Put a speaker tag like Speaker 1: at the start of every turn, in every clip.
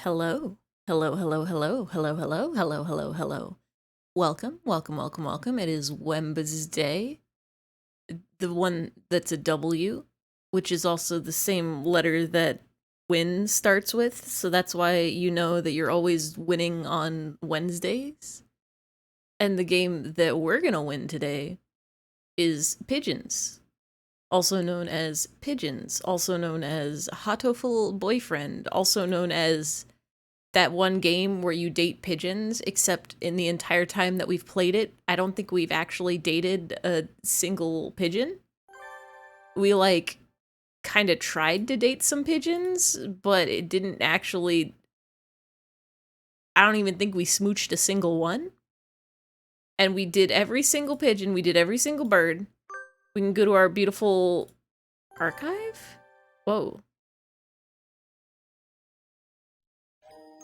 Speaker 1: Hello. Hello, hello, hello, hello, hello, hello, hello, hello. Welcome, welcome, welcome, welcome. It is Wemba's Day, the one that's a W, which is also the same letter that win starts with, so that's why you know that you're always winning on Wednesdays. And the game that we're gonna win today is Pigeons, also known as Pigeons, also known as Hatoful Boyfriend, also known as that one game where you date pigeons, except in the entire time that we've played it, I don't think we've actually dated a single pigeon. We, like, kind of tried to date some pigeons, but it didn't actually. I don't even think we smooched a single one. And we did every single pigeon, we did every single bird. We can go to our beautiful archive? Whoa.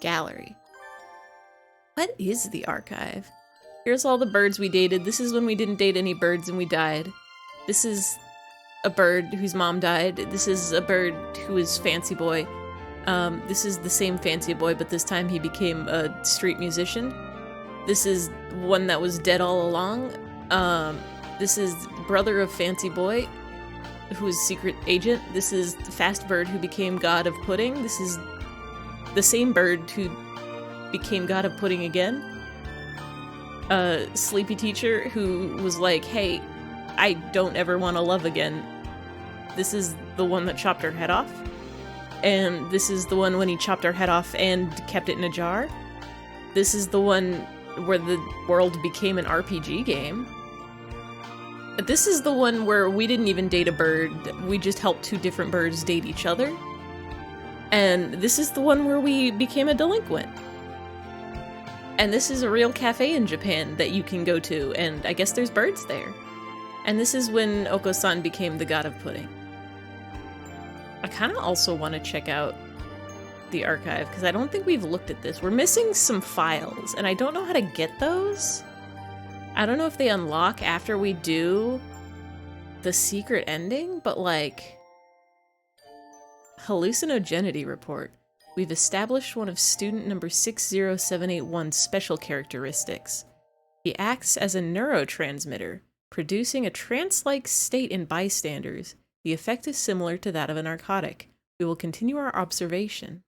Speaker 1: Gallery. What is the archive? Here's all the birds we dated. This is when we didn't date any birds and we died. This is a bird whose mom died. This is a bird who is Fancy Boy. This is the same Fancy Boy, but this time he became a street musician. This is one that was dead all along. This is brother of Fancy Boy, who is secret agent. This is the fast bird who became god of pudding. This is the same bird who became god of pudding again. Sleepy teacher who was like, hey, I don't ever want to love again. This is the one that chopped her head off. And this is the one when he chopped her head off and kept it in a jar. This is the one where the world became an RPG game. This is the one where we didn't even date a bird. We just helped two different birds date each other. And this is the one where we became a delinquent. And this is a real cafe in Japan that you can go to, and I guess there's birds there. And this is when Oko-san became the god of pudding. I kind of also want to check out the archive, because I don't think we've looked at this. We're missing some files, and I don't know how to get those. I don't know if they unlock after we do the secret ending, but like... Hallucinogenity report. We've established one of student number 60781's special characteristics. He acts as a neurotransmitter, producing a trance-like state in bystanders. The effect is similar to that of a narcotic. We will continue our observation.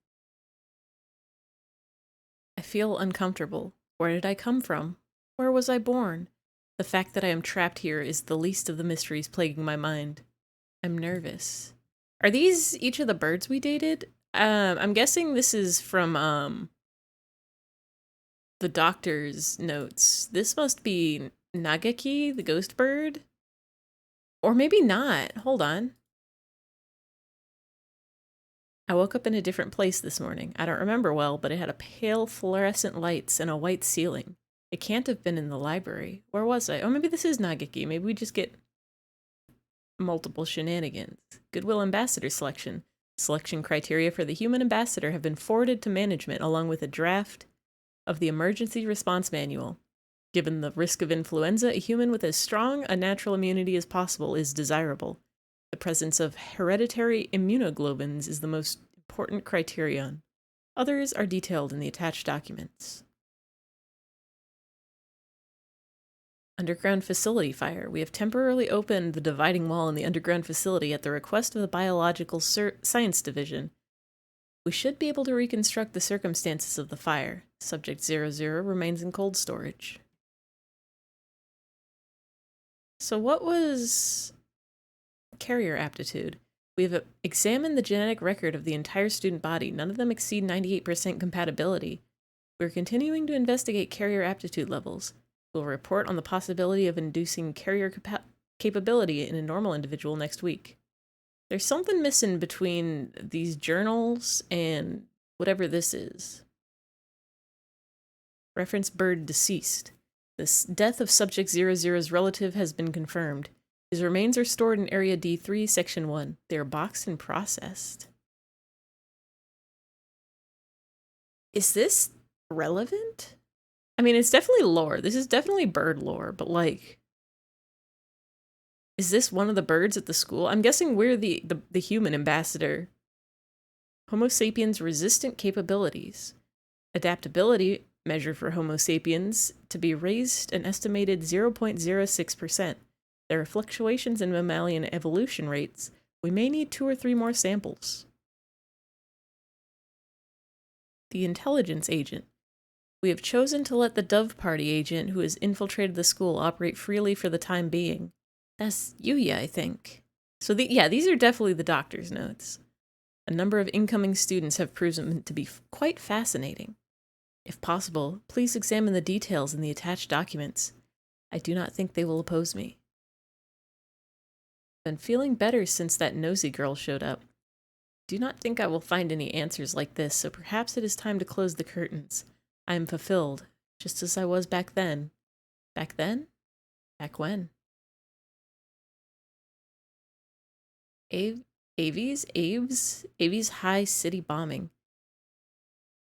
Speaker 1: I feel uncomfortable. Where did I come from? Where was I born? The fact that I am trapped here is the least of the mysteries plaguing my mind. I'm nervous. Are these each of the birds we dated? I'm guessing this is from, the doctor's notes. This must be Nagaki, the ghost bird? Or maybe not. Hold on. I woke up in a different place this morning. I don't remember well, but it had a pale fluorescent lights and a white ceiling. It can't have been in the library. Where was I? Oh, maybe this is Nagaki. Maybe we just get multiple shenanigans. Goodwill Ambassador selection. Selection criteria for the human ambassador have been forwarded to management along with a draft of the emergency response manual. Given the risk of influenza, a human with as strong a natural immunity as possible is desirable. The presence of hereditary immunoglobulins is the most important criterion. Others are detailed in the attached documents. Underground facility fire. We have temporarily opened the dividing wall in the underground facility at the request of the Biological Science Division. We should be able to reconstruct the circumstances of the fire. Subject 00 remains in cold storage. So what was carrier aptitude? We have examined the genetic record of the entire student body. None of them exceed 98% compatibility. We're continuing to investigate carrier aptitude levels. We'll report on the possibility of inducing carrier capability in a normal individual next week. There's something missing between these journals and whatever this is. Reference bird deceased. The death of Subject 00's relative has been confirmed. His remains are stored in Area D3, Section 1. They are boxed and processed. Is this relevant? I mean, it's definitely lore. This is definitely bird lore, but like... Is this one of the birds at the school? I'm guessing we're the human ambassador. Homo sapiens resistant capabilities. Adaptability measure for Homo sapiens to be raised an estimated 0.06%. There are fluctuations in mammalian evolution rates. We may need 2 or 3 more samples. The intelligence agent. We have chosen to let the Dove Party agent who has infiltrated the school operate freely for the time being. That's Yuya, I think. So these are definitely the doctor's notes. A number of incoming students have proven to be quite fascinating. If possible, please examine the details in the attached documents. I do not think they will oppose me. Been feeling better since that nosy girl showed up. Do not think I will find any answers like this, so perhaps it is time to close the curtains. I am fulfilled, just as I was back then. Back then? Back when? Aves High City bombing.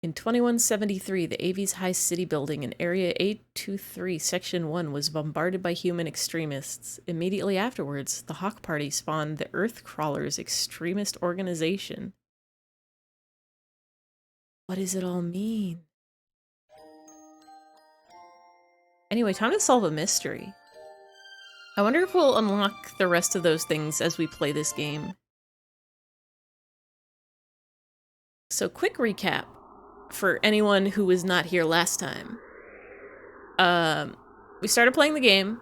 Speaker 1: In 2173, the Aves High City building in Area 823, Section 1 was bombarded by human extremists. Immediately afterwards, the Hawk Party spawned the Earth Crawlers extremist organization. What does it all mean? Anyway, time to solve a mystery. I wonder if we'll unlock the rest of those things as we play this game. So, quick recap for anyone who was not here last time. We started playing the game.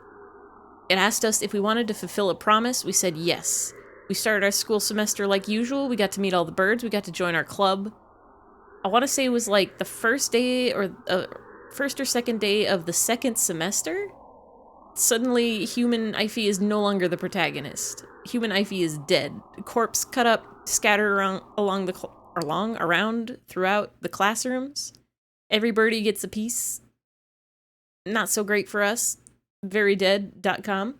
Speaker 1: It asked us if we wanted to fulfill a promise. We said yes. We started our school semester like usual. We got to meet all the birds. We got to join our club. I want to say it was like the first day or first or second day of the second semester. Suddenly, human eyfey is no longer the protagonist. Human eyfey is dead. Corpse cut up, scattered around throughout the classrooms. Every birdie gets a piece. Not so great for us. Verydead.com.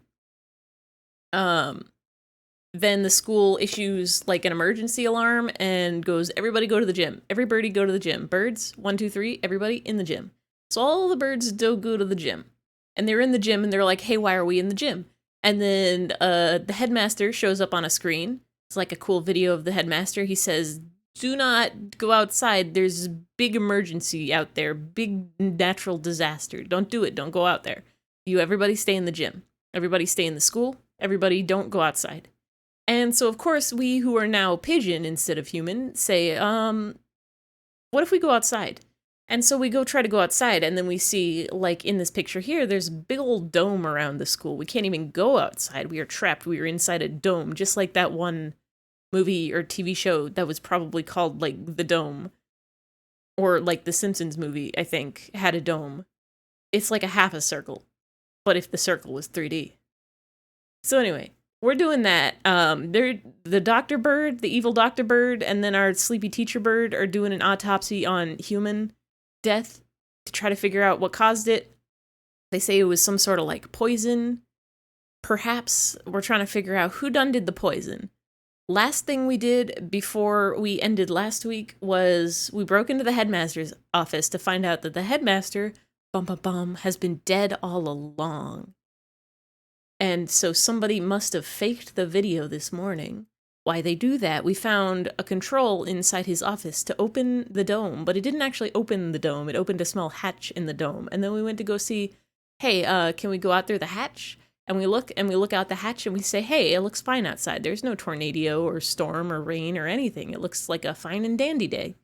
Speaker 1: Then the school issues like an emergency alarm and goes, everybody go to the gym. Every birdie go to the gym. Birds, 1, 2, 3, everybody in the gym. So all the birds do go to the gym. And they're in the gym and they're like, hey, why are we in the gym? And then the headmaster shows up on a screen. It's like a cool video of the headmaster. He says, do not go outside. There's a big emergency out there. Big natural disaster. Don't do it. Don't go out there. Everybody stay in the gym. Everybody stay in the school. Everybody don't go outside. And so, of course, we who are now pigeon instead of human say, what if we go outside? And so we go try to go outside, and then we see, like in this picture here, there's a big old dome around the school. We can't even go outside. We are trapped. We are inside a dome, just like that one movie or TV show that was probably called, like, The Dome. Or, like, the Simpsons movie, I think, had a dome. It's like a half a circle, but if the circle was 3D. So anyway, we're doing that. The doctor bird, the evil doctor bird, and then our sleepy teacher bird are doing an autopsy on human death to try to figure out what caused it. They say it was some sort of like poison. Perhaps we're trying to figure out who did the poison. Last thing we did before we ended last week was we broke into the headmaster's office to find out that the headmaster, has been dead all along. And so somebody must have faked the video this morning. Why they do that, we found a control inside his office to open the dome, but it didn't actually open the dome. It opened a small hatch in the dome. And then we went to go see, hey, can we go out through the hatch? And we look out the hatch and we say, hey, it looks fine outside. There's no tornado or storm or rain or anything. It looks like a fine and dandy day.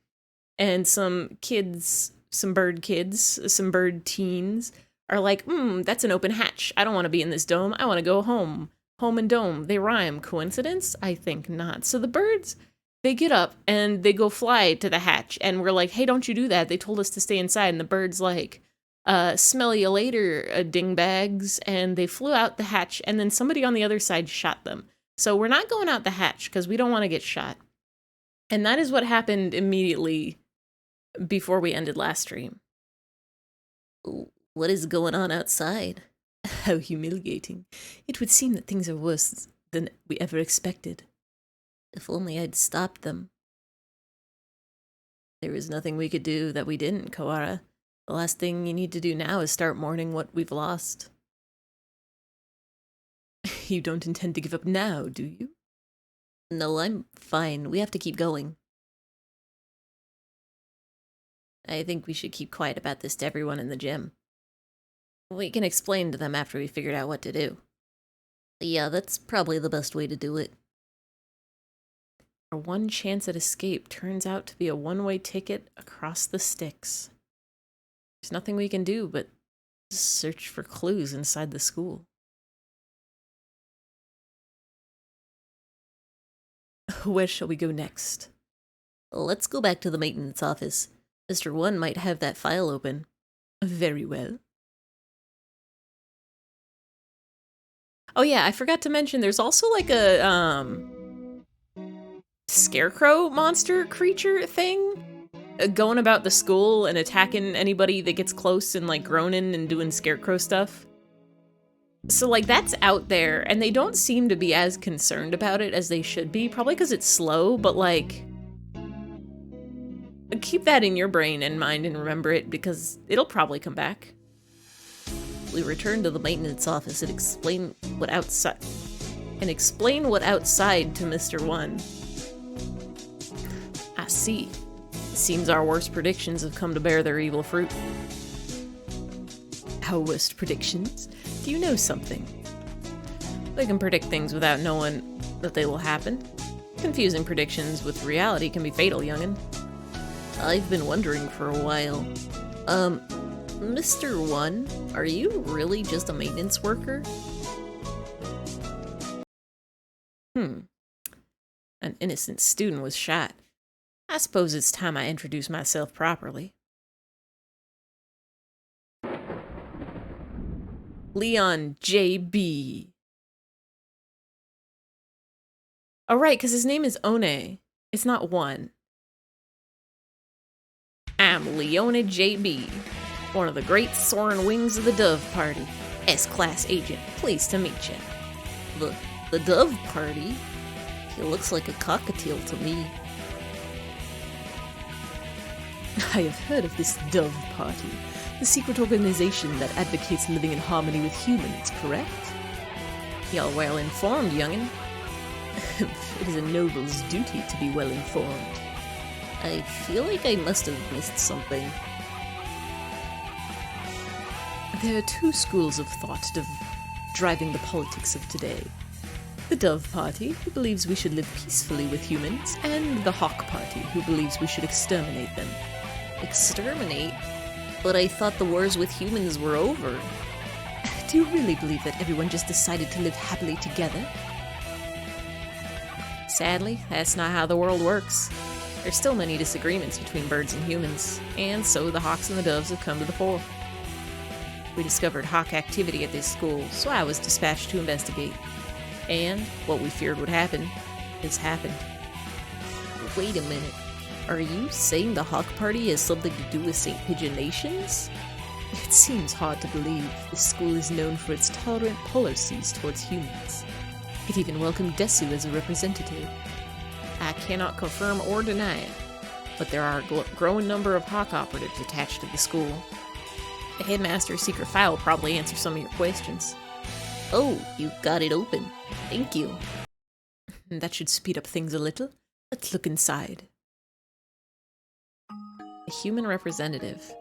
Speaker 1: And some kids, some bird teens are like, that's an open hatch. I don't want to be in this dome. I want to go home. Home and dome, they rhyme. Coincidence? I think not. So the birds, they get up and they go fly to the hatch. And we're like, hey, don't you do that. They told us to stay inside. And the bird's like, smell you later, dingbags. And they flew out the hatch. And then somebody on the other side shot them. So we're not going out the hatch because we don't want to get shot. And that is what happened immediately before we ended last stream. What is going on outside? How humiliating. It would seem that things are worse than we ever expected. If only I'd stopped them. There is nothing we could do that we didn't, Koara. The last thing you need to do now is start mourning what we've lost. You don't intend to give up now, do you? No, I'm fine. We have to keep going. I think we should keep quiet about this to everyone in the gym. We can explain to them after we figured out what to do. Yeah, that's probably the best way to do it. Our one chance at escape turns out to be a one-way ticket across the sticks. There's nothing we can do but search for clues inside the school. Where shall we go next? Let's go back to the maintenance office. Mr. One might have that file open. Very well. Oh yeah, I forgot to mention there's also like a scarecrow monster creature thing going about the school and attacking anybody that gets close and like groaning and doing scarecrow stuff. So like that's out there and they don't seem to be as concerned about it as they should be, probably because it's slow, but like keep that in your brain and mind and remember it because it'll probably come back. We return to the maintenance office and explain what outside to Mr. One. I see. It seems our worst predictions have come to bear their evil fruit. Our worst predictions? Do you know something? We can predict things without knowing that they will happen. Confusing predictions with reality can be fatal, young'un. I've been wondering for a while. Mr. One, are you really just a maintenance worker? An innocent student was shot. I suppose it's time I introduce myself properly. Leon J.B. Oh, right, because his name is One. It's not One. I'm Leona J.B., one of the great soaring wings of the Dove Party. S-Class agent, pleased to meet you. The Dove Party? He looks like a cockatiel to me. I have heard of this Dove Party, the secret organization that advocates living in harmony with humans, correct? You're well informed, young'un. It is a noble's duty to be well informed. I feel like I must have missed something. There are two schools of thought driving the politics of today. The Dove Party, who believes we should live peacefully with humans, and the Hawk Party, who believes we should exterminate them. Exterminate? But I thought the wars with humans were over. Do you really believe that everyone just decided to live happily together? Sadly, that's not how the world works. There's still many disagreements between birds and humans, and so the hawks and the doves have come to the fore. We discovered hawk activity at this school, so I was dispatched to investigate. And what we feared would happen has happened. Wait a minute. Are you saying the Hawk Party has something to do with St. Pigeon Nations? It seems hard to believe. This school is known for its tolerant policies towards humans. It even welcomed Desu as a representative. I cannot confirm or deny it, but there are a growing number of Hawk operatives attached to the school. The headmaster's secret file will probably answer some of your questions. Oh, you got it open. Thank you. That should speed up things a little. Let's look inside. A human representative.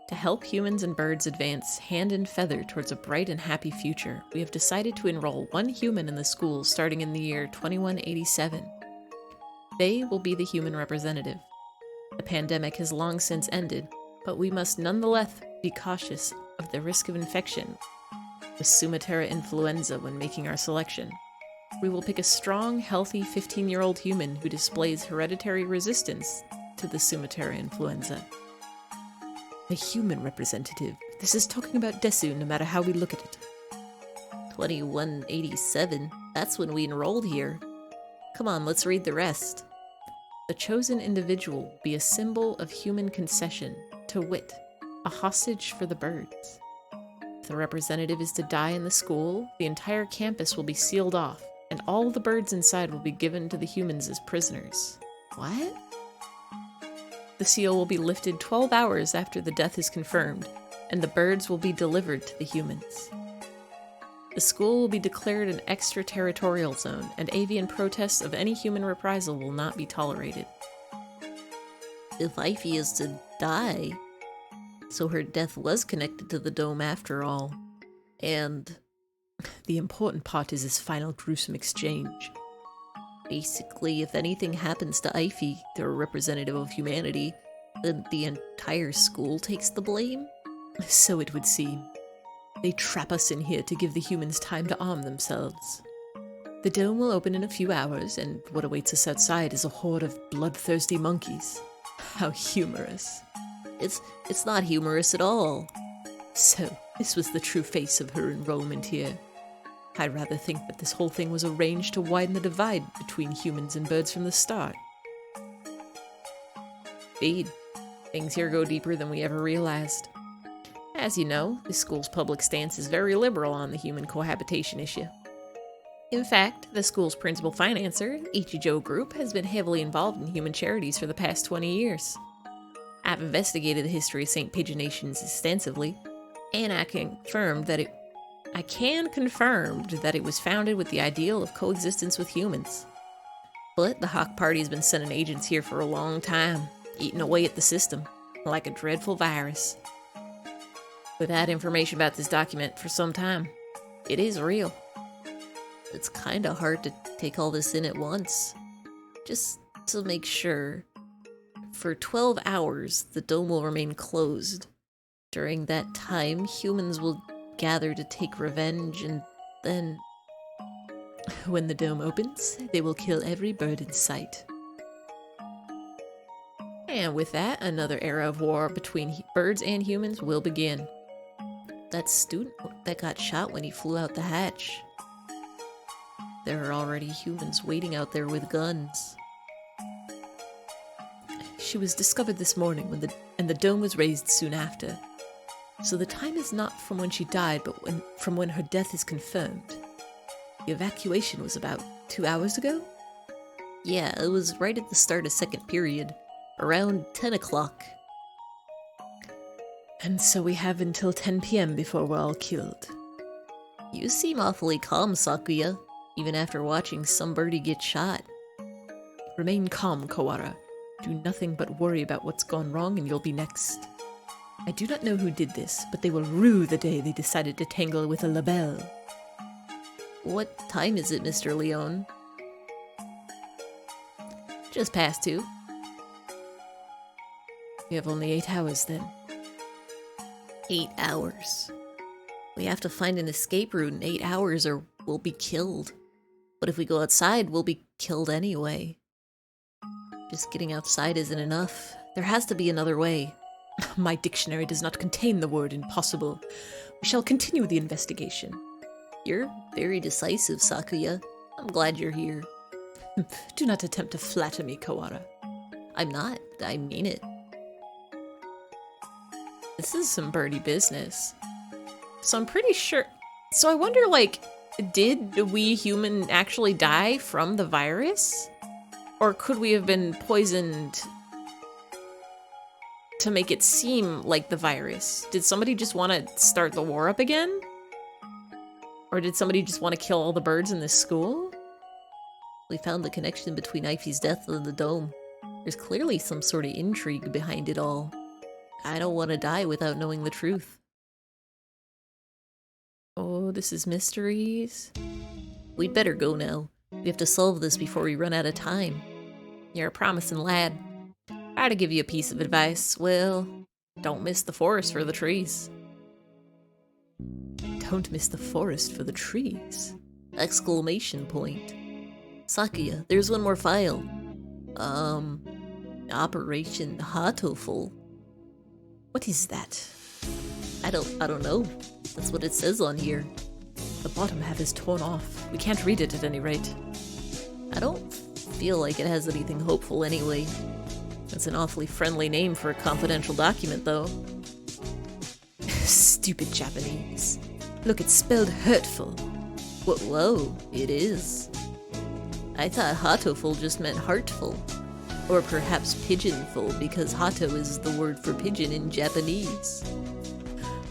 Speaker 1: To help humans and birds advance hand and feather towards a bright and happy future, we have decided to enroll one human in the school starting in the year 2187. They will be the human representative. The pandemic has long since ended, but we must nonetheless be cautious of the risk of infection with Sumatera influenza when making our selection. We will pick a strong, healthy 15-year-old human who displays hereditary resistance to the Sumatera influenza. A human representative. This is talking about Desu no matter how we look at it. 2187? That's when we enrolled here. Come on, let's read the rest. The chosen individual will be a symbol of human concession, to wit, a hostage for the birds. If the representative is to die in the school, the entire campus will be sealed off, and all the birds inside will be given to the humans as prisoners. What? The seal will be lifted 12 hours after the death is confirmed, and the birds will be delivered to the humans. The school will be declared an extraterritorial zone, and avian protests of any human reprisal will not be tolerated. if Eyfey is to die, so her death was connected to the dome after all. And the important part is this final gruesome exchange. Basically, if anything happens to Eyfey, the representative of humanity, then the entire school takes the blame? So it would seem. They trap us in here to give the humans time to arm themselves. The dome will open in a few hours, and what awaits us outside is a horde of bloodthirsty monkeys. How humorous. It's not humorous at all. So, this was the true face of her enrollment here. I'd rather think that this whole thing was arranged to widen the divide between humans and birds from the start. Indeed, things here go deeper than we ever realized. As you know, this school's public stance is very liberal on the human cohabitation issue. In fact, the school's principal financer, Ichijo Group, has been heavily involved in human charities for the past 20 years. I've investigated the history of St. Paginations extensively, and I can confirm that it was founded with the ideal of coexistence with humans. But the Hawk Party has been sending agents here for a long time, eating away at the system, like a dreadful virus. We've had information about this document for some time. It is real. It's kinda hard to take all this in at once. Just to make sure, for 12 hours, the dome will remain closed. During that time, humans will gather to take revenge, and then, when the dome opens, they will kill every bird in sight. And with that, another era of war between birds and humans will begin. That student that got shot when he flew out the hatch. There are already humans waiting out there with guns. She was discovered this morning and the dome was raised soon after. So the time is not from when she died, but from when her death is confirmed. The evacuation was about 2 hours ago? Yeah, it was right at the start of second period, around 10 o'clock. And so we have until 10 p.m. before we're all killed. You seem awfully calm, Sakuya, even after watching some birdie get shot. Remain calm, Kawara. Do nothing but worry about what's gone wrong and you'll be next. I do not know who did this, but they will rue the day they decided to tangle with a labelle. What time is it, Mr. Leone? Just past 2. We have only 8 hours then. 8 hours. We have to find an escape route in 8 hours or we'll be killed. But if we go outside, we'll be killed anyway. Just getting outside isn't enough. There has to be another way. My dictionary does not contain the word impossible. We shall continue the investigation. You're very decisive, Sakuya. I'm glad you're here. Do not attempt to flatter me, Kawara. I'm not. I mean it. This is some birdie business. So I'm pretty sure... So I wonder, like, did we human actually die from the virus? Or could we have been poisoned to make it seem like the virus? Did somebody just want to start the war up again? Or did somebody just want to kill all the birds in this school? We found the connection between Eyfey's death and the dome. There's clearly some sort of intrigue behind it all. I don't want to die without knowing the truth. Oh, this is mysteries. We'd better go now. We have to solve this before we run out of time. You're a promising lad. If I had to give you a piece of advice, well, don't miss the forest for the trees. Don't miss the forest for the trees! Exclamation point. Sakuya, there's one more file. Operation Hatoful. What is that? I don't know. That's what it says on here. The bottom half is torn off. We can't read it at any rate. I don't feel like it has anything hopeful anyway. That's an awfully friendly name for a confidential document, though. Stupid Japanese. Look, it's spelled hurtful. Whoa, it is. I thought Hatoful just meant heartful. Or perhaps pigeonful, because hato is the word for pigeon in Japanese.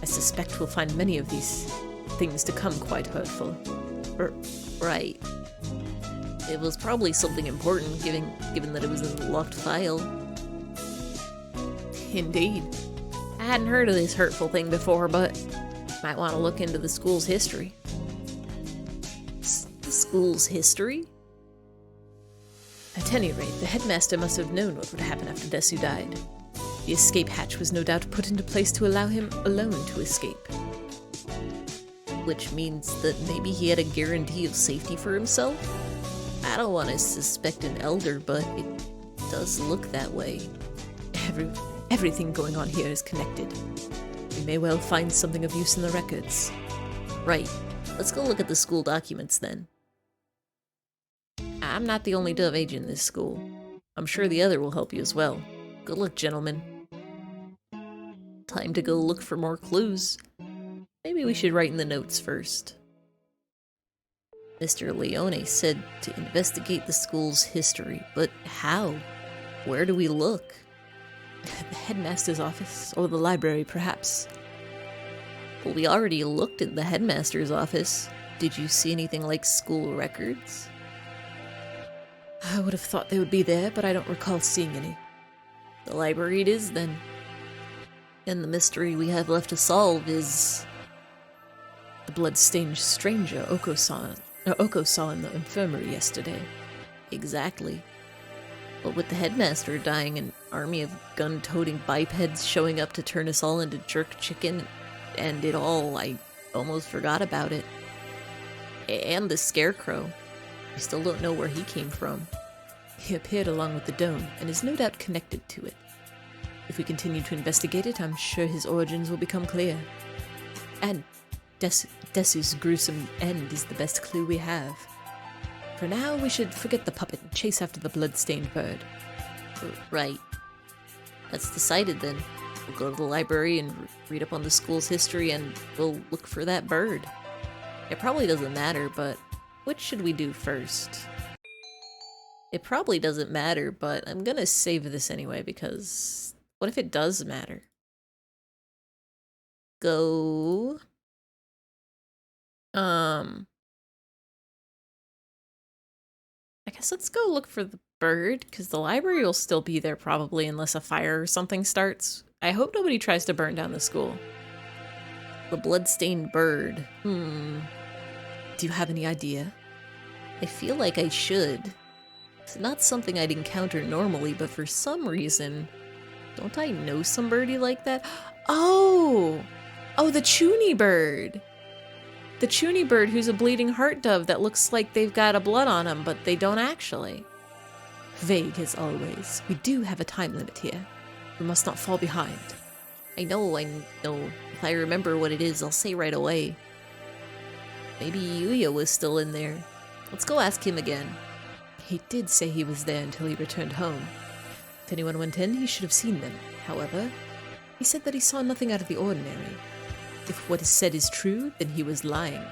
Speaker 1: I suspect we'll find many of these things to come quite hurtful. Right. It was probably something important, given that it was in the locked file. Indeed. I hadn't heard of this hurtful thing before, but might want to look into the school's history. The school's history? At any rate, the headmaster must have known what would happen after Desu died. The escape hatch was no doubt put into place to allow him alone to escape. Which means that maybe he had a guarantee of safety for himself? I don't want to suspect an elder, but it does look that way. Everything going on here is connected. We may well find something of use in the records. Right. Let's go look at the school documents then. I'm not the only dove agent in this school. I'm sure the other will help you as well. Good luck, gentlemen. Time to go look for more clues. Maybe we should write in the notes first. Mr. Leone said to investigate the school's history, but how? Where do we look? The headmaster's office, or the library, perhaps. Well, we already looked at the headmaster's office. Did you see anything like school records? I would have thought they would be there, but I don't recall seeing any. The library it is, then. And the mystery we have left to solve is the blood-stained stranger Oko saw in the infirmary yesterday. Exactly. But with the headmaster dying, an army of gun-toting bipeds showing up to turn us all into jerk chicken, and it all, I almost forgot about it. And the scarecrow. We still don't know where he came from. He appeared along with the dome, and is no doubt connected to it. If we continue to investigate it, I'm sure his origins will become clear. And Desu's gruesome end is the best clue we have. For now, we should forget the puppet and chase after the blood-stained bird. Right. That's decided then. We'll go to the library and read up on the school's history, and we'll look for that bird. It probably doesn't matter, but which should we do first? It probably doesn't matter, but I'm gonna save this anyway, because what if it does matter? Go... I guess let's go look for the bird, because the library will still be there probably unless a fire or something starts. I hope nobody tries to burn down the school. The blood-stained bird. Do you have any idea? I feel like I should. It's not something I'd encounter normally, but for some reason... Don't I know somebody like that? Oh! Oh, the Chuny bird! The Chuny bird who's a bleeding heart dove that looks like they've got a blood on them, but they don't actually. Vague as always. We do have a time limit here. We must not fall behind. I know. If I remember what it is, I'll say right away. Maybe Yuya was still in there. Let's go ask him again. He did say he was there until he returned home. If anyone went in, he should have seen them. However, he said that he saw nothing out of the ordinary. If what is said is true, then he was lying.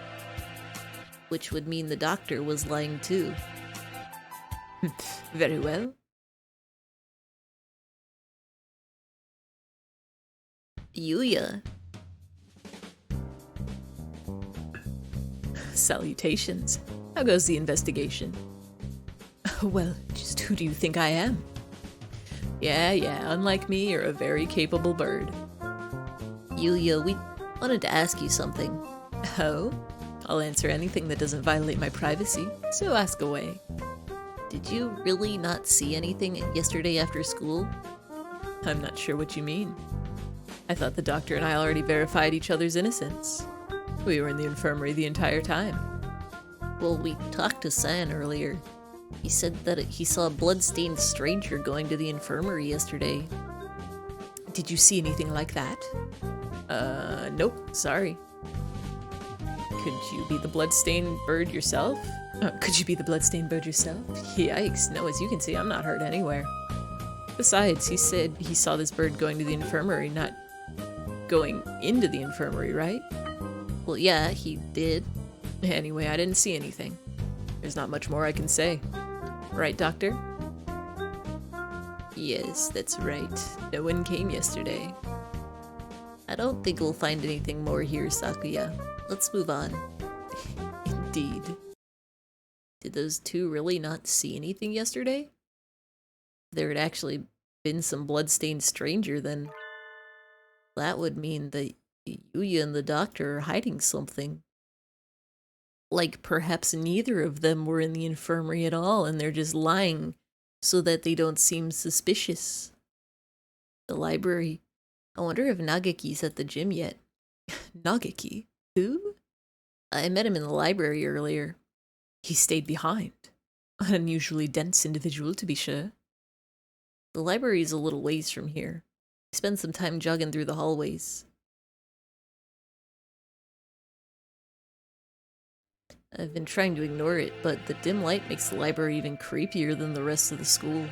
Speaker 1: Which would mean the doctor was lying too. Very well. Yuya. Salutations. How goes the investigation? Well, just who do you think I am? Yeah, unlike me, you're a very capable bird. Yuya, we wanted to ask you something. Oh? I'll answer anything that doesn't violate my privacy, so ask away. Did you really not see anything yesterday after school? I'm not sure what you mean. I thought the doctor and I already verified each other's innocence. We were in the infirmary the entire time. Well, we talked to San earlier. He said that he saw a blood-stained stranger going to the infirmary yesterday. Did you see anything like that? Nope, sorry. Could you be the blood-stained bird yourself? Could you be the blood-stained bird yourself? Yikes, no, as you can see, I'm not hurt anywhere. Besides, he said he saw this bird going to the infirmary, not going into the infirmary, right? Well, yeah, he did. Anyway, I didn't see anything. There's not much more I can say. Right, Doctor? Yes, that's right. No one came yesterday. I don't think we'll find anything more here, Sakuya. Let's move on. Indeed. Did those two really not see anything yesterday? There had actually been some bloodstained stranger, then that would mean that Yuya and the doctor are hiding something. Like perhaps neither of them were in the infirmary at all and they're just lying so that they don't seem suspicious. The library. I wonder if Nageki's at the gym yet. Nageki? Who? I met him in the library earlier. He stayed behind. An unusually dense individual, to be sure. The library is a little ways from here. I spend some time jogging through the hallways. I've been trying to ignore it, but the dim light makes the library even creepier than the rest of the school.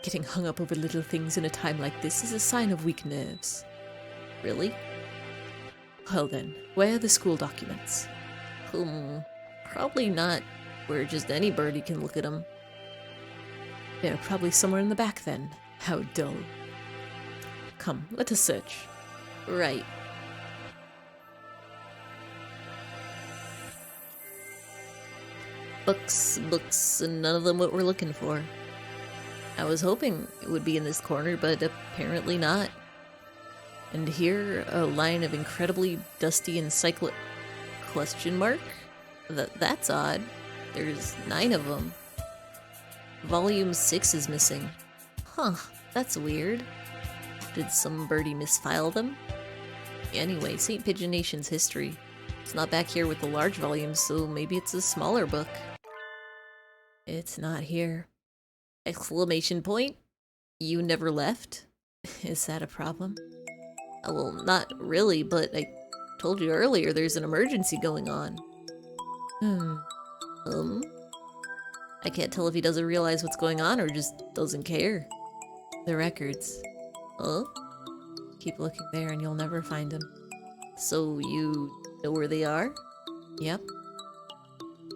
Speaker 1: Getting hung up over little things in a time like this is a sign of weak nerves. Really? Well then, where are the school documents? Probably not where just any birdie can look at them. They're probably somewhere in the back then. How dull. Come, let us search. Right. Books, and none of them what we're looking for. I was hoping it would be in this corner, but apparently not. And here, a line of incredibly dusty encycl... question mark? That's odd. There's 9 of them. Volume 6 is missing. Huh, that's weird. Did some birdie misfile them? Anyway, St. Pigeon Nation's history. It's not back here with the large volumes, so maybe it's a smaller book. It's not here. Exclamation point? You never left? Is that a problem? Well, not really, but I told you earlier there's an emergency going on. I can't tell if he doesn't realize what's going on or just doesn't care. The records. Huh? Keep looking there and you'll never find them. So you know where they are? Yep.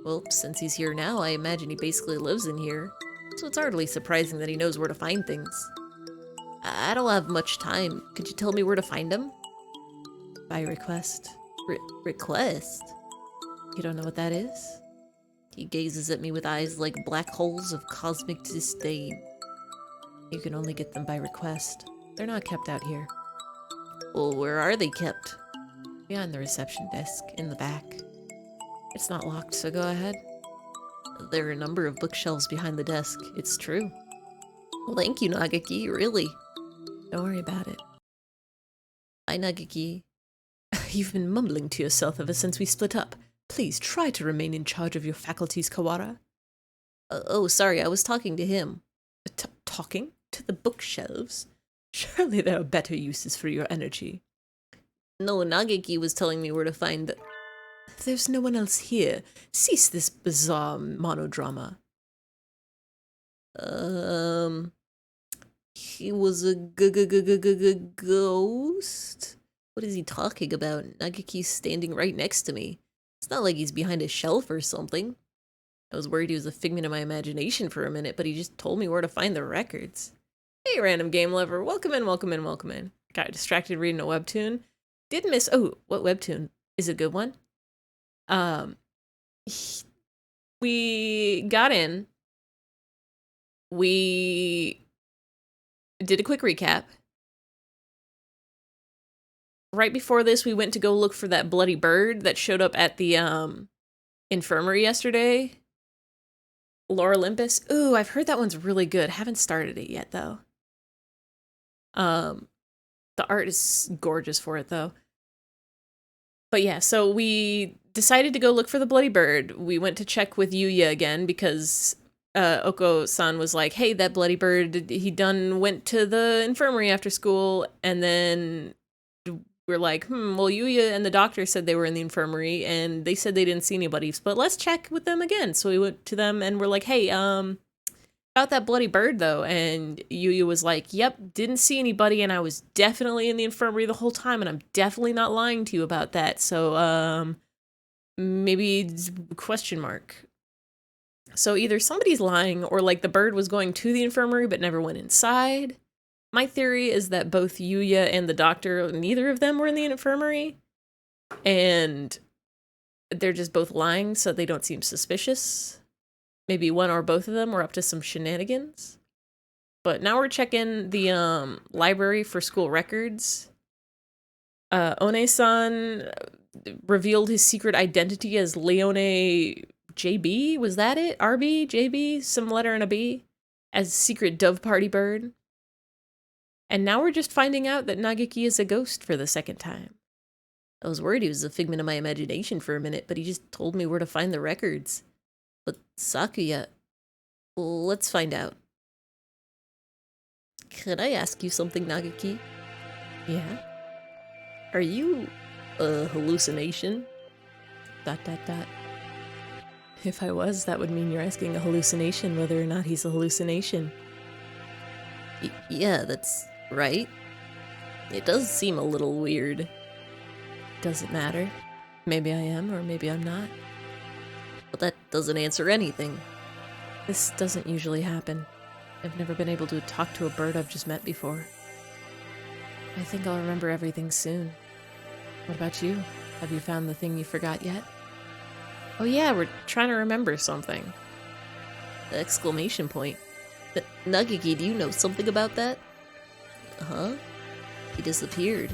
Speaker 1: Well, since he's here now, I imagine he basically lives in here. So it's hardly surprising that he knows where to find things. I don't have much time. Could you tell me where to find them? By request. Request? You don't know what that is? He gazes at me with eyes like black holes of cosmic disdain. You can only get them by request. They're not kept out here. Well, where are they kept? Behind the reception desk, in the back. It's not locked, so go ahead. There are a number of bookshelves behind the desk, it's true. Well, thank you, Nageki, really. Don't worry about it. Bye, Nageki. You've been mumbling to yourself ever since we split up. Please try to remain in charge of your faculties, Kawara. Oh, sorry, I was talking to him. Talking? To the bookshelves? Surely there are better uses for your energy. No, Nageki was telling me where to find the... There's no one else here. Cease this bizarre monodrama. He was a ghost? What is he talking about? Nageki's standing right next to me. It's not like he's behind a shelf or something. I was worried he was a figment of my imagination for a minute, but he just told me where to find the records. Hey, random game lover. Welcome in, welcome in, welcome in. Got distracted reading a webtoon. Did miss... Oh, what webtoon? Is it a good one? We got in. We did a quick recap. Right before this, we went to go look for that bloody bird that showed up at the infirmary yesterday. Lore Olympus. Ooh, I've heard that one's really good. Haven't started it yet, though. The art is gorgeous for it, though. But yeah, so we decided to go look for the bloody bird. We went to check with Yuya again because Oko-san was like, hey, that bloody bird, he went to the infirmary after school. And then we're like, well, Yuya and the doctor said they were in the infirmary and they said they didn't see anybody, but let's check with them again. So we went to them and we're like, hey, about that bloody bird though. And Yuya was like, yep, didn't see anybody and I was definitely in the infirmary the whole time and I'm definitely not lying to you about that. So maybe question mark. So either somebody's lying or like the bird was going to the infirmary but never went inside. My theory is that both Yuya and the doctor, neither of them were in the infirmary and they're just both lying so they don't seem suspicious. Maybe one or both of them were up to some shenanigans. But now we're checking the library for school records. One-san revealed his secret identity as Leone JB. Was that it? RB? JB? Some letter and a B? As secret dove party bird. And now we're just finding out that Nageki is a ghost for the second time. I was worried he was a figment of my imagination for a minute, but he just told me where to find the records. But Sakuya, let's find out. Could I ask you something, Nageki? Yeah? Are you a hallucination? ... If I was, that would mean you're asking a hallucination whether or not he's a hallucination. Yeah, that's right. It does seem a little weird. Does it matter? Maybe I am, or maybe I'm not. But that doesn't answer anything. This doesn't usually happen. I've never been able to talk to a bird I've just met before. I think I'll remember everything soon. What about you? Have you found the thing you forgot yet? Oh yeah, we're trying to remember something. Exclamation point. Nageki, do you know something about that? Huh? He disappeared.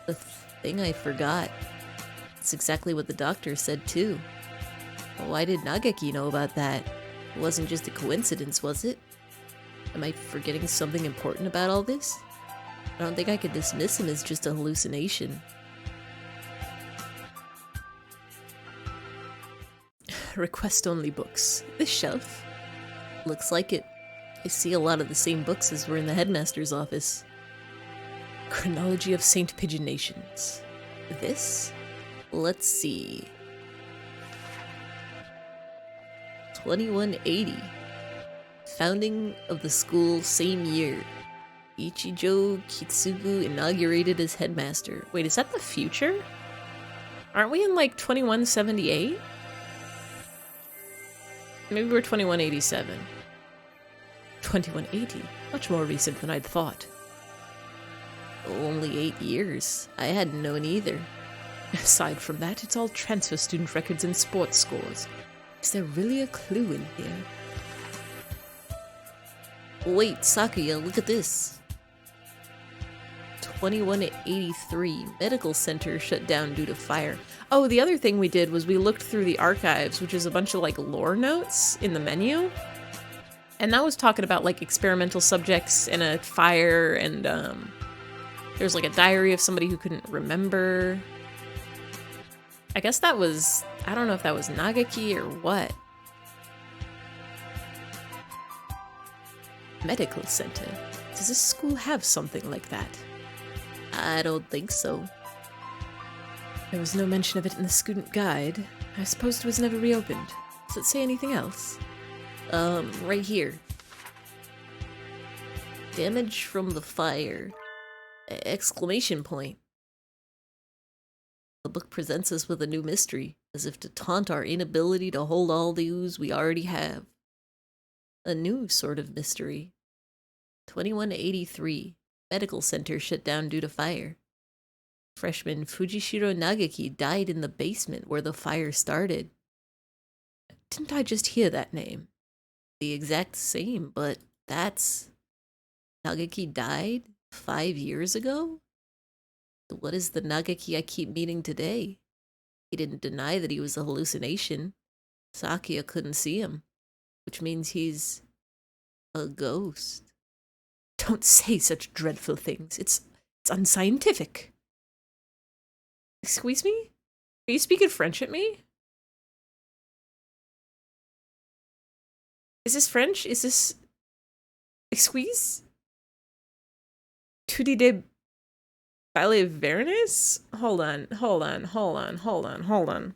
Speaker 1: The thing I forgot. It's exactly what the doctor said too. Why did Nageki know about that? It wasn't just a coincidence, was it? Am I forgetting something important about all this? I don't think I could dismiss him as just a hallucination. Request-only books. This shelf. Looks like it. I see a lot of the same books as were in the headmaster's office. Chronology of Saint Pigeon Nations. This? Let's see. 2180. Founding of the school same year. Ichijo Kitsugu inaugurated as headmaster. Wait, is that the future? Aren't we in like 2178? Maybe we're 2187. 2180? Much more recent than I'd thought. Only 8 years. I hadn't known either. Aside from that, it's all transfer student records and sports scores. Is there really a clue in here? Wait, Sakuya, look at this. 2183. Medical center shut down due to fire. Oh, the other thing we did was we looked through the archives, which is a bunch of like lore notes in the menu. And that was talking about like experimental subjects and a fire, and there's like a diary of somebody who couldn't remember. I guess that was, I don't know if that was Nageki or what. Medical center. Does this school have something like that? I don't think so. There was no mention of it in the student guide. I suppose it was never reopened. Does it say anything else? Right here. Damage from the fire. Exclamation point. The book presents us with a new mystery, as if to taunt our inability to hold all the ooze we already have. A new sort of mystery. 2183. Medical center shut down due to fire. Freshman Fujishiro Nageki died in the basement where the fire started. Didn't I just hear that name? The exact same, but that's... Nageki died 5 years ago? What is the Nageki I keep meeting today? He didn't deny that he was a hallucination. Sakuya couldn't see him, which means he's a ghost. Don't say such dreadful things. It's unscientific. Excuse me? Are you speaking French at me? Is this French? Is this... Excuse? Tutti de Ballet Vernus? Hold on. Hold on.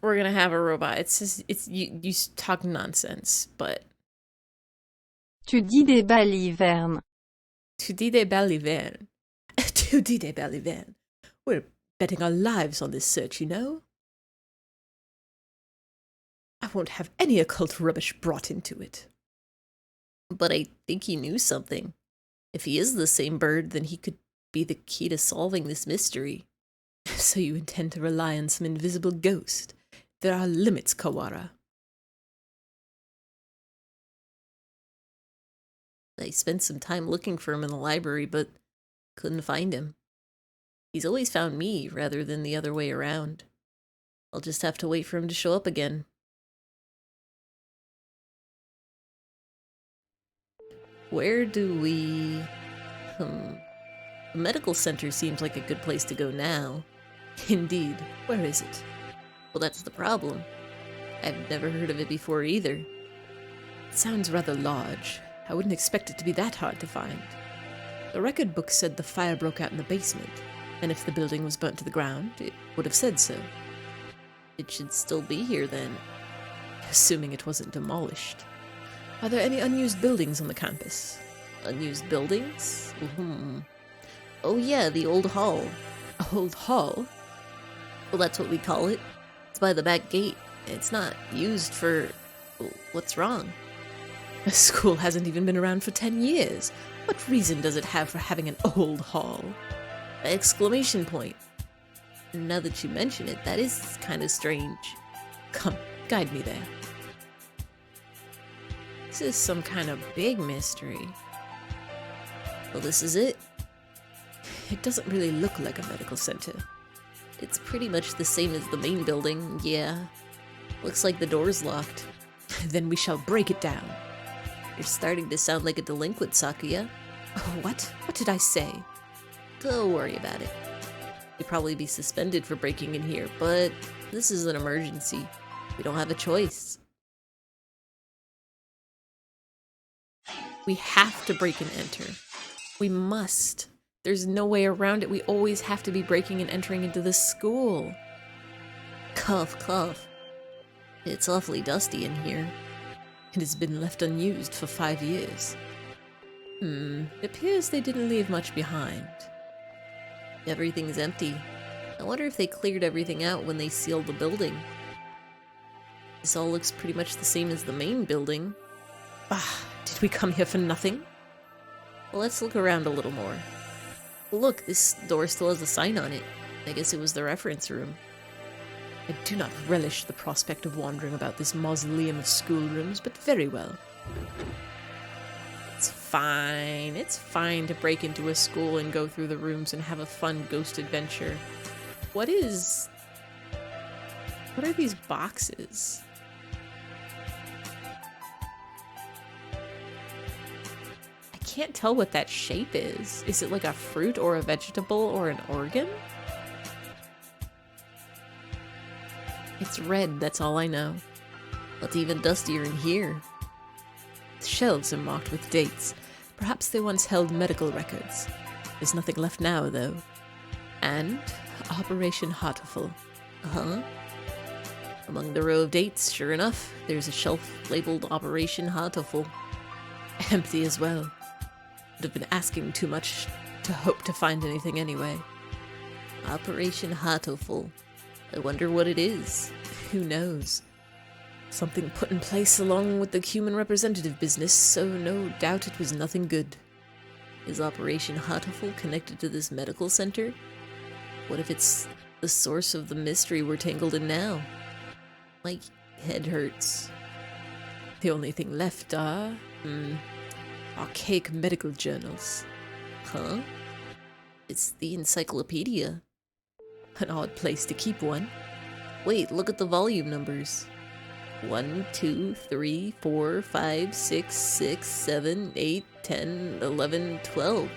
Speaker 1: We're gonna have a robot. It's just, you talk nonsense, but
Speaker 2: Tu dis des balivernes.
Speaker 1: Tu dis des balivernes. Tu dis des balivernes. We're betting our lives on this search, you know? I won't have any occult rubbish brought into it. But I think he knew something. If he is the same bird, then he could be the key to solving this mystery. So you intend to rely on some invisible ghost? There are limits, Kawara. I spent some time looking for him in the library, but couldn't find him. He's always found me rather than the other way around. I'll just have to wait for him to show up again. Where do we... The medical center seems like a good place to go now. Indeed. Where is it? Well, that's the problem. I've never heard of it before either. It sounds rather large. I wouldn't expect it to be that hard to find. The record book said the fire broke out in the basement, and if the building was burnt to the ground, it would have said so. It should still be here then, assuming it wasn't demolished. Are there any unused buildings on the campus? Unused buildings? Oh yeah, the old hall. Old hall? Well, that's what we call it. It's by the back gate. It's not used for... What's wrong? The school hasn't even been around for 10 years. What reason does it have for having an old hall? Exclamation point. Now that you mention it, that is kind of strange. Come, guide me there. This is some kind of big mystery. Well, this is it. It doesn't really look like a medical center. It's pretty much the same as the main building, yeah. Looks like the door's locked. Then we shall break it down. You're starting to sound like a delinquent, Sakuya. What? What did I say? Don't worry about it. You'd probably be suspended for breaking in here, but this is an emergency. We don't have a choice. We have to break and enter. We must. There's no way around it. We always have to be breaking and entering into this school. Cough, cough. It's awfully dusty in here. It has been left unused for 5 years. It appears they didn't leave much behind. Everything's empty. I wonder if they cleared everything out when they sealed the building. This all looks pretty much the same as the main building. Did we come here for nothing? Well, let's look around a little more. Look, this door still has a sign on it. I guess it was the reference room. I do not relish the prospect of wandering about this mausoleum of schoolrooms, but very well. It's fine. It's fine to break into a school and go through the rooms and have a fun ghost adventure. What are these boxes? I can't tell what that shape is. Is it like a fruit or a vegetable or an organ? It's red, that's all I know. But even dustier in here. The shelves are marked with dates. Perhaps they once held medical records. There's nothing left now, though. And Operation Hatoful. Among the row of dates, sure enough, there's a shelf labeled Operation Hatoful. Empty as well. Would have been asking too much to hope to find anything anyway. Operation Hatoful. I wonder what it is. Who knows? Something put in place along with the human representative business, so no doubt it was nothing good. Is Operation Hatoful connected to this medical center? What if it's the source of the mystery we're tangled in now? My head hurts. The only thing left are... archaic medical journals. Huh? It's the encyclopedia. An odd place to keep one. Wait, look at the volume numbers. 1, 2, 3, 4, 5, 6, 6, 7, 8, 10, 11, 12.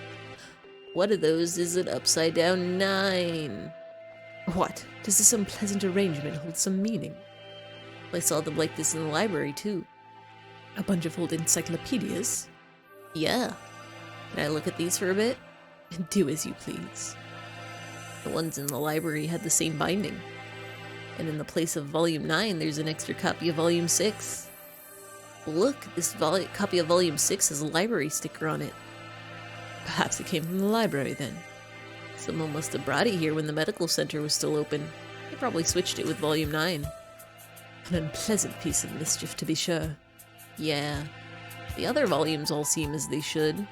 Speaker 1: One of those is an upside down 9. What? Does this unpleasant arrangement hold some meaning? I saw them like this in the library, too. A bunch of old encyclopedias? Yeah. Can I look at these for a bit? Do as you please. The ones in the library had the same binding. And in the place of Volume 9, there's an extra copy of Volume 6. Look, this copy of Volume 6 has a library sticker on it. Perhaps it came from the library then. Someone must have brought it here when the medical center was still open. They probably switched it with Volume 9. An unpleasant piece of mischief, to be sure. Yeah, the other volumes all seem as they should.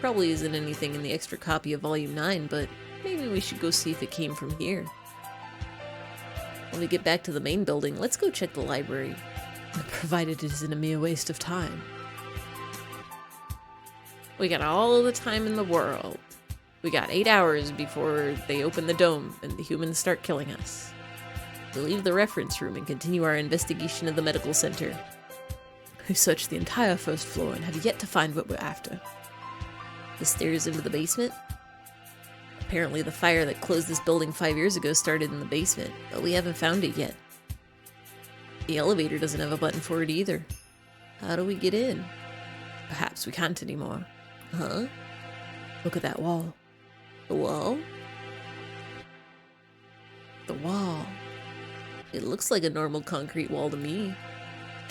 Speaker 1: Probably isn't anything in the extra copy of Volume 9, but maybe we should go see if it came from here. When we get back to the main building, let's go check the library. Provided it isn't a mere waste of time. We got all the time in the world. We got 8 hours before they open the dome and the humans start killing us. We'll leave the reference room and continue our investigation of the medical center. We searched the entire first floor and have yet to find what we're after. The stairs into the basement? Apparently the fire that closed this building 5 years ago started in the basement, but we haven't found it yet. The elevator doesn't have a button for it either. How do we get in? Perhaps we can't anymore. Huh? Look at that wall. The wall? The wall. It looks like a normal concrete wall to me.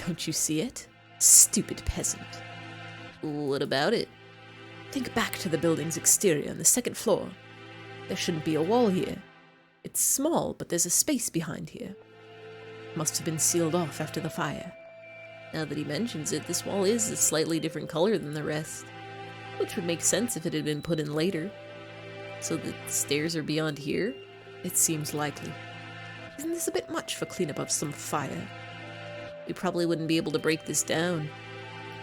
Speaker 1: Don't you see it? Stupid peasant. What about it? Think back to the building's exterior on the second floor. There shouldn't be a wall here. It's small, but there's a space behind here. Must have been sealed off after the fire. Now that he mentions it, this wall is a slightly different color than the rest, which would make sense if it had been put in later. So the stairs are beyond here? It seems likely. Isn't this a bit much for cleanup of some fire? We probably wouldn't be able to break this down.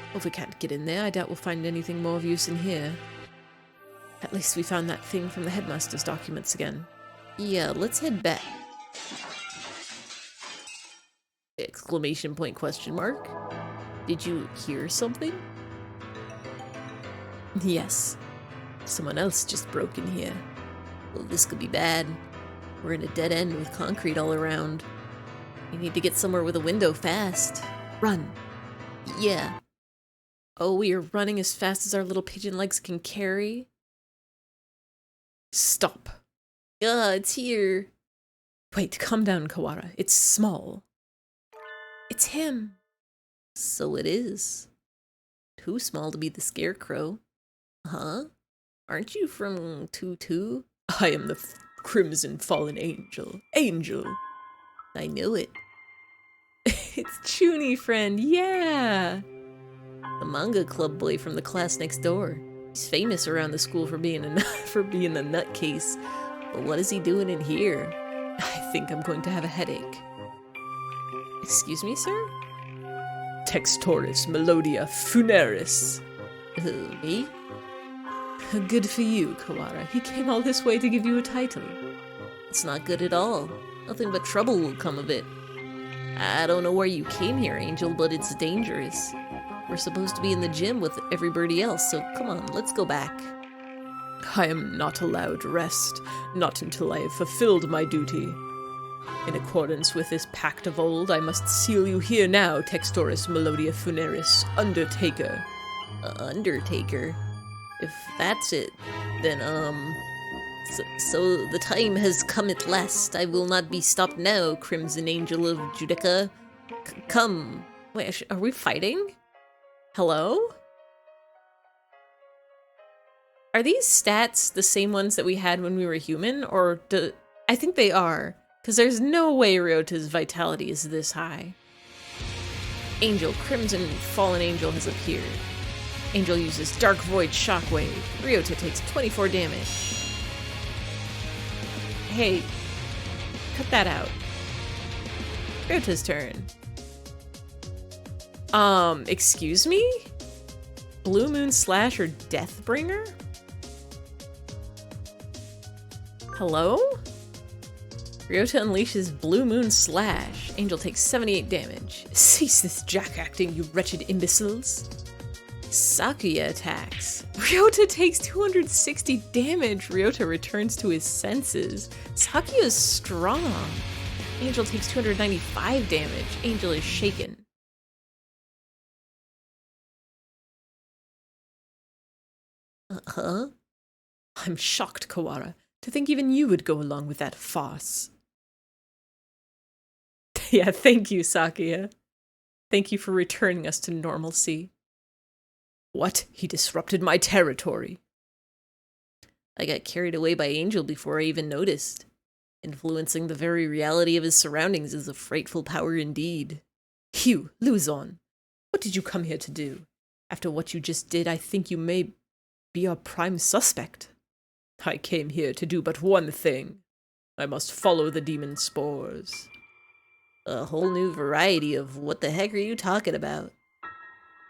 Speaker 1: Well, if we can't get in there, I doubt we'll find anything more of use in here. At least we found that thing from the headmaster's documents again. Yeah, let's head back. Exclamation point, question mark. Did you hear something? Yes. Someone else just broke in here. Well, this could be bad. We're in a dead end with concrete all around. We need to get somewhere with a window fast. Run. Yeah. Oh, we are running as fast as our little pigeon legs can carry. Stop. It's here. Wait, calm down, Kawara. It's small. It's him. So it is. Too small to be the Scarecrow. Huh? Aren't you from 2-2? I am the Crimson Fallen Angel. Angel! I knew it. It's Chuny friend, yeah! The manga club boy from the class next door. He's famous around the school for being a nutcase. But what is he doing in here? I think I'm going to have a headache. Excuse me, sir? Textoris Melodia Funeris. Who, me? Good for you, Kawara. He came all this way to give you a title. It's not good at all. Nothing but trouble will come of it. I don't know where you came here, Angel, but it's dangerous. We're supposed to be in the gym with everybody else, so come on, let's go back. I am not allowed rest, not until I have fulfilled my duty. In accordance with this pact of old, I must seal you here now, Textoris Melodia Funeris, Undertaker. Undertaker? If that's it, then, So the time has come at last. I will not be stopped now, Crimson Angel of Judica. Come. Wait, are we fighting? Hello? Are these stats the same ones that we had when we were human, or I think they are, because there's no way Ryota's vitality is this high. Angel, Crimson Fallen Angel has appeared. Angel uses Dark Void Shockwave. Ryota takes 24 damage. Hey, cut that out. Ryota's turn. Excuse me? Blue Moon Slash or Deathbringer? Hello? Ryota unleashes Blue Moon Slash. Angel takes 78 damage. Cease this jack-acting, you wretched imbeciles. Sakuya attacks. Ryota takes 260 damage. Ryota returns to his senses. Sakuya is strong. Angel takes 295 damage. Angel is shaken. Huh? I'm shocked, Kawara, to think even you would go along with that farce. Yeah, thank you, Sakuya. Thank you for returning us to normalcy. What? He disrupted my territory. I got carried away by Angel before I even noticed. Influencing the very reality of his surroundings is a frightful power indeed. Hugh, Luzon, what did you come here to do? After what you just did, I think you may be our prime suspect. I came here to do but one thing. I must follow the demon spores. A whole new variety of what the heck are you talking about?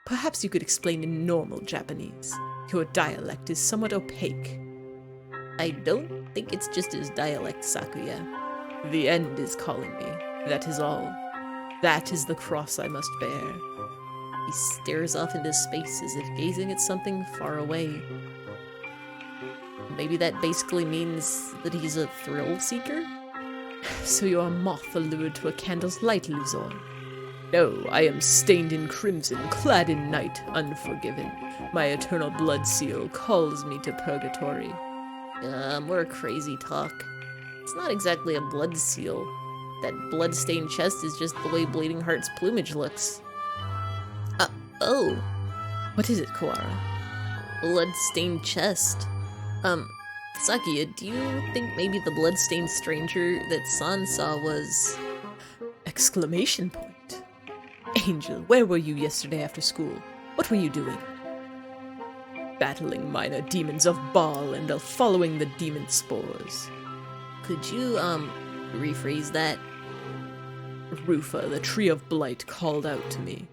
Speaker 1: Perhaps you could explain in normal Japanese. Your dialect is somewhat opaque. I don't think it's just his dialect, Sakuya. The end is calling me. That is all. That is the cross I must bear. He stares off into space as if gazing at something far away. Maybe that basically means that he's a thrill seeker? So you're a moth allured to a candle's light, Luzon. No, I am stained in crimson, clad in night, unforgiven. My eternal blood seal calls me to purgatory. More crazy talk. It's not exactly a blood seal. That blood-stained chest is just the way Bleeding Heart's plumage looks. Oh. What is it, Koara? Blood-stained chest. Sakuya, do you think maybe the blood-stained stranger that San saw was... Exclamation point. Angel, where were you yesterday after school? What were you doing? Battling minor demons of Baal and following the demon spores. Could you, rephrase that? Rufa, the Tree of Blight, called out to me.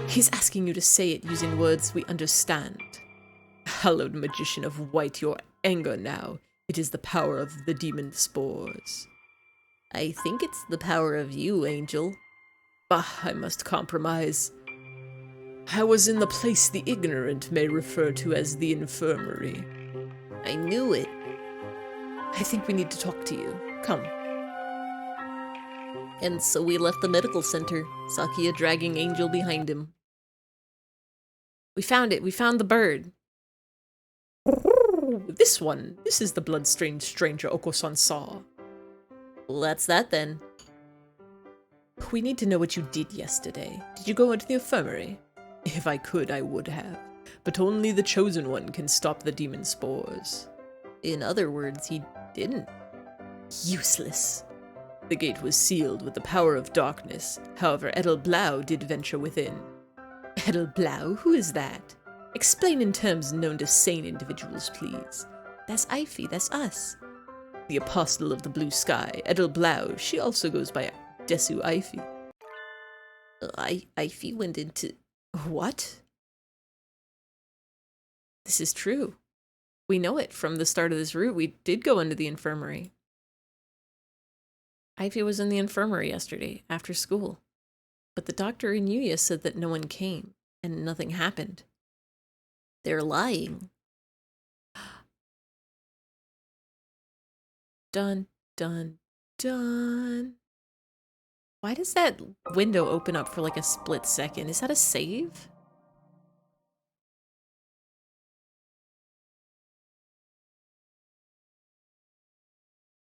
Speaker 1: He's asking you to say it using words we understand. Hallowed magician of white, your anger now. It is the power of the demon spores. I think it's the power of you, Angel. Bah, I must compromise. I was in the place the ignorant may refer to as the infirmary. I knew it. I think we need to talk to you. Come. And so we left the medical center, Sakuya dragging Angel behind him. We found it. We found the bird. This one. This is the blood-stained stranger Oko-san saw. Well, that's that then. We need to know what you did yesterday. Did you go into the infirmary? If I could, I would have. But only the chosen one can stop the demon spores. In other words, he didn't. Useless. The gate was sealed with the power of darkness. However, Edelblau did venture within. Edelblau? Who is that? Explain in terms known to sane individuals, please. That's eyfey, that's us. The apostle of the blue sky, Edelblau, she also goes by Desu Eyfey. Eyfey went into... What? This is true. We know it from the start of this route. We did go into the infirmary. Eyfey was in the infirmary yesterday, after school. But the doctor in Yuya said that no one came, and nothing happened. They're lying. Dun, dun, dun. Why does that window open up for like a split second? Is that a save?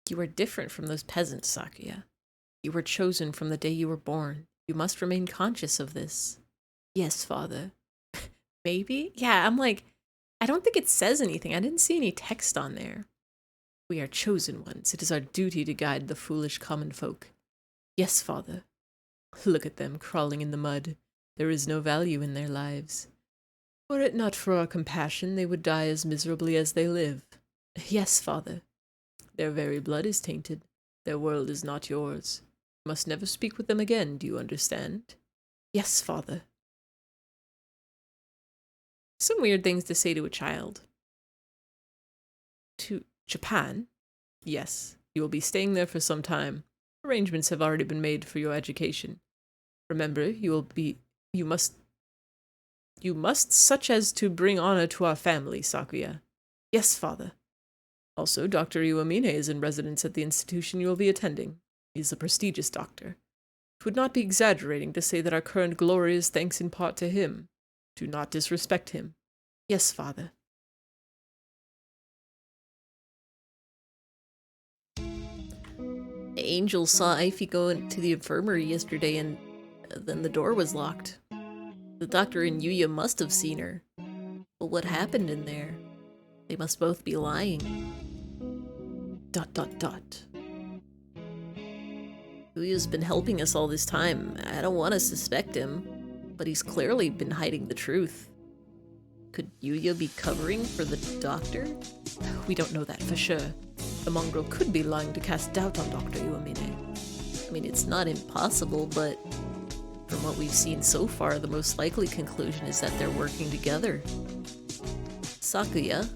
Speaker 1: You are different from those peasants, Sakuya. You were chosen from the day you were born. You must remain conscious of this. Yes, father. Maybe? Yeah, I'm like, I don't think it says anything. I didn't see any text on there. We are chosen ones. It is our duty to guide the foolish common folk. Yes, father. Look at them crawling in the mud. There is no value in their lives. Were it not for our compassion, they would die as miserably as they live. Yes, father. Their very blood is tainted. Their world is not yours. You must never speak with them again, do you understand? Yes, father. Some weird things to say to a child. To Japan? Yes, you will be staying there for some time. Arrangements have already been made for your education. Remember, you must such as to bring honor to our family, Sakuya. Yes, father. Also, Dr. Iwamine is in residence at the institution you will be attending. He is a prestigious doctor. It would not be exaggerating to say that our current glory is thanks in part to him. Do not disrespect him. Yes, father. Angel saw Eyfey go into the infirmary yesterday and Then the door was locked. The doctor and Yuya must have seen her. But what happened in there? They must both be lying. ... Yuya's been helping us all this time. I don't want to suspect him, but he's clearly been hiding the truth. Could Yuya be covering for the doctor? We don't know that for sure. The mongrel could be lying to cast doubt on Dr. Iwamine. I mean, it's not impossible, but from what we've seen so far, the most likely conclusion is that they're working together. Sakuya,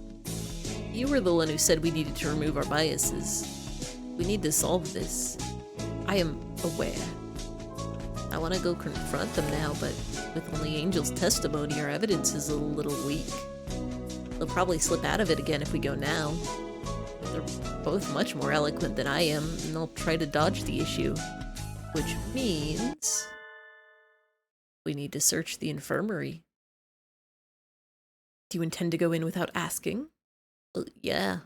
Speaker 1: you were the one who said we needed to remove our biases. We need to solve this. I am aware. I want to go confront them now, but with only Angel's testimony, our evidence is a little weak. They'll probably slip out of it again if we go now. They're both much more eloquent than I am, and they'll try to dodge the issue. Which means we need to search the infirmary. Do you intend to go in without asking? Well, yeah.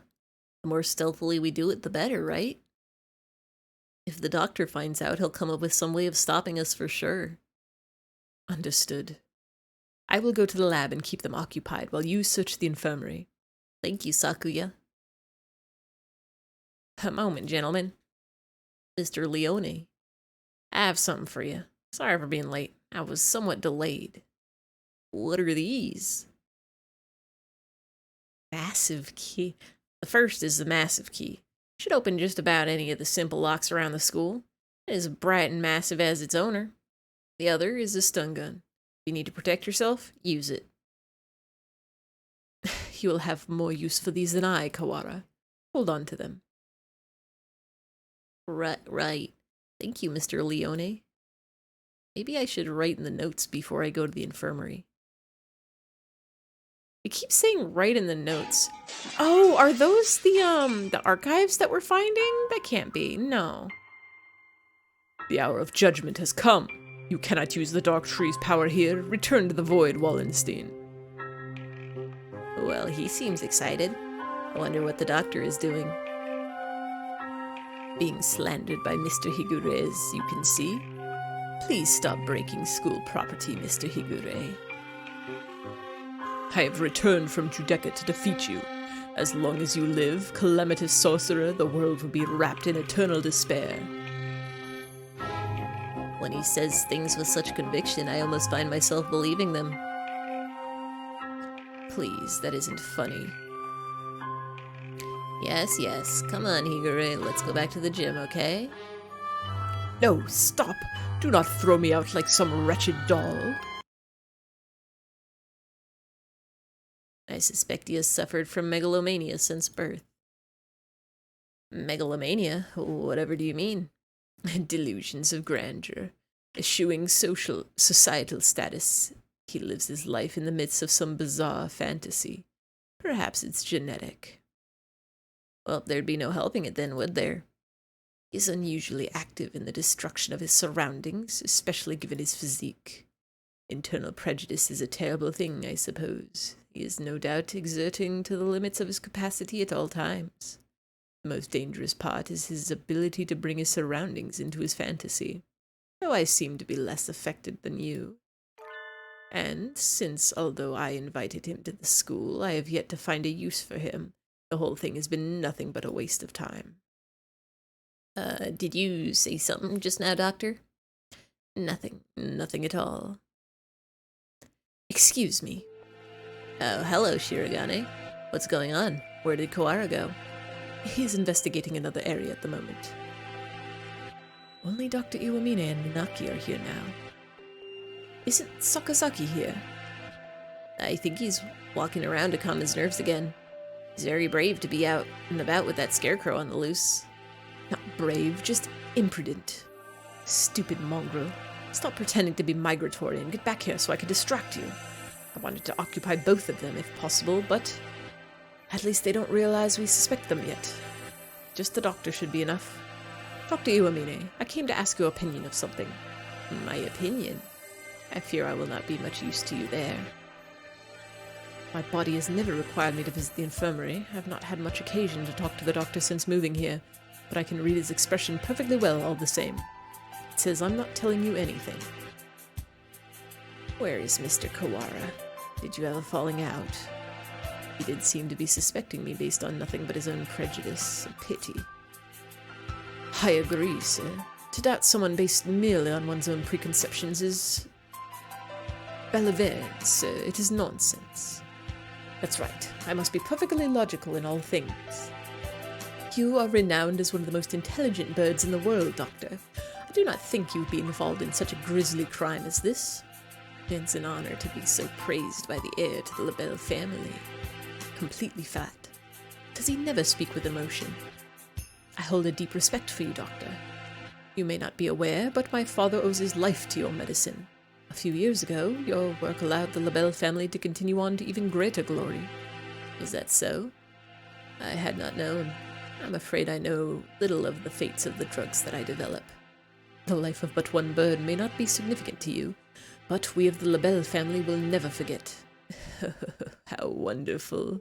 Speaker 1: The more stealthily we do it, the better, right? If the doctor finds out, he'll come up with some way of stopping us for sure. Understood. I will go to the lab and keep them occupied while you search the infirmary. Thank you, Sakuya. A moment, gentlemen. Mr. Leone, I have something for you. Sorry for being late. I was somewhat delayed. What are these? Massive key. The first is the massive key. Should open just about any of the simple locks around the school. It is bright and massive as its owner. The other is a stun gun. If you need to protect yourself, use it. You will have more use for these than I, Kawara. Hold on to them. Right. Thank you, Mr. Leone. Maybe I should write in the notes before I go to the infirmary. It keeps saying write in the notes. Oh, are those the archives that we're finding? That can't be, no. The hour of judgment has come. You cannot use the Dark Tree's power here. Return to the Void, Wallenstein. Well, he seems excited. I wonder what the doctor is doing. Being slandered by Mr. Higure, as you can see. Please stop breaking school property, Mr. Higure. I have returned from Judecca to defeat you. As long as you live, calamitous sorcerer, the world will be wrapped in eternal despair. When he says things with such conviction, I almost find myself believing them. Please, that isn't funny. Yes. Come on, Higure. Let's go back to the gym, okay? No, stop! Do not throw me out like some wretched doll. I suspect he has suffered from megalomania since birth. Megalomania? Whatever do you mean? Delusions of grandeur. Eschewing societal status. He lives his life in the midst of some bizarre fantasy. Perhaps it's genetic. Well, there'd be no helping it then, would there? He's unusually active in the destruction of his surroundings, especially given his physique. Internal prejudice is a terrible thing, I suppose. He is no doubt exerting to the limits of his capacity at all times. The most dangerous part is his ability to bring his surroundings into his fantasy, though I seem to be less affected than you. And since, although I invited him to the school, I have yet to find a use for him, the whole thing has been nothing but a waste of time. Did you say something just now, Doctor? Nothing at all. Excuse me. Oh, hello, Shirogane. What's going on? Where did Kawara go? He's investigating another area at the moment. Only Dr. Iwamine and Minaki are here now. Isn't Sakazaki here? I think he's walking around to calm his nerves again. He's very brave to be out and about with that scarecrow on the loose. Not brave, just imprudent. Stupid mongrel. Stop pretending to be migratory and get back here so I can distract you. I wanted to occupy both of them if possible, but at least they don't realize we suspect them yet. Just the doctor should be enough. Dr. Iwamine, I came to ask your opinion of something. My opinion? I fear I will not be much use to you there. My body has never required me to visit the infirmary. I have not had much occasion to talk to the doctor since moving here, but I can read his expression perfectly well all the same. It says I'm not telling you anything. Where is Mr. Kawara? Did you have a falling out? He did seem to be suspecting me based on nothing but his own prejudice. A pity. I agree, sir. To doubt someone based merely on one's own preconceptions is balivernes, sir. It is nonsense. That's right. I must be perfectly logical in all things. You are renowned as one of the most intelligent birds in the world, Doctor. I do not think you would be involved in such a grisly crime as this. It's an honor to be so praised by the heir to the Labelle family. Completely fat. Does he never speak with emotion? I hold a deep respect for you, Doctor. You may not be aware, but my father owes his life to your medicine. A few years ago, your work allowed the Labelle family to continue on to even greater glory. Is that so? I had not known. I'm afraid I know little of the fates of the drugs that I develop. The life of but one bird may not be significant to you, but we of the Labelle family will never forget. How wonderful.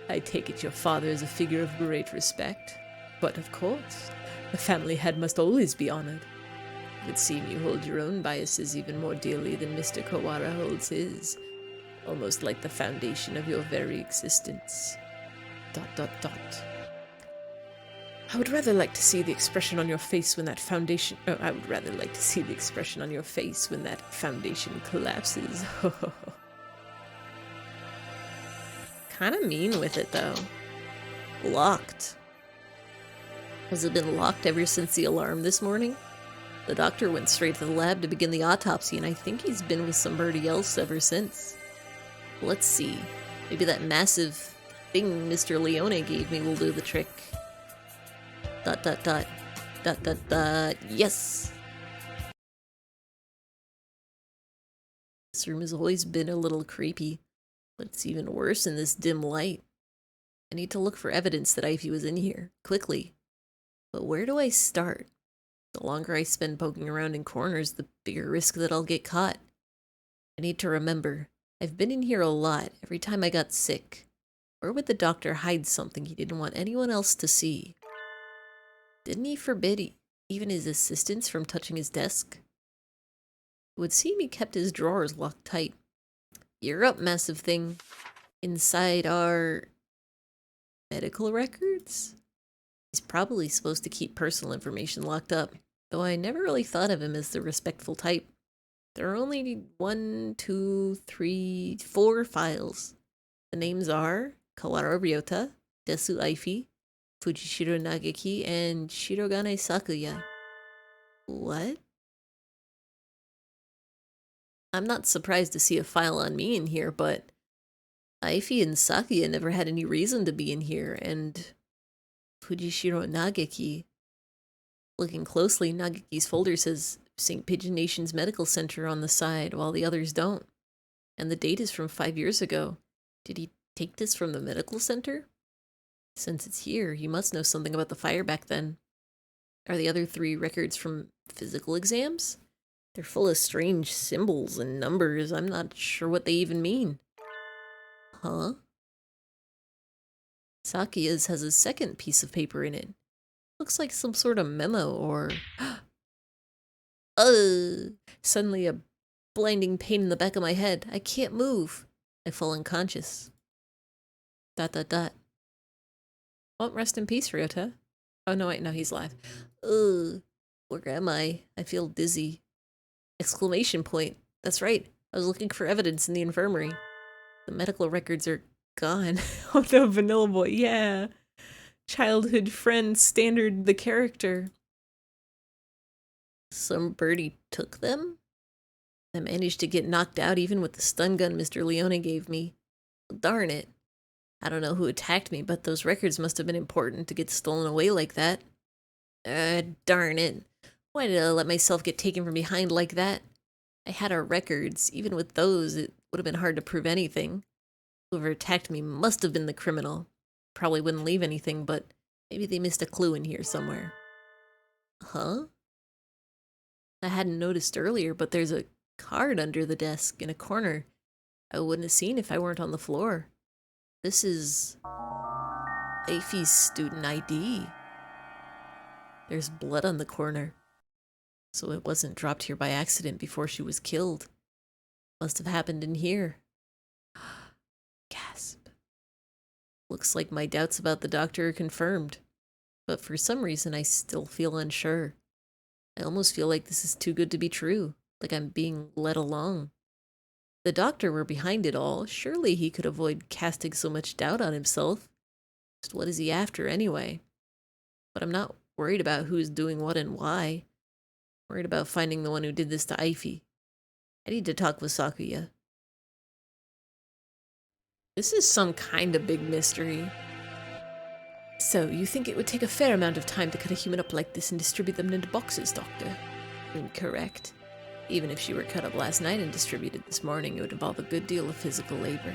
Speaker 1: I take it your father is a figure of great respect. But of course, the family head must always be honored. It would seem you hold your own biases even more dearly than Mr. Kawara holds his, almost like the foundation of your very existence. ... I would rather like to see the expression on your face when that foundation... Oh, I would rather like to see the expression on your face when that foundation collapses. Kind of mean with it, though. Locked. Has it been locked ever since the alarm this morning? The doctor went straight to the lab to begin the autopsy, and I think he's been with somebody else ever since. Let's see. Maybe that massive thing Mr. Leone gave me will do the trick. ... Yes! This room has always been a little creepy, but it's even worse in this dim light. I need to look for evidence that Eyfey was in here, quickly. But where do I start? The longer I spend poking around in corners, the bigger risk that I'll get caught. I need to remember, I've been in here a lot, every time I got sick. Where would the doctor hide something he didn't want anyone else to see? Didn't he forbid even his assistants from touching his desk? It would seem he kept his drawers locked tight. You're up, massive thing. Inside are... medical records? He's probably supposed to keep personal information locked up, though I never really thought of him as the respectful type. There are only 1, 2, 3, 4 files. The names are Kawara Ryota, Desu Eyfey, Fujishiro Nagaki, and Shirogane Sakuya. What? I'm not surprised to see a file on me in here, but Eyfey and Sakuya never had any reason to be in here, and Fujishiro Nagaki. Looking closely, Nagaki's folder says St. Pigeon Nation's Medical Center on the side, while the others don't. And the date is from 5 years ago. Did he take this from the medical center? Since it's here, he must know something about the fire back then. Are the other 3 records from physical exams? They're full of strange symbols and numbers. I'm not sure what they even mean. Huh? Sakuya's has a second piece of paper in it. Looks like some sort of memo or... Suddenly a blinding pain in the back of my head. I can't move. I fall unconscious. ... Oh, rest in peace, Ryota. Oh, no, wait, no, he's alive. Where am I? I feel dizzy. Exclamation point. That's right. I was looking for evidence in the infirmary. The medical records are gone. Oh no, Vanilla Boy, yeah. Childhood friend, Standard the character. Some birdie took them? I managed to get knocked out even with the stun gun Mr. Leone gave me. Darn it. I don't know who attacked me, but those records must have been important to get stolen away like that. Darn it. Why did I let myself get taken from behind like that? I had our records. Even with those, it would have been hard to prove anything. Whoever attacked me must have been the criminal. Probably wouldn't leave anything, but maybe they missed a clue in here somewhere. Huh? I hadn't noticed earlier, but there's a card under the desk in a corner. I wouldn't have seen if I weren't on the floor. This is Eyfey's student ID. There's blood on the corner. So it wasn't dropped here by accident before she was killed. Must have happened in here. Gasp. Looks like my doubts about the doctor are confirmed. But for some reason, I still feel unsure. I almost feel like this is too good to be true, like I'm being led along. The doctor were behind it all. Surely he could avoid casting so much doubt on himself. Just what is he after anyway? But I'm not worried about who's doing what and why. I'm worried about finding the one who did this to Eyfey. I need to talk with Sakuya. This is some kind of big mystery. So, you think it would take a fair amount of time to cut a human up like this and distribute them into boxes, Doctor? Incorrect. Even if she were cut up last night and distributed this morning, it would involve a good deal of physical labor.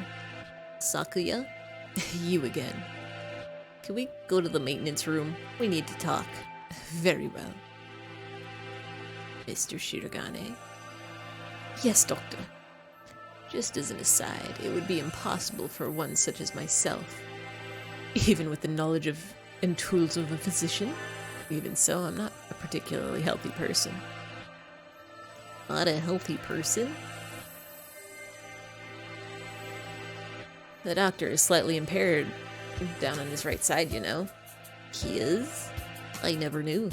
Speaker 1: Sakuya? You again. Can we go to the maintenance room? We need to talk. Very well. Mr. Shirogane? Yes, Doctor. Just as an aside, it would be impossible for one such as myself, even with the knowledge of and tools of a physician. Even so, I'm not a particularly healthy person. Not a healthy person? The doctor is slightly impaired down on his right side, you know. He is? I never knew.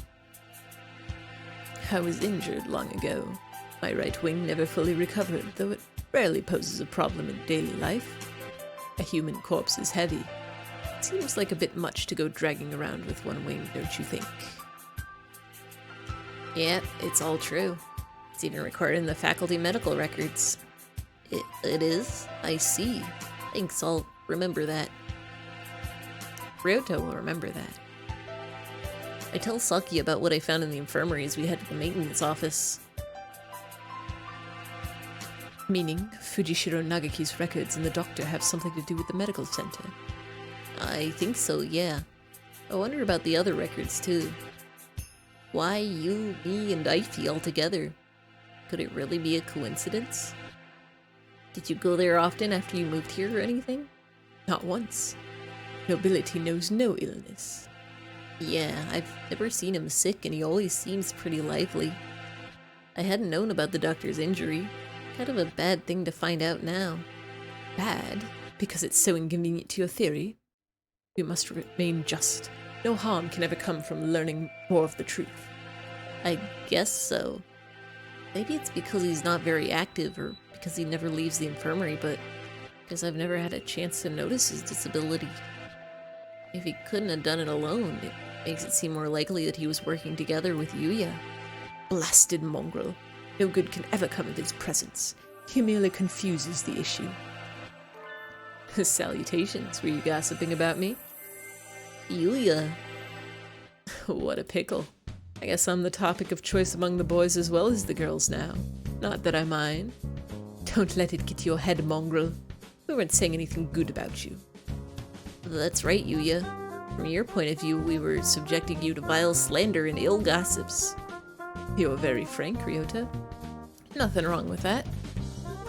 Speaker 1: I was injured long ago. My right wing never fully recovered, though it rarely poses a problem in daily life. A human corpse is heavy. It seems like a bit much to go dragging around with one wing, don't you think? Yeah, it's all true. It's even recorded in the faculty medical records. It is? I see. Thanks, I'll remember that. Ryoto will remember that. I tell Saki about what I found in the infirmary as we head to the maintenance office. Meaning, Fujishiro Nagaki's records and the doctor have something to do with the medical center. I think so, yeah. I wonder about the other records, too. Why you, me, and Eyfey all together? Could it really be a coincidence? Did you go there often after you moved here or anything? Not once. Nobility knows no illness. Yeah, I've never seen him sick and he always seems pretty lively. I hadn't known about the doctor's injury. Kind of a bad thing to find out now. Bad? Because it's so inconvenient to your theory? We must remain just. No harm can ever come from learning more of the truth. I guess so. Maybe it's because he's not very active or because he never leaves the infirmary, but because I've never had a chance to notice his disability. If he couldn't have done it alone, it makes it seem more likely that he was working together with Yuya. Blasted mongrel. No good can ever come of his presence. He merely confuses the issue. Salutations, were you gossiping about me? Yuya. What a pickle. I guess I'm the topic of choice among the boys as well as the girls now. Not that I mind. Don't let it get to your head, mongrel. We weren't saying anything good about you. That's right, Yuya. From your point of view, we were subjecting you to vile slander and ill gossips. You're very frank, Ryota. Nothing wrong with that.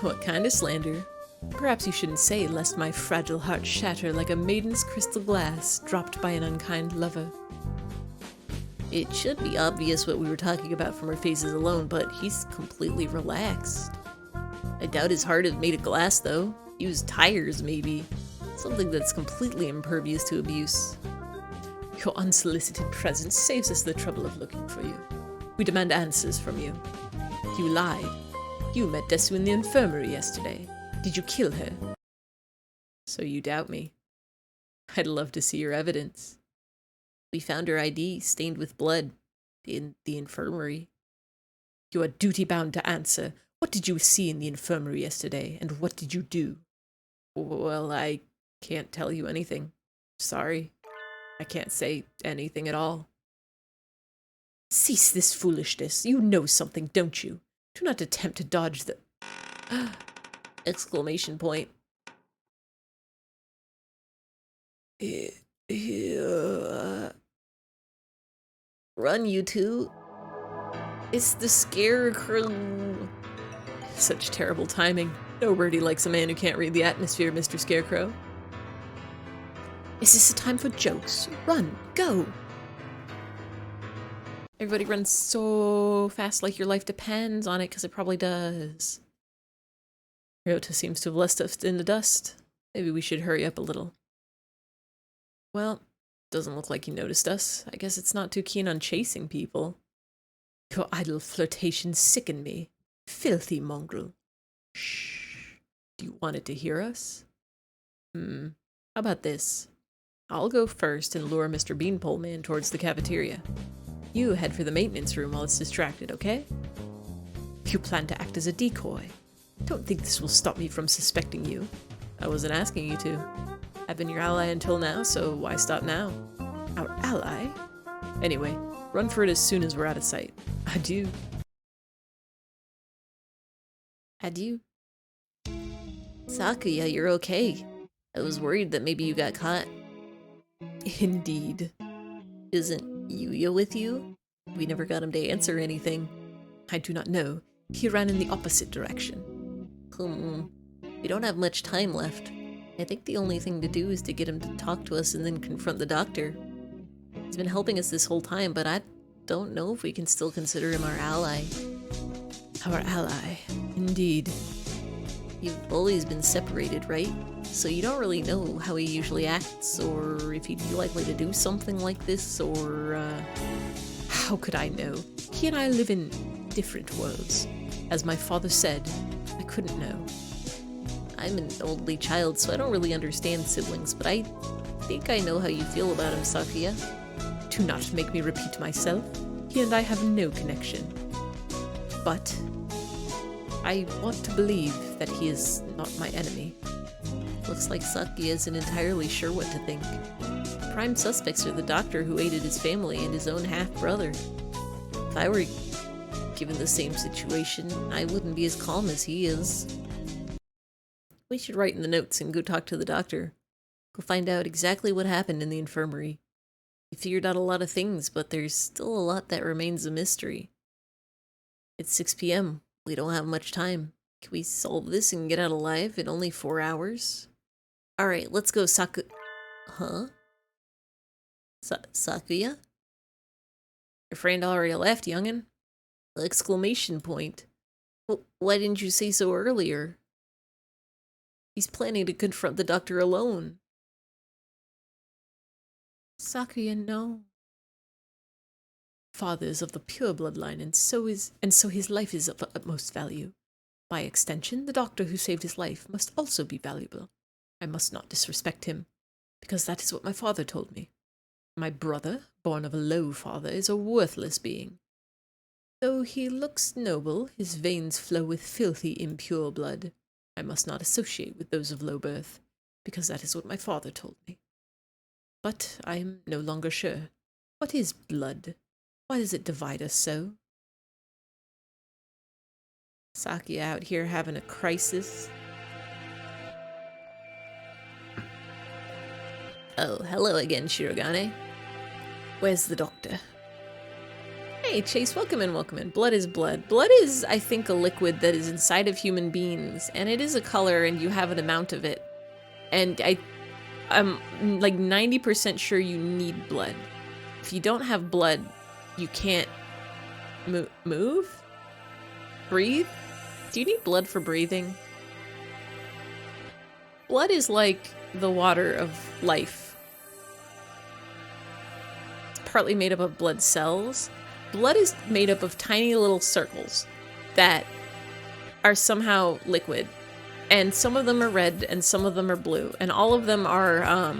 Speaker 1: What kind of slander? Perhaps you shouldn't say, lest my fragile heart shatter like a maiden's crystal glass dropped by an unkind lover. It should be obvious what we were talking about from her faces alone, but he's completely relaxed. I doubt his heart is made of glass, though. Used tires, maybe. Something that's completely impervious to abuse. Your unsolicited presence saves us the trouble of looking for you. We demand answers from you. You lied. You met Desu in the infirmary yesterday. Did you kill her? So you doubt me. I'd love to see your evidence. We found her ID stained with blood in the infirmary. You are duty-bound to answer. What did you see in the infirmary yesterday, and what did you do? Well, I can't tell you anything. Sorry. I can't say anything at all. Cease this foolishness. You know something, don't you? Do not attempt to dodge the... Exclamation point. Run, you two. It's the Scarecrow. Such terrible timing. Nobody likes a man who can't read the atmosphere, Mr. Scarecrow. Is this a time for jokes? Run, go! Everybody runs so fast like your life depends on it, because it probably does. Ryota seems to have left us in the dust. Maybe we should hurry up a little. Well, doesn't look like he noticed us. I guess it's not too keen on chasing people. Your idle flirtations sicken me. Filthy mongrel. Shh. Do you want it to hear us? How about this? I'll go first and lure Mr. Beanpole Man towards the cafeteria. You head for the maintenance room while it's distracted, okay? If you plan to act as a decoy, don't think this will stop me from suspecting you. I wasn't asking you to. I've been your ally until now, so why stop now? Our ally? Anyway, run for it as soon as we're out of sight. Adieu. Adieu. Sakuya, you're okay. I was worried that maybe you got caught. Indeed. Isn't Yuya with you? We never got him to answer anything. I do not know. He ran in the opposite direction. We don't have much time left. I think the only thing to do is to get him to talk to us and then confront the doctor. He's been helping us this whole time, but I don't know if we can still consider him our ally. Our ally, indeed. You've always been separated, right? So you don't really know how he usually acts, or if he'd be likely to do something like this, or, how could I know? He and I live in different worlds. As my father said, I couldn't know. I'm an only child, so I don't really understand siblings, but I think I know how you feel about him, Sakuya. Do not make me repeat myself. He and I have no connection. But I want to believe that he is not my enemy. Looks like Sakuya isn't entirely sure what to think. Prime suspects are the doctor who aided his family and his own half-brother. If I were given the same situation, I wouldn't be as calm as he is. We should write in the notes and go talk to the doctor. Go find out exactly what happened in the infirmary. We figured out a lot of things, but there's still a lot that remains a mystery. It's 6 p.m. We don't have much time. Can we solve this and get out alive in only 4 hours? Alright, let's go, Huh? Sakuya? Your friend already left, youngin'? Exclamation point. Well, why didn't you say so earlier? He's planning to confront the doctor alone. Sakuya, no. Father is of the pure bloodline, and so his life is of utmost value. By extension, the doctor who saved his life must also be valuable. I must not disrespect him, because that is what my father told me. My brother, born of a low father, is a worthless being. Though he looks noble, his veins flow with filthy, impure blood. I must not associate with those of low birth, because that is what my father told me. But I am no longer sure. What is blood? Why does it divide us so? Saki out here having a crisis. Oh, hello again, Shirogane. Where's the doctor? Hey, Chase, welcome in, welcome in. Blood is blood. Blood is, I think, a liquid that is inside of human beings, and it is a color, and you have an amount of it. And I'm like 90% sure you need blood. If you don't have blood, you can't move? Breathe? Do you need blood for breathing? Blood is like the water of life. It's partly made up of blood cells. Blood is made up of tiny little circles that are somehow liquid. And some of them are red and some of them are blue. And all of them are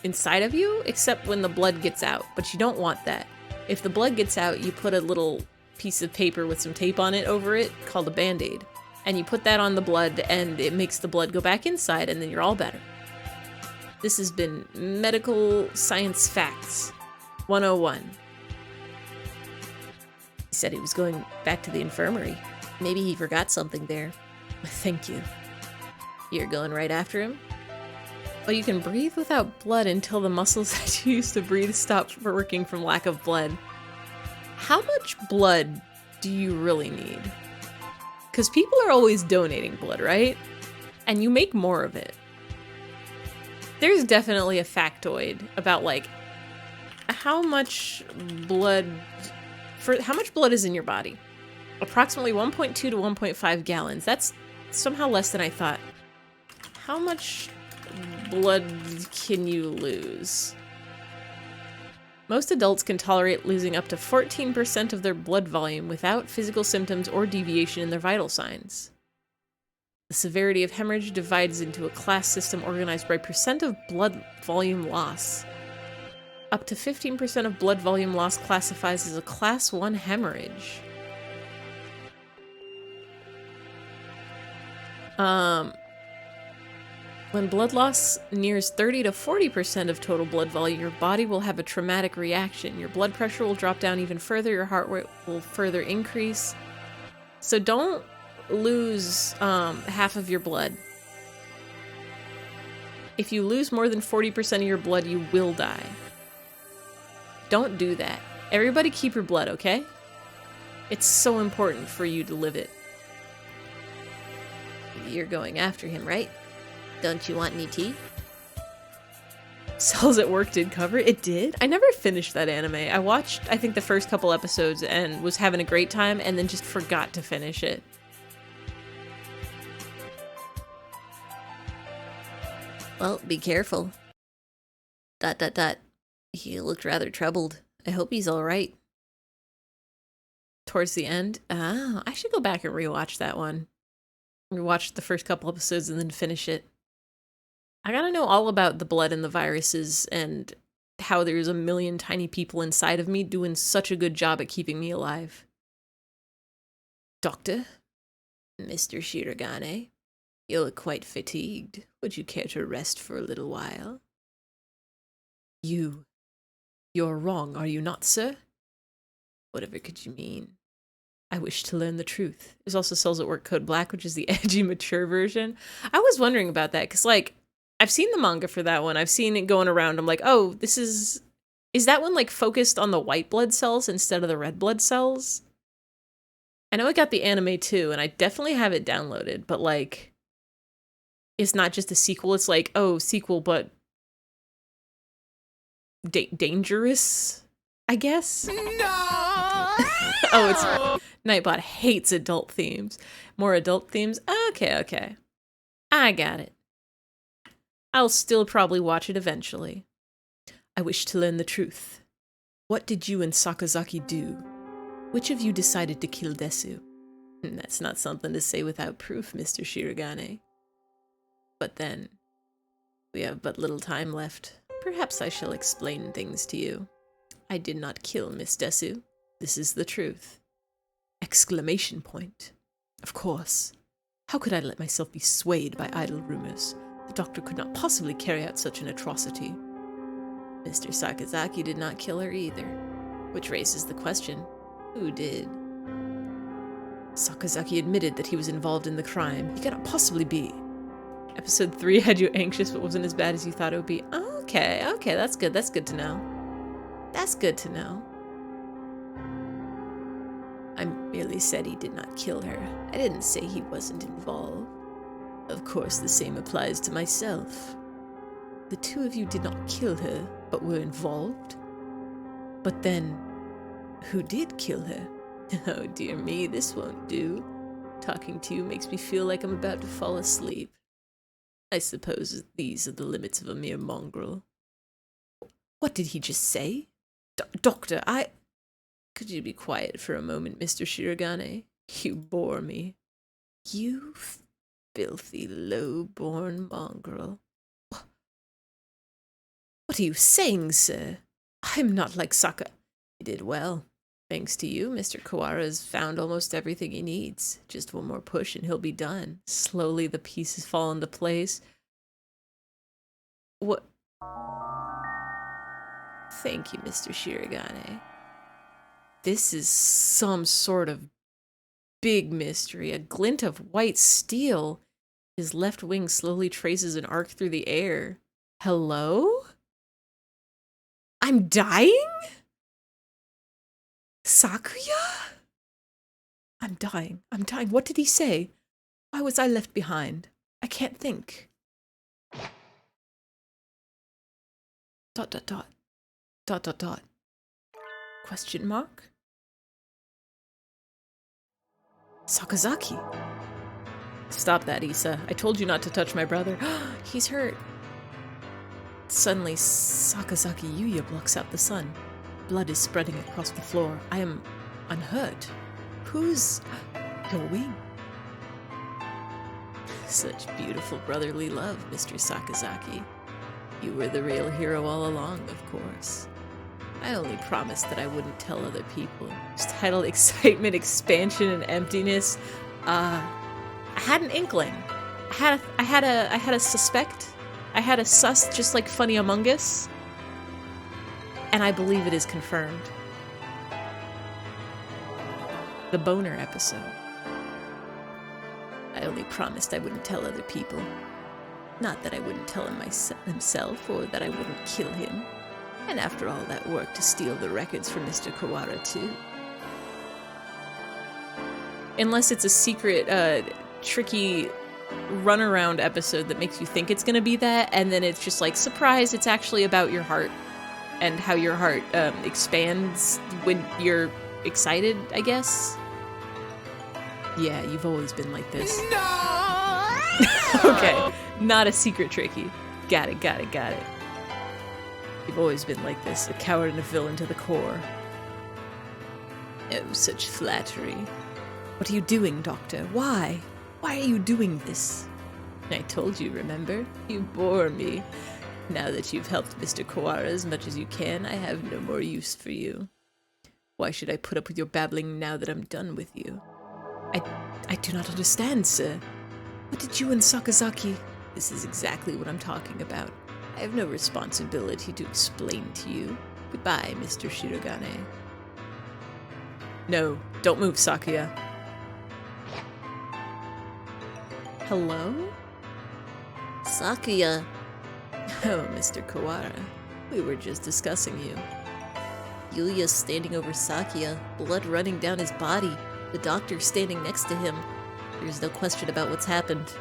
Speaker 1: inside of you, except when the blood gets out. But you don't want that. If the blood gets out, you put a little piece of paper with some tape on it over it called a Band-Aid. And you put that on the blood and it makes the blood go back inside and then you're all better. This has been Medical Science Facts 101. He said he was going back to the infirmary. Maybe he forgot something there. Thank you. You're going right after him? But you can breathe without blood until the muscles that you use to breathe stop working from lack of blood. How much blood do you really need? Because people are always donating blood, right? And you make more of it. There's definitely a factoid about, like, how much blood is in your body? Approximately 1.2 to 1.5 gallons. That's somehow less than I thought. How much blood can you lose? Most adults can tolerate losing up to 14% of their blood volume without physical symptoms or deviation in their vital signs. The severity of hemorrhage divides into a class system organized by percent of blood volume loss. Up to 15% of blood volume loss classifies as a class 1 hemorrhage. When blood loss nears 30 to 40% of total blood volume, your body will have a traumatic reaction. Your blood pressure will drop down even further, your heart rate will further increase. So don't lose half of your blood. If you lose more than 40% of your blood, you will die. Don't do that. Everybody keep your blood, okay? It's so important for you to live it. You're going after him, right? Don't you want any tea? Cells at Work did cover. It did? I never finished that anime. I watched, I think, the first couple episodes and was having a great time and then just forgot to finish it. Well, be careful. ... He looked rather troubled. I hope he's alright. Towards the end? Ah, I should go back and rewatch that one. Rewatch the first couple episodes and then finish it. I gotta know all about the blood and the viruses and how there's a million tiny people inside of me doing such a good job at keeping me alive. Doctor? Mr. Shirogane? You look quite fatigued. Would you care to rest for a little while? You're wrong, are you not, sir? Whatever could you mean? I wish to learn the truth. There's also Cells at Work Code Black, which is the edgy, mature version. I was wondering about that, because, like, I've seen the manga for that one. I've seen it going around. I'm like, oh, this is that one, like, focused on the white blood cells instead of the red blood cells? I know I got the anime, too, and I definitely have it downloaded, but, like, it's not just a sequel. It's like, oh, sequel, but dangerous, I guess? No! Oh, it's Nightbot hates adult themes. More adult themes? Okay. I got it. I'll still probably watch it eventually. I wish to learn the truth. What did you and Sakazaki do? Which of you decided to kill Desu? That's not something to say without proof, Mr. Shirogane. But then, we have but little time left. Perhaps I shall explain things to you. I did not kill Miss Desu. This is the truth. Exclamation point. Of course. How could I let myself be swayed by idle rumors? The doctor could not possibly carry out such an atrocity. Mr. Sakazaki did not kill her either. Which raises the question, who did? Sakazaki admitted that he was involved in the crime. He cannot possibly be. Episode 3 had you anxious but wasn't as bad as you thought it would be. Okay, that's good. That's good to know. That's good to know. I merely said he did not kill her. I didn't say he wasn't involved. Of course, the same applies to myself. The two of you did not kill her, but were involved? But then, who did kill her? Oh dear me, this won't do. Talking to you makes me feel like I'm about to fall asleep. I suppose these are the limits of a mere mongrel. What did he just say? Doctor, Could you be quiet for a moment, Mr. Shirogane? You bore me. You filthy, low-born mongrel. What are you saying, sir? I'm not like Saka. You did well. Thanks to you, Mr. Kawara has found almost everything he needs. Just one more push and he'll be done. Slowly the pieces fall into place. What? Thank you, Mr. Shirogane. This is some sort of big mystery. A glint of white steel. His left wing slowly traces an arc through the air. Hello? I'm dying? Sakuya? I'm dying. What did he say? Why was I left behind? I can't think. ... Question mark? Sakazaki. Stop that, Issa. I told you not to touch my brother. He's hurt. Suddenly, Sakazaki Yuya blocks out the sun. Blood is spreading across the floor. I am unhurt. Who's going? Such beautiful brotherly love, Mr. Sakazaki. You were the real hero all along, of course. I only promised that I wouldn't tell other people. It's titled Excitement, Expansion, and Emptiness. I had an inkling. I had a suspect. I had a sus, just like Funny Among Us. And I believe it is confirmed. The boner episode. I only promised I wouldn't tell other people. Not that I wouldn't tell him himself, or that I wouldn't kill him. And after all that work to steal the records from Mr. Kawara, too. Unless it's a secret, tricky runaround episode that makes you think it's gonna be that, and then it's just like, surprise, it's actually about your heart. And how your heart expands when you're excited, I guess. Yeah, you've always been like this. No! Okay, not a secret tricky. Got it. You've always been like this, a coward and a villain to the core. Oh, such flattery. What are you doing, Doctor? Why? Why are you doing this? I told you, remember? You bore me. Now that you've helped Mr. Kawara as much as you can, I have no more use for you. Why should I put up with your babbling now that I'm done with you? I do not understand, sir. What did you and Sakazaki... This is exactly what I'm talking about. I have no responsibility to explain to you. Goodbye, Mr. Shirogane. No, don't move, Sakuya. Hello? Sakuya. Oh, Mr. Kawara. We were just discussing you. Yuya's standing over Sakuya, blood running down his body. The doctor standing next to him. There's no question about what's happened.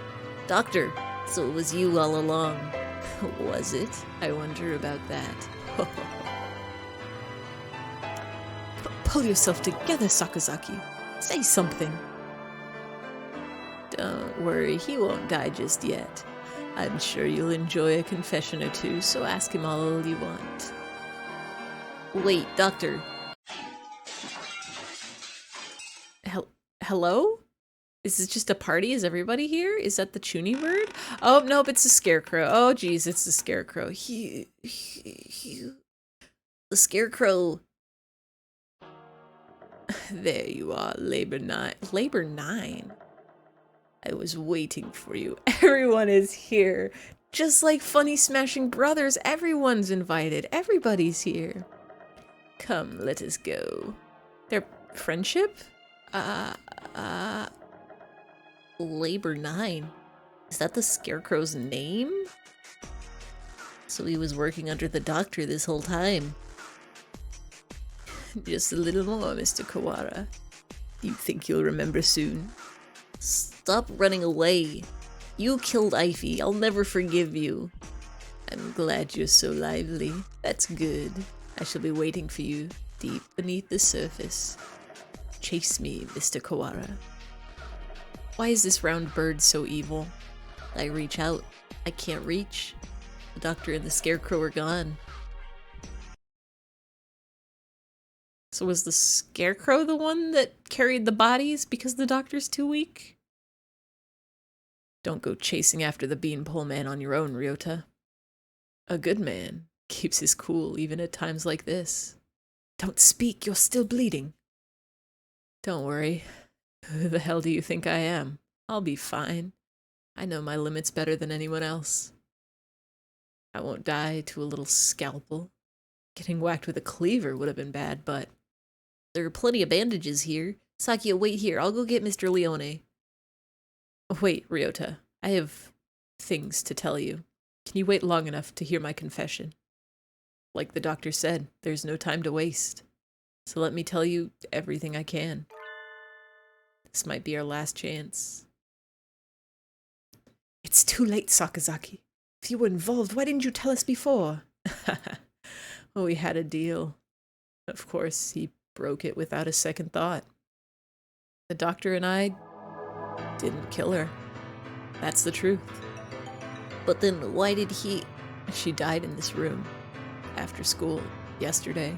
Speaker 1: Doctor, so it was you all along. Was it? I wonder about that. Pull yourself together, Sakazaki. Say something. Don't worry, he won't die just yet. I'm sure you'll enjoy a confession or two, so ask him all you want. Wait, Doctor. Hello? Is this just a party? Is everybody here? Is that the Chuny bird? Oh, nope, it's the Scarecrow. Oh, geez, it's the Scarecrow. The Scarecrow. There you are, Labor 9. Labor 9? I was waiting for you. Everyone is here. Just like Funny Smashing Brothers, everyone's invited. Everybody's here. Come, let us go. Their friendship? Labor 9. Is that the Scarecrow's name? So he was working under the doctor this whole time. Just a little more, Mr. Kawara. You think you'll remember soon? Stop running away. You killed eyfey. I'll never forgive you. I'm glad you're so lively. That's good. I shall be waiting for you deep beneath the surface. Chase me, Mr. Kawara. Why is this round bird so evil? I reach out. I can't reach. The doctor and the Scarecrow are gone. So was the Scarecrow the one that carried the bodies because the doctor's too weak? Don't go chasing after the beanpole man on your own, Ryota. A good man keeps his cool even at times like this. Don't speak, you're still bleeding. Don't worry. Who the hell do you think I am? I'll be fine. I know my limits better than anyone else. I won't die to a little scalpel. Getting whacked with a cleaver would have been bad, but... There are plenty of bandages here. Sakuya, wait here. I'll go get Mr. Leone. Wait, Ryota. I have things to tell you. Can you wait long enough to hear my confession? Like the doctor said, there's no time to waste. So let me tell you everything I can. This might be our last chance. It's too late, Sakazaki. If you were involved, why didn't you tell us before? Well, we had a deal. Of course, he broke it without a second thought. The doctor and I didn't kill her. That's the truth. But then why did he... She died in this room after school yesterday.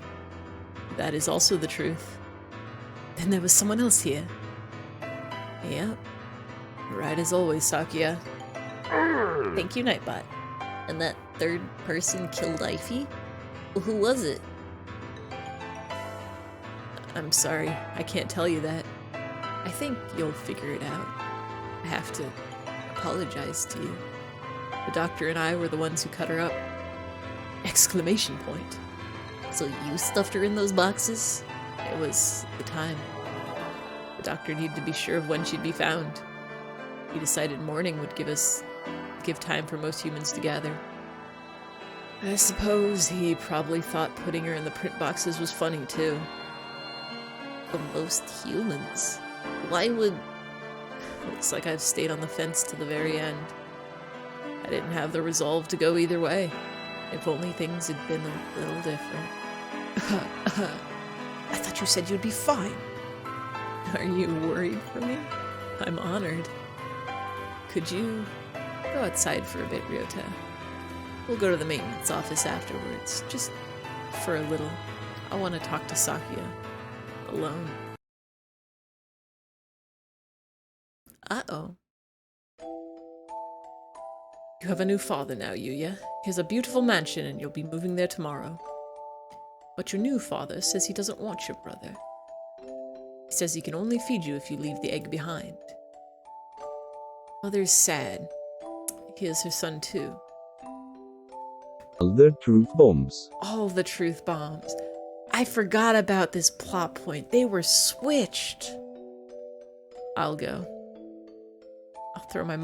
Speaker 1: That is also the truth. Then there was someone else here. Yep. Right as always, Sakia. Thank you, Nightbot. And that third person killed eyfey? Well, who was it? I'm sorry, I can't tell you that. I think you'll figure it out. I have to apologize to you. The doctor and I were the ones who cut her up. Exclamation point. So you stuffed her in those boxes? It was the time. The doctor needed to be sure of when she'd be found. He decided morning would give time for most humans to gather. I suppose he probably thought putting her in the print boxes was funny too. For most humans? Why would... Looks like I've stayed on the fence to the very end. I didn't have the resolve to go either way. If only things had been a little different. I thought you said you'd be fine. Are you worried for me? I'm honored. Could you go outside for a bit, Ryota? We'll go to the maintenance office afterwards, just for a little. I want to talk to Sakia. Alone. Uh-oh. You have a new father now, Yuya. He has a beautiful mansion and you'll be moving there tomorrow. But your new father says he doesn't want your brother. He says he can only feed you if you leave the egg behind. Mother's sad. He is her son too.
Speaker 3: All the truth bombs.
Speaker 1: All the truth bombs. I forgot about this plot point. They were switched. I'll go. I'll throw my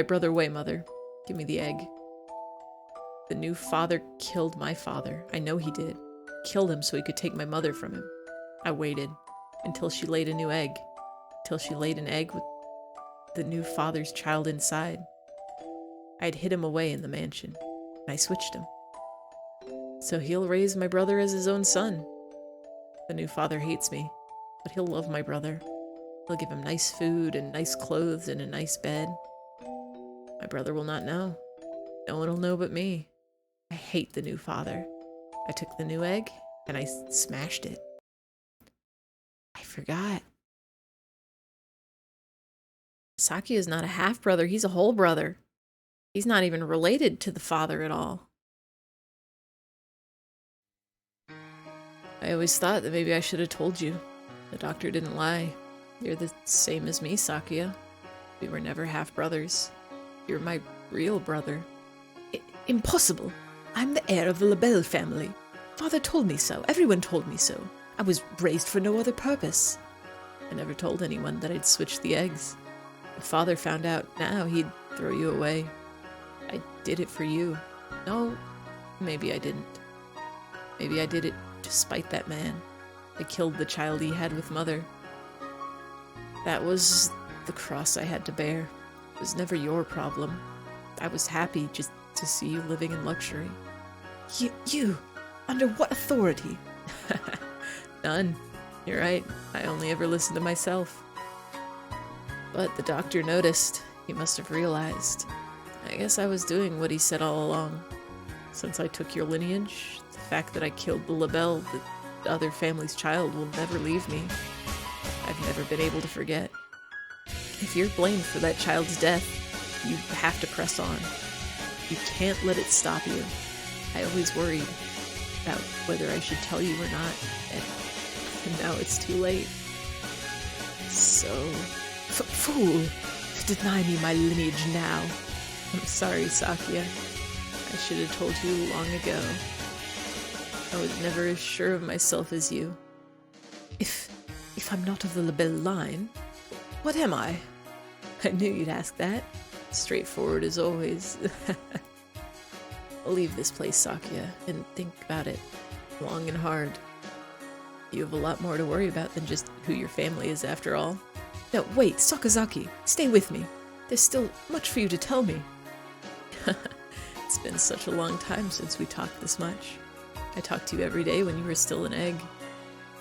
Speaker 1: brother away, Mother. Give me the egg. The new father killed my father. I know he did. Killed him so he could take my mother from him. I waited until she laid a new egg. Till she laid an egg with the new father's child inside. I'd hid him away in the mansion. And I switched him. So he'll raise my brother as his own son. The new father hates me, but he'll love my brother. He'll give him nice food and nice clothes and a nice bed. My brother will not know. No one will know but me. I hate the new father. I took the new egg and I smashed it. I forgot. Saki is not a half-brother, he's a whole brother. He's not even related to the father at all. I always thought that maybe I should have told you. The doctor didn't lie. You're the same as me, Sakia. We were never half-brothers. You're my real brother. Impossible. I'm the heir of the LaBelle family. Father told me so. Everyone told me so. I was raised for no other purpose. I never told anyone that I'd switched the eggs. If Father found out now, he'd throw you away. I did it for you. No, maybe I didn't. Maybe I did it to spite that man. I killed the child he had with Mother. That was the cross I had to bear. It was never your problem. I was happy just to see you living in luxury. You? Under what authority? None. You're right. I only ever listened to myself. But the doctor noticed. He must have realized. I guess I was doing what he said all along. Since I took your lineage, the fact that I killed the LaBelle, the other family's child, will never leave me. I've never been able to forget. If you're blamed for that child's death, you have to press on. You can't let it stop you. I always worried about whether I should tell you or not, and now it's too late. So, fool, to deny me my lineage now. I'm sorry, Sakia. I should have told you long ago. I was never as sure of myself as you. If I'm not of the LaBelle line, what am I? I knew you'd ask that. Straightforward as always. I'll leave this place, Sakia, and think about it long and hard. You have a lot more to worry about than just who your family is, after all. No, wait, Sakazaki, stay with me. There's still much for you to tell me. It's been such a long time since we talked this much. I talked to you every day when you were still an egg.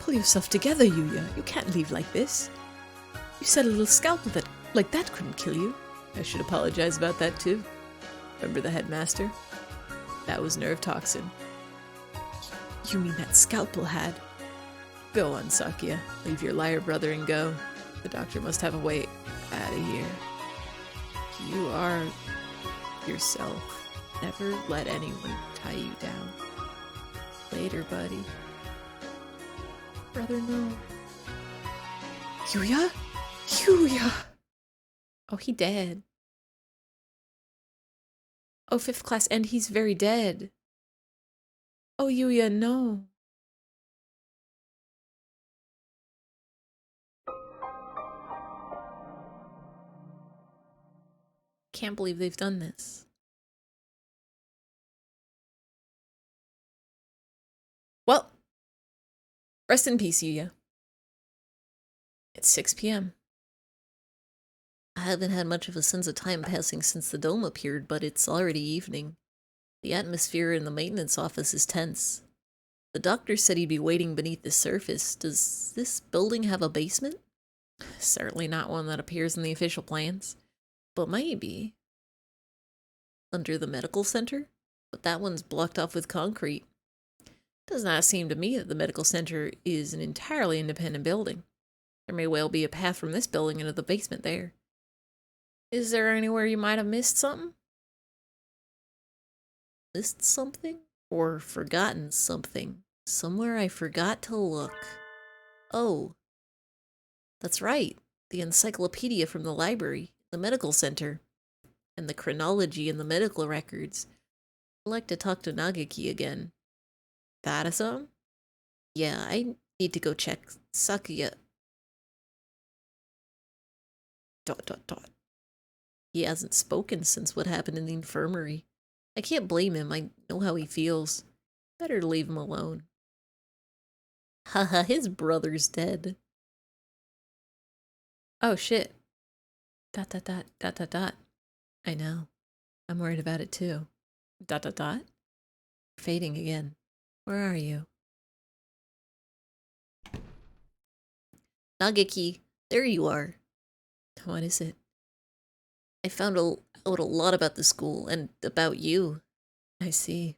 Speaker 1: Pull yourself together, Yuya. You can't leave like this. You said a little scalpel like that couldn't kill you. I should apologize about that too. Remember the headmaster? That was nerve toxin. You mean that scalpel had? Go on, Sakya. Leave your liar brother and go. The doctor must have a way out of here. You are yourself. Never let anyone tie you down. Later, buddy. Brother, no. Yuya? Yuya! Oh, he dead. Oh, 5th class, and he's very dead. Oh, Yuya, no. Can't believe they've done this. Well, rest in peace, Yuya. It's 6 p.m. I haven't had much of a sense of time passing since the dome appeared, but it's already evening. The atmosphere in the maintenance office is tense. The doctor said he'd be waiting beneath the surface. Does this building have a basement? Certainly not one that appears in the official plans. But maybe. Under the medical center? But that one's blocked off with concrete. Does not seem to me that the medical center is an entirely independent building. There may well be a path from this building into the basement there. Is there anywhere you might have missed something? Missed something? Or forgotten something? Somewhere I forgot to look. Oh. That's right. The encyclopedia from the library, the medical center, and the chronology in the medical records. I'd like to talk to Nagaki again. That is something? Yeah, I need to go check Sakuya. ... He hasn't spoken since what happened in the infirmary. I can't blame him. I know how he feels. Better leave him alone. Haha, his brother's dead. Oh shit. ... I know. I'm worried about it too. ... Fading again. Where are you? Nagaki, there you are. What is it? I found out a lot about the school and about you. I see.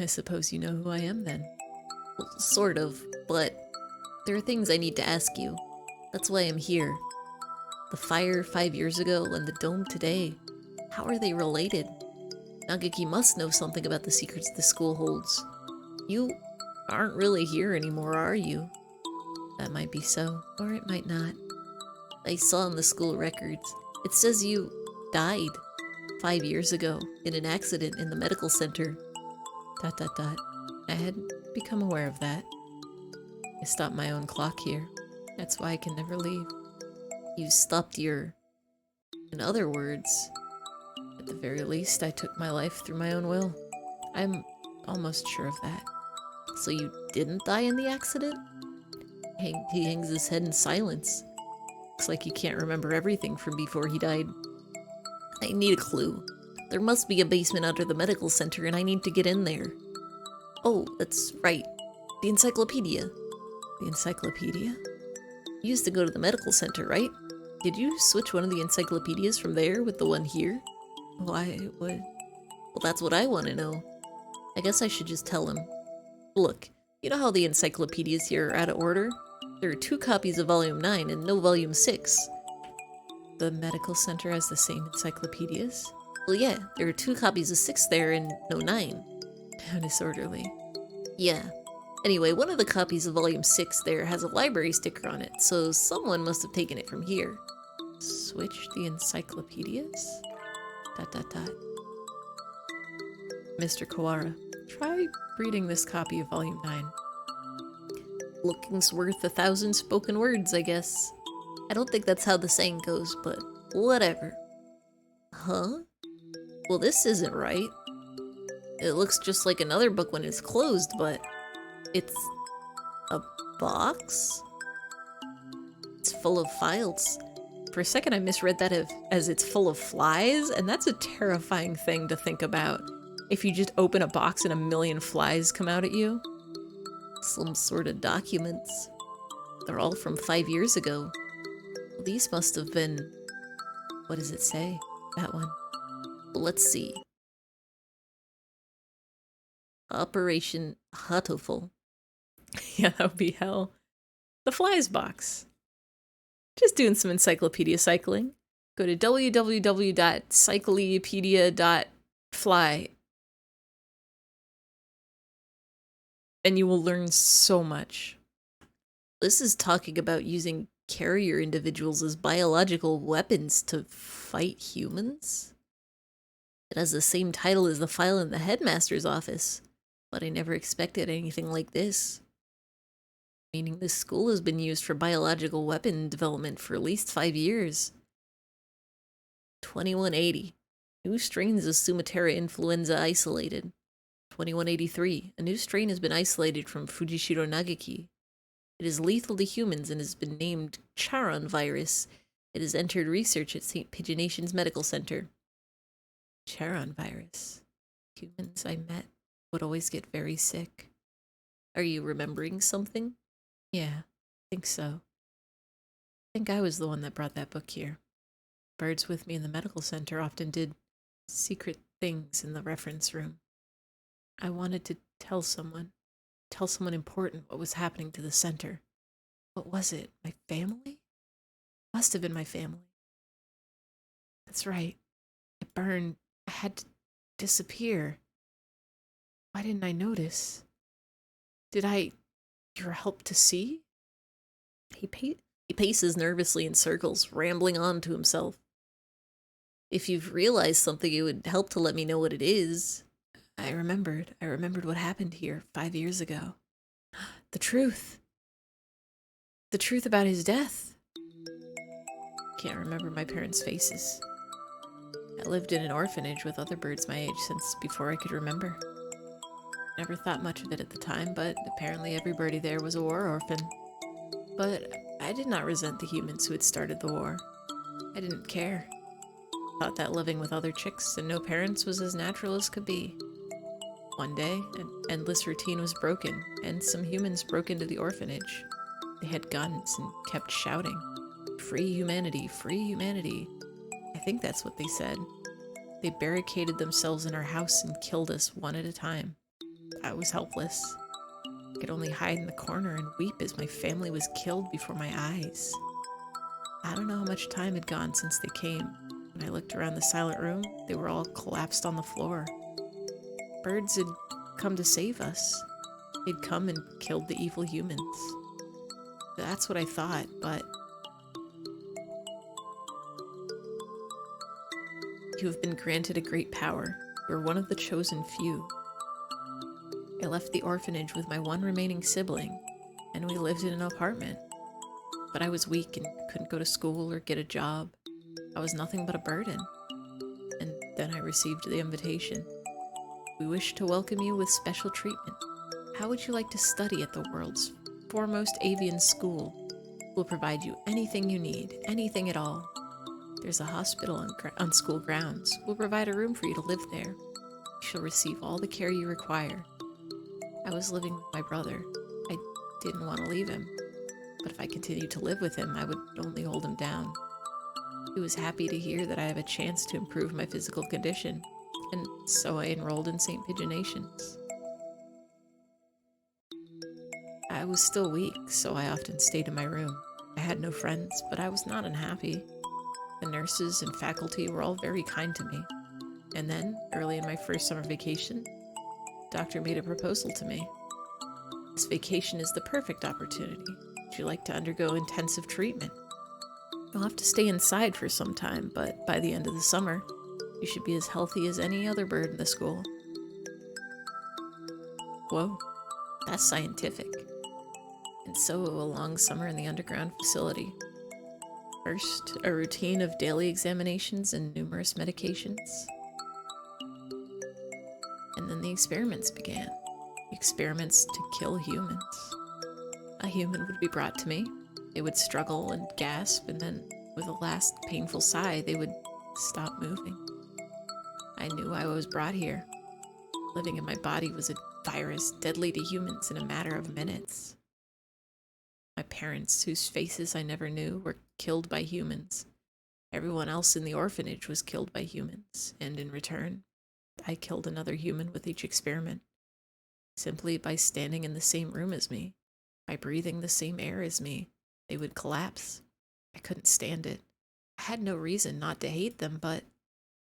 Speaker 1: I suppose you know who I am then. Well, sort of, but there are things I need to ask you. That's why I'm here. The fire 5 years ago and the dome today. How are they related? Nagaki must know something about the secrets the school holds. You aren't really here anymore, are you? That might be so, or it might not. I saw in the school records. It says you died 5 years ago in an accident in the medical center. ... I hadn't become aware of that. I stopped my own clock here. That's why I can never leave. You stopped your... In other words, at the very least, I took my life through my own will. I'm almost sure of that. So you didn't die in the accident? He hangs his head in silence. Looks like he can't remember everything from before he died. I need a clue. There must be a basement under the medical center and I need to get in there. Oh, that's right. The encyclopedia. The encyclopedia? You used to go to the medical center, right? Did you switch one of the encyclopedias from there with the one here? Why would... Well, that's what I want to know. I guess I should just tell him. Look, you know how the encyclopedias here are out of order? There are 2 copies of Volume 9 and no Volume 6. The medical center has the same encyclopedias? Well, yeah, there are 2 copies of 6 there and no 9. How disorderly. Yeah. Anyway, one of the copies of Volume 6 there has a library sticker on it, so someone must have taken it from here. Switch the encyclopedias? ... Mr. Kawara, try reading this copy of Volume 9. Looking's worth 1,000 spoken words, I guess. I don't think that's how the saying goes, but whatever. Huh? Well, this isn't right. It looks just like another book when it's closed, but it's a box? It's full of files. For a second I misread that as it's full of flies, and that's a terrifying thing to think about. If you just open a box and 1,000,000 flies come out at you. Some sort of documents. They're all from 5 years ago. These must have been... What does it say? that one. Let's see. Operation Hatoful. Yeah, that would be hell. The Flies box. Just doing some encyclopedia cycling. Go to www.cyclopedia.fly and you will learn so much. This is talking about using carrier individuals as biological weapons to fight humans. It has the same title as the file in the headmaster's office, but I never expected anything like this. Meaning this school has been used for biological weapon development for at least 5 years. 2180. New strains of Sumatera influenza isolated. 2183. A new strain has been isolated from Fujishiro Nagaki. It is lethal to humans and has been named Charon virus. It has entered research at St. Pigeonations Medical Center. Charon virus. Humans I met would always get very sick. Are you remembering something? Yeah, I think so. I think I was the one that brought that book here. Birds with me in the medical center often did secret things in the reference room. I wanted to tell someone important what was happening to the center. What was it? My family? Must have been my family. That's right. It burned. I had to disappear. Why didn't I notice? Did I your help to see? He paces nervously in circles, rambling on to himself. If you've realized something, it would help to let me know what it is. I remembered what happened here 5 years ago. The truth. The truth about his death. Can't remember my parents' faces. I lived in an orphanage with other birds my age since before I could remember. Never thought much of it at the time, but apparently every birdie there was a war orphan. But I did not resent the humans who had started the war. I didn't care. Thought that living with other chicks and no parents was as natural as could be. One day, an endless routine was broken, and some humans broke into the orphanage. They had guns and kept shouting, "Free humanity, free humanity." I think that's what they said. They barricaded themselves in our house and killed us one at a time. I was helpless. I could only hide in the corner and weep as my family was killed before my eyes. I don't know how much time had gone since they came. When I looked around the silent room, they were all collapsed on the floor. Birds had come to save us. They'd come and killed the evil humans. That's what I thought, but you have been granted a great power. You're one of the chosen few. I left the orphanage with my one remaining sibling, and we lived in an apartment. But I was weak and couldn't go to school or get a job. I was nothing but a burden. And then I received the invitation. We wish to welcome you with special treatment. How would you like to study at the world's foremost avian school? We'll provide you anything you need, anything at all. There's a hospital on school grounds. We'll provide a room for you to live there. You shall receive all the care you require. I was living with my brother. I didn't want to leave him, but if I continued to live with him, I would only hold him down. He was happy to hear that I have a chance to improve my physical condition, and so I enrolled in St. Pigeonations. I was still weak, so I often stayed in my room. I had no friends, but I was not unhappy. The nurses and faculty were all very kind to me. And then, early in my first summer vacation, the doctor made a proposal to me. This vacation is the perfect opportunity. Would you like to undergo intensive treatment? You'll have to stay inside for some time, but by the end of the summer, you should be as healthy as any other bird in the school. Whoa, that's scientific. And so a long summer in the underground facility. First, a routine of daily examinations and numerous medications. And then the experiments began. Experiments to kill humans. A human would be brought to me. They would struggle and gasp, and then, with a last painful sigh, they would stop moving. I knew I was brought here. Living in my body was a virus deadly to humans in a matter of minutes. My parents, whose faces I never knew, were killed by humans. Everyone else in the orphanage was killed by humans, and in return, I killed another human with each experiment, simply by standing in the same room as me, by breathing the same air as me. They would collapse. I couldn't stand it. I had no reason not to hate them, but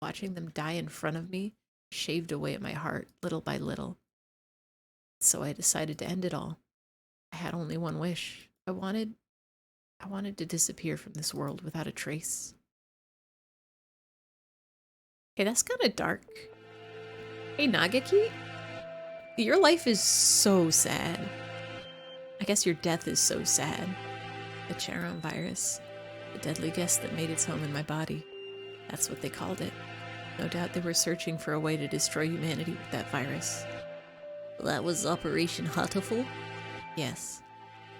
Speaker 1: watching them die in front of me shaved away at my heart little by little. So I decided to end it all. I had only one wish. I wanted to disappear from this world without a trace. Hey, that's kind of dark. Hey, Nagaki? Your life is so sad. I guess your death is so sad. The Charon virus, the deadly guest that made its home in my body. That's what they called it. No doubt they were searching for a way to destroy humanity with that virus. That was Operation Hatoful? Yes.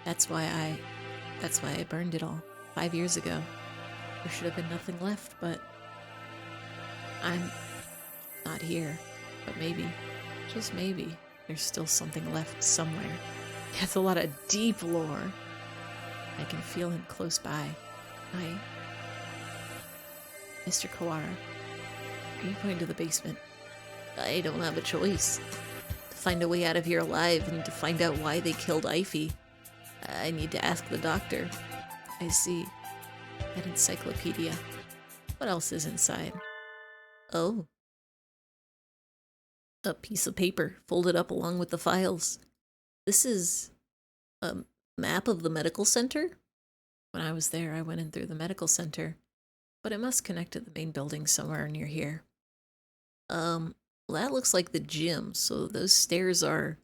Speaker 1: That's why I burned it all 5 years ago. There should have been nothing left, but I'm not here. But maybe, just maybe, there's still something left somewhere. That's a lot of deep lore. I can feel him close by. Mr. Kawara, are you going to the basement? I don't have a choice. To find a way out of here alive and to find out why they killed Eyfey, I need to ask the doctor. I see. That encyclopedia. What else is inside? Oh. A piece of paper folded up along with the files. This is a map of the medical center? When I was there, I went in through the medical center, but it must connect to the main building somewhere near here. Well, that looks like the gym, so those stairs are...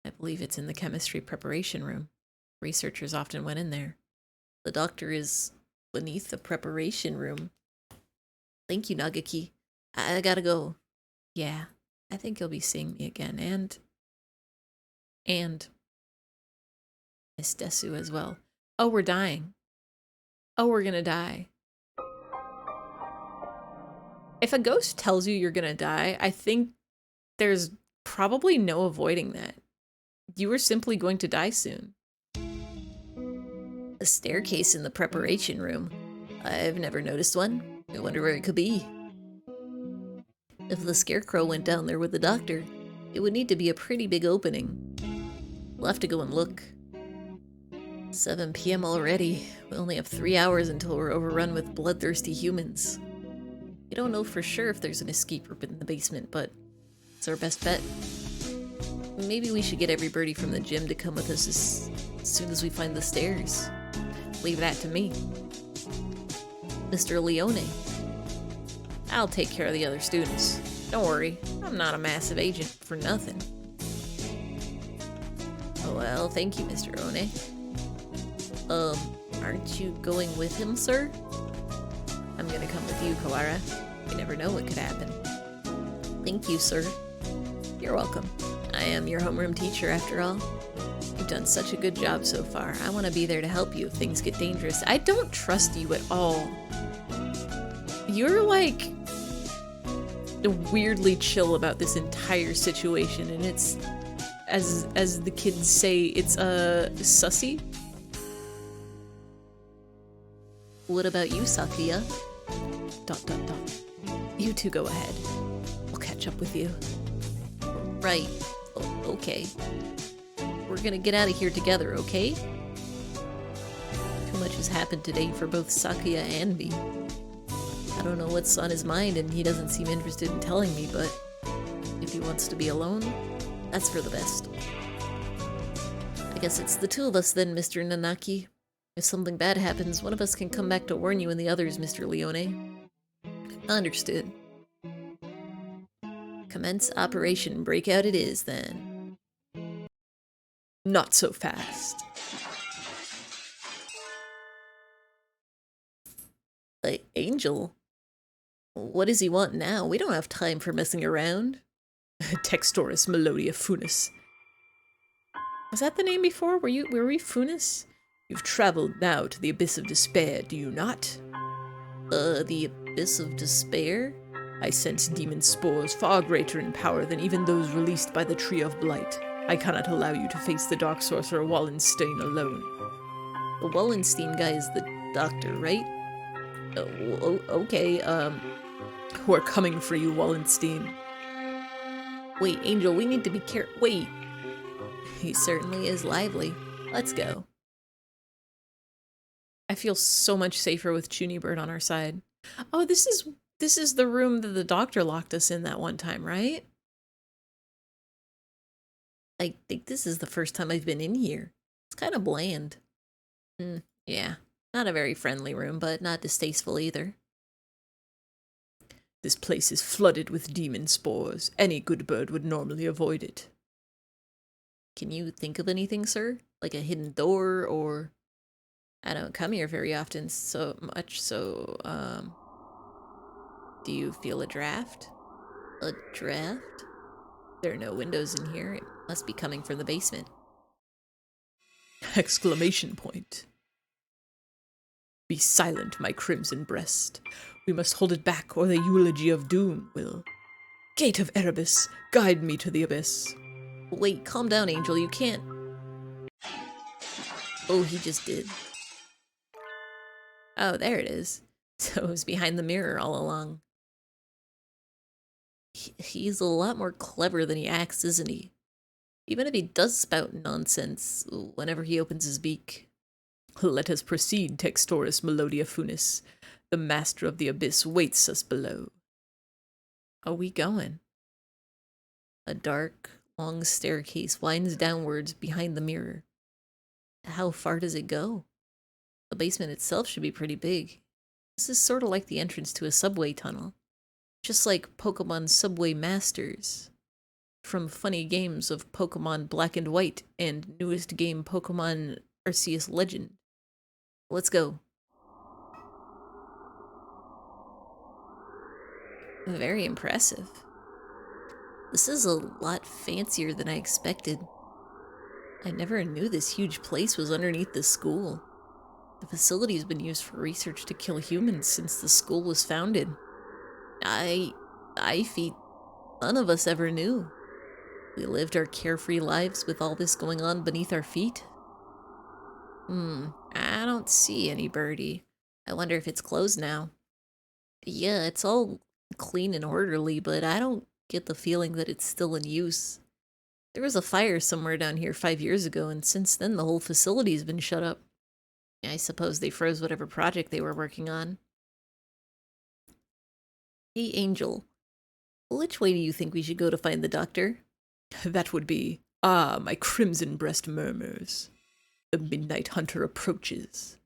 Speaker 1: I believe it's in the chemistry preparation room. Researchers often went in there. The doctor is beneath the preparation room. Thank you, Nagaki. I gotta go. Yeah, I think you'll be seeing me again, and Miss Desu as well. Oh, we're dying. Oh, we're gonna die. If a ghost tells you you're gonna die, I think there's probably no avoiding that. You are simply going to die soon. A staircase in the preparation room. I've never noticed one. I wonder where it could be. If the scarecrow went down there with the doctor, it would need to be a pretty big opening. We'll have to go and look. 7 p.m. already. We only have 3 hours until we're overrun with bloodthirsty humans. We don't know for sure if there's an escape route in the basement, but it's our best bet. Maybe we should get every birdie from the gym to come with us as soon as we find the stairs. Leave that to me. Mr. Leone. I'll take care of the other students. Don't worry, I'm not a massive agent for nothing. Oh, well, thank you, Mr. One. Aren't you going with him, sir? I'm gonna come with you, Kawara. You never know what could happen. Thank you, sir. You're welcome. I am your homeroom teacher, after all. You've done such a good job so far. I want to be there to help you if things get dangerous. I don't trust you at all. You're like weirdly chill about this entire situation, and it's, as the kids say, it's sussy. What about you, Sakuya? ... You two go ahead. I'll catch up with you. Right. Oh, okay. We're gonna get out of here together, okay? Too much has happened today for both Sakuya and me. I don't know what's on his mind, and he doesn't seem interested in telling me, but if he wants to be alone, that's for the best. I guess it's the two of us then, Mr. Nanaki. If something bad happens, one of us can come back to warn you and the others, Mr. Leone. Understood. Commence Operation Breakout it is, then. Not so fast. Angel? What does he want now? We don't have time for messing around. Textoris Melodia Funis. Was that the name before? Were we Funis? You've traveled now to the Abyss of Despair, do you not? The Abyss of Despair? I sense demon spores far greater in power than even those released by the Tree of Blight. I cannot allow you to face the Dark Sorcerer Wallenstein alone. The Wallenstein guy is the doctor, right? Okay, we're coming for you, Wallenstein. Wait, Angel, we need to be careful. Wait. He certainly is lively. Let's go. I feel so much safer with Chunibird on our side. Oh, this is the room that the doctor locked us in that one time, right? I think this is the first time I've been in here. It's kind of bland. Yeah, not a very friendly room, but not distasteful either. This place is flooded with demon spores. Any good bird would normally avoid it. Can you think of anything, sir? Like a hidden door, or... I don't come here very often so much, so, do you feel a draft? A draft? There are no windows in here. It must be coming from the basement. Exclamation point. Be silent, my crimson breast. We must hold it back, or the eulogy of doom will. Gate of Erebus, guide me to the abyss. Wait, calm down, Angel, you can't... Oh, he just did. Oh, there it is. So it was behind the mirror all along. He's a lot more clever than he acts, isn't he? Even if he does spout nonsense whenever he opens his beak. Let us proceed, Textoris Melodia Funis. The master of the abyss waits us below. Are we going? A dark, long staircase winds downwards behind the mirror. How far does it go? The basement itself should be pretty big. This is sort of like the entrance to a subway tunnel. Just like Pokemon Subway Masters. From funny games of Pokemon Black and White and newest game Pokemon Arceus Legend. Let's go. Very impressive. This is a lot fancier than I expected. I never knew this huge place was underneath the school. The facility has been used for research to kill humans since the school was founded. Eyfey, none of us ever knew. We lived our carefree lives with all this going on beneath our feet. I don't see any birdie. I wonder if it's closed now. Yeah, it's all clean and orderly, but I don't get the feeling that it's still in use. There was a fire somewhere down here 5 years ago, and since then the whole facility's been shut up. I suppose they froze whatever project they were working on. Hey, Angel. Which way do you think we should go to find the doctor? That would be... Ah, my crimson breast murmurs. The midnight hunter approaches.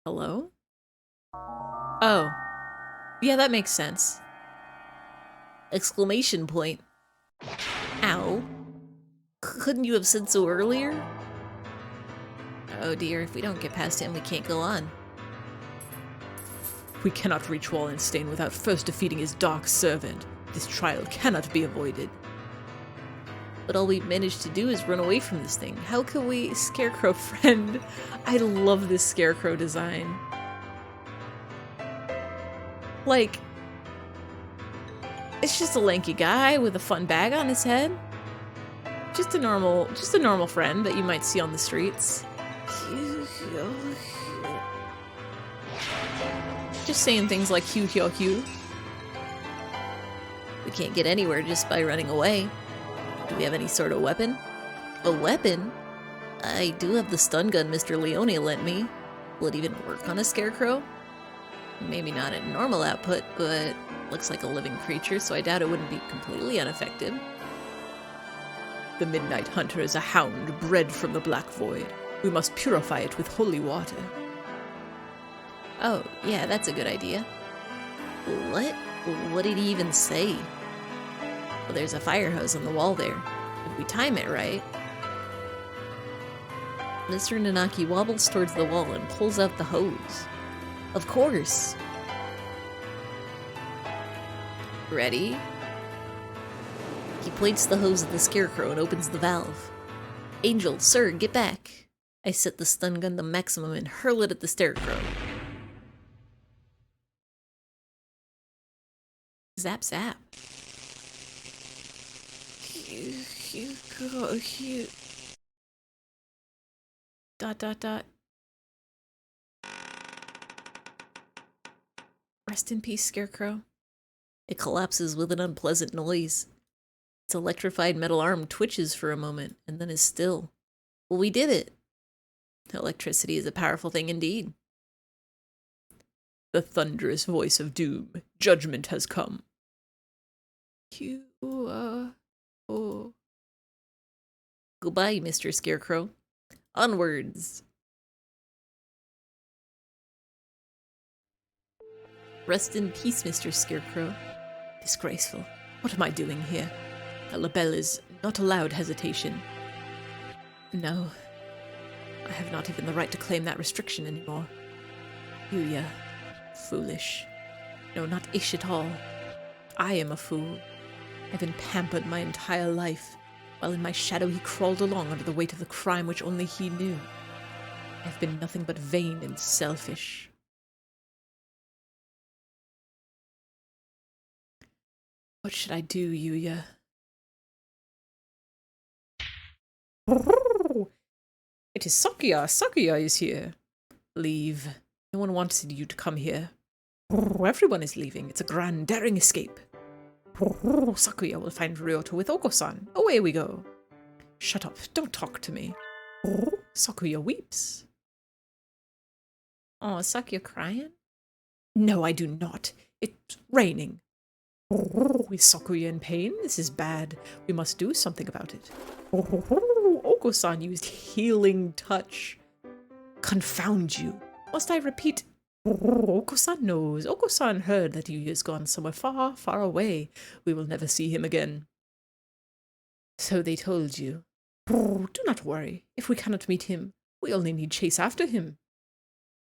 Speaker 1: Hello? Oh. Yeah, that makes sense. Exclamation point. Ow. Couldn't you have said so earlier? Oh dear, if we don't get past him, we can't go on. We cannot reach Wallenstein without first defeating his dark servant. This trial cannot be avoided. But all we've managed to do is run away from this thing. How can we... Scarecrow friend. I love this Scarecrow design. Like... It's just a lanky guy with a fun bag on his head. Just a normal friend that you might see on the streets. Just saying things like hue, hue, hue. We can't get anywhere just by running away. Do we have any sort of weapon? A weapon? I do have the stun gun Mr. Leone lent me. Will it even work on a scarecrow? Maybe not at normal output, but looks like a living creature, so I doubt it wouldn't be completely unaffected. The Midnight Hunter is a hound bred from the Black Void. We must purify it with holy water. Oh, yeah, that's a good idea. What? What did he even say? Well, there's a fire hose on the wall there. If we time it right... Mr. Nanaki wobbles towards the wall and pulls out the hose. Of course! Ready? He points the hose at the scarecrow and opens the valve. Angel, sir, get back! I set the stun gun to maximum and hurl it at the scarecrow. Zap zap. Dot dot dot. Rest in peace, Scarecrow. It collapses with an unpleasant noise. Its electrified metal arm twitches for a moment, and then is still. Well, we did it. Electricity is a powerful thing indeed. The thunderous voice of doom. Judgment has come. Oh. Goodbye, Mr. Scarecrow. Onwards. Rest in peace, Mr. Scarecrow. Disgraceful. What am I doing here? A label is not allowed hesitation. No. I have not even the right to claim that restriction anymore. Yuya. Foolish. No, not ish at all. I am a fool. I've been pampered my entire life, while in my shadow he crawled along under the weight of the crime which only he knew. I've been nothing but vain and selfish. What should I do, Yuya? It is Sakuya. Sakuya is here. Leave. No one wanted you to come here. Everyone is leaving. It's a grand, daring escape. Sakuya will find Ryota with Oko-san. Away we go. Shut up. Don't talk to me. Sakuya weeps. Oh, is Sakuya crying? No, I do not. It's raining. Is Sakuya in pain? This is bad. We must do something about it. Oko-san used healing touch. Confound you. Must I repeat? Oko-san knows. Oko-san heard that Yuya has gone somewhere far, far away. We will never see him again. So they told you. Do not worry. If we cannot meet him, we only need chase after him.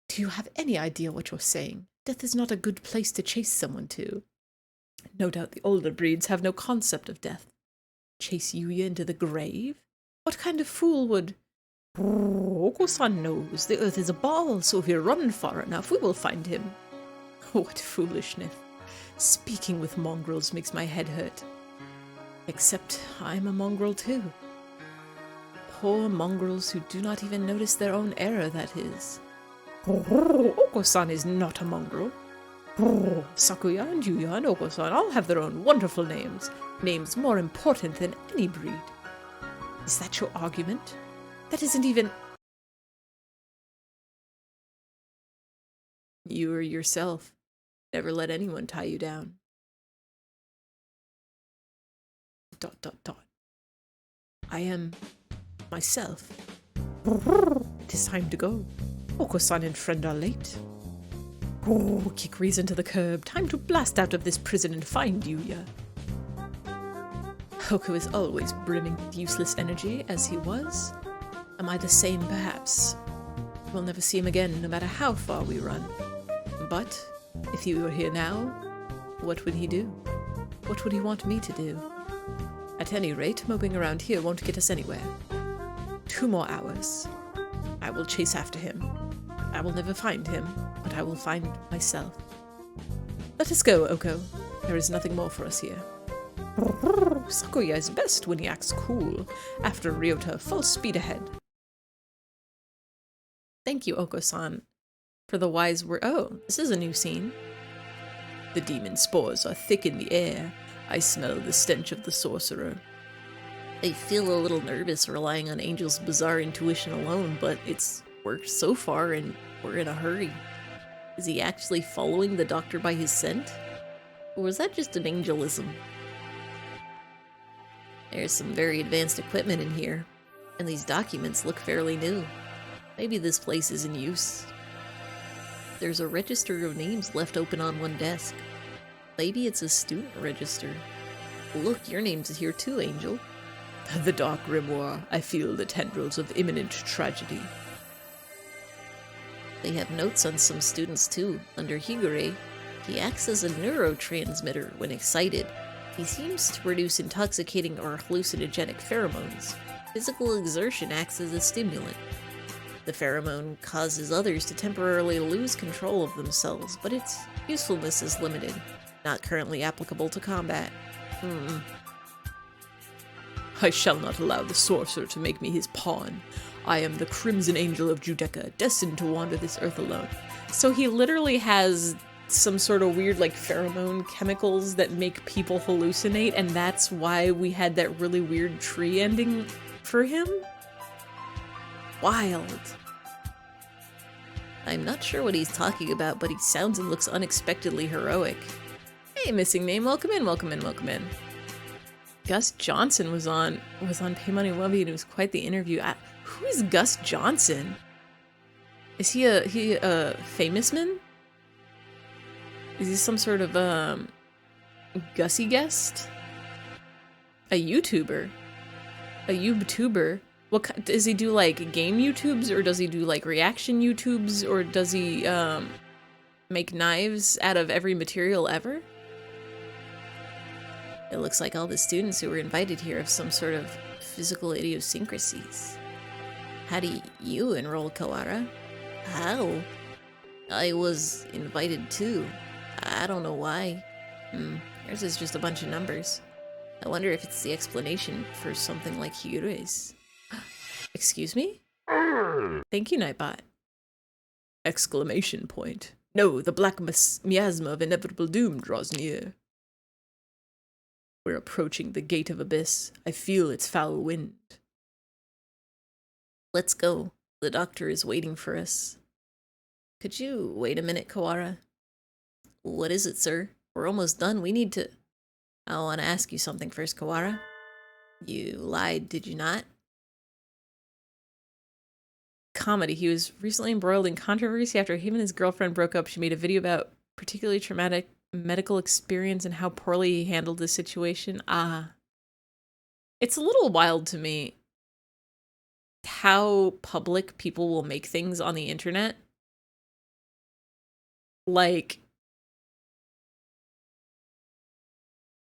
Speaker 1: Do you have any idea what you're saying? Death is not a good place to chase someone to. No doubt the older breeds have no concept of death. Chase Yuya into the grave? What kind of fool would... Oko-san knows the earth is a ball, so if you run far enough, we will find him. What foolishness. Speaking with mongrels makes my head hurt. Except I'm a mongrel too. Poor mongrels who do not even notice their own error, that is. Oko-san is not a mongrel. Sakuya and Yuya and Oko-san all have their own wonderful names. Names more important than any breed. Is that your argument? That isn't even... You are yourself. Never let anyone tie you down. ... I am... myself. It is time to go. Oko-san and friend are late. Kick reason to the curb. Time to blast out of this prison and find Yuya. Oko is always brimming with useless energy, as he was. Am I the same, perhaps? We'll never see him again, no matter how far we run. But, if he were here now, what would he do? What would he want me to do? At any rate, moping around here won't get us anywhere. 2 more hours. I will chase after him. I will never find him, but I will find myself. Let us go, Oko. There is nothing more for us here. Sakuya is best when he acts cool. After Ryota, full speed ahead. Thank you, Oko-san, for the wise word. Oh, this is a new scene. The demon spores are thick in the air. I smell the stench of the sorcerer. I feel a little nervous relying on Angel's bizarre intuition alone, but it's worked so far and we're in a hurry. Is he actually following the doctor by his scent? Or was that just an angelism? There's some very advanced equipment in here, and these documents look fairly new. Maybe this place is in use. There's a register of names left open on one desk. Maybe it's a student register. Look, your name's here too, Angel. The dark grimoire. I feel the tendrils of imminent tragedy. They have notes on some students too. Under Higure, he acts as a neurotransmitter when excited. He seems to produce intoxicating or hallucinogenic pheromones. Physical exertion acts as a stimulant. The pheromone causes others to temporarily lose control of themselves, but its usefulness is limited. Not currently applicable to combat. I shall not allow the sorcerer to make me his pawn. I am the Crimson Angel of Judecca, destined to wander this earth alone. So he literally has some sort of weird like pheromone chemicals that make people hallucinate, and that's why we had that really weird tree ending for him? Wild. I'm not sure what he's talking about, but he sounds and looks unexpectedly heroic. Hey, missing name, welcome in, welcome in, welcome in. Gus Johnson was on Pay Money Wubby, and it was quite the interview. Who is Gus Johnson? Is he a famous man? Is he some sort of Gussie guest? A YouTuber? A YouTuber? What does he do? Like game YouTubes, or does he do like reaction YouTubes, or does he make knives out of every material ever? It looks like all the students who were invited here have some sort of physical idiosyncrasies. How do you enroll, Kawara? How? I was invited too. I don't know why. Yours is just a bunch of numbers. I wonder if it's the explanation for something like Hyure's. Excuse me? Thank you, Nightbot. Exclamation point. No, the black miasma of inevitable doom draws near. We're approaching the gate of abyss. I feel its foul wind. Let's go. The doctor is waiting for us. Could you wait a minute, Kawara? What is it, sir? We're almost done. We need to... I want to ask you something first, Kawara. You lied, did you not? Comedy. He was recently embroiled in controversy after him and his girlfriend broke up. She made a video about particularly traumatic medical experience and how poorly he handled the situation. It's a little wild to me how public people will make things on the internet. Like,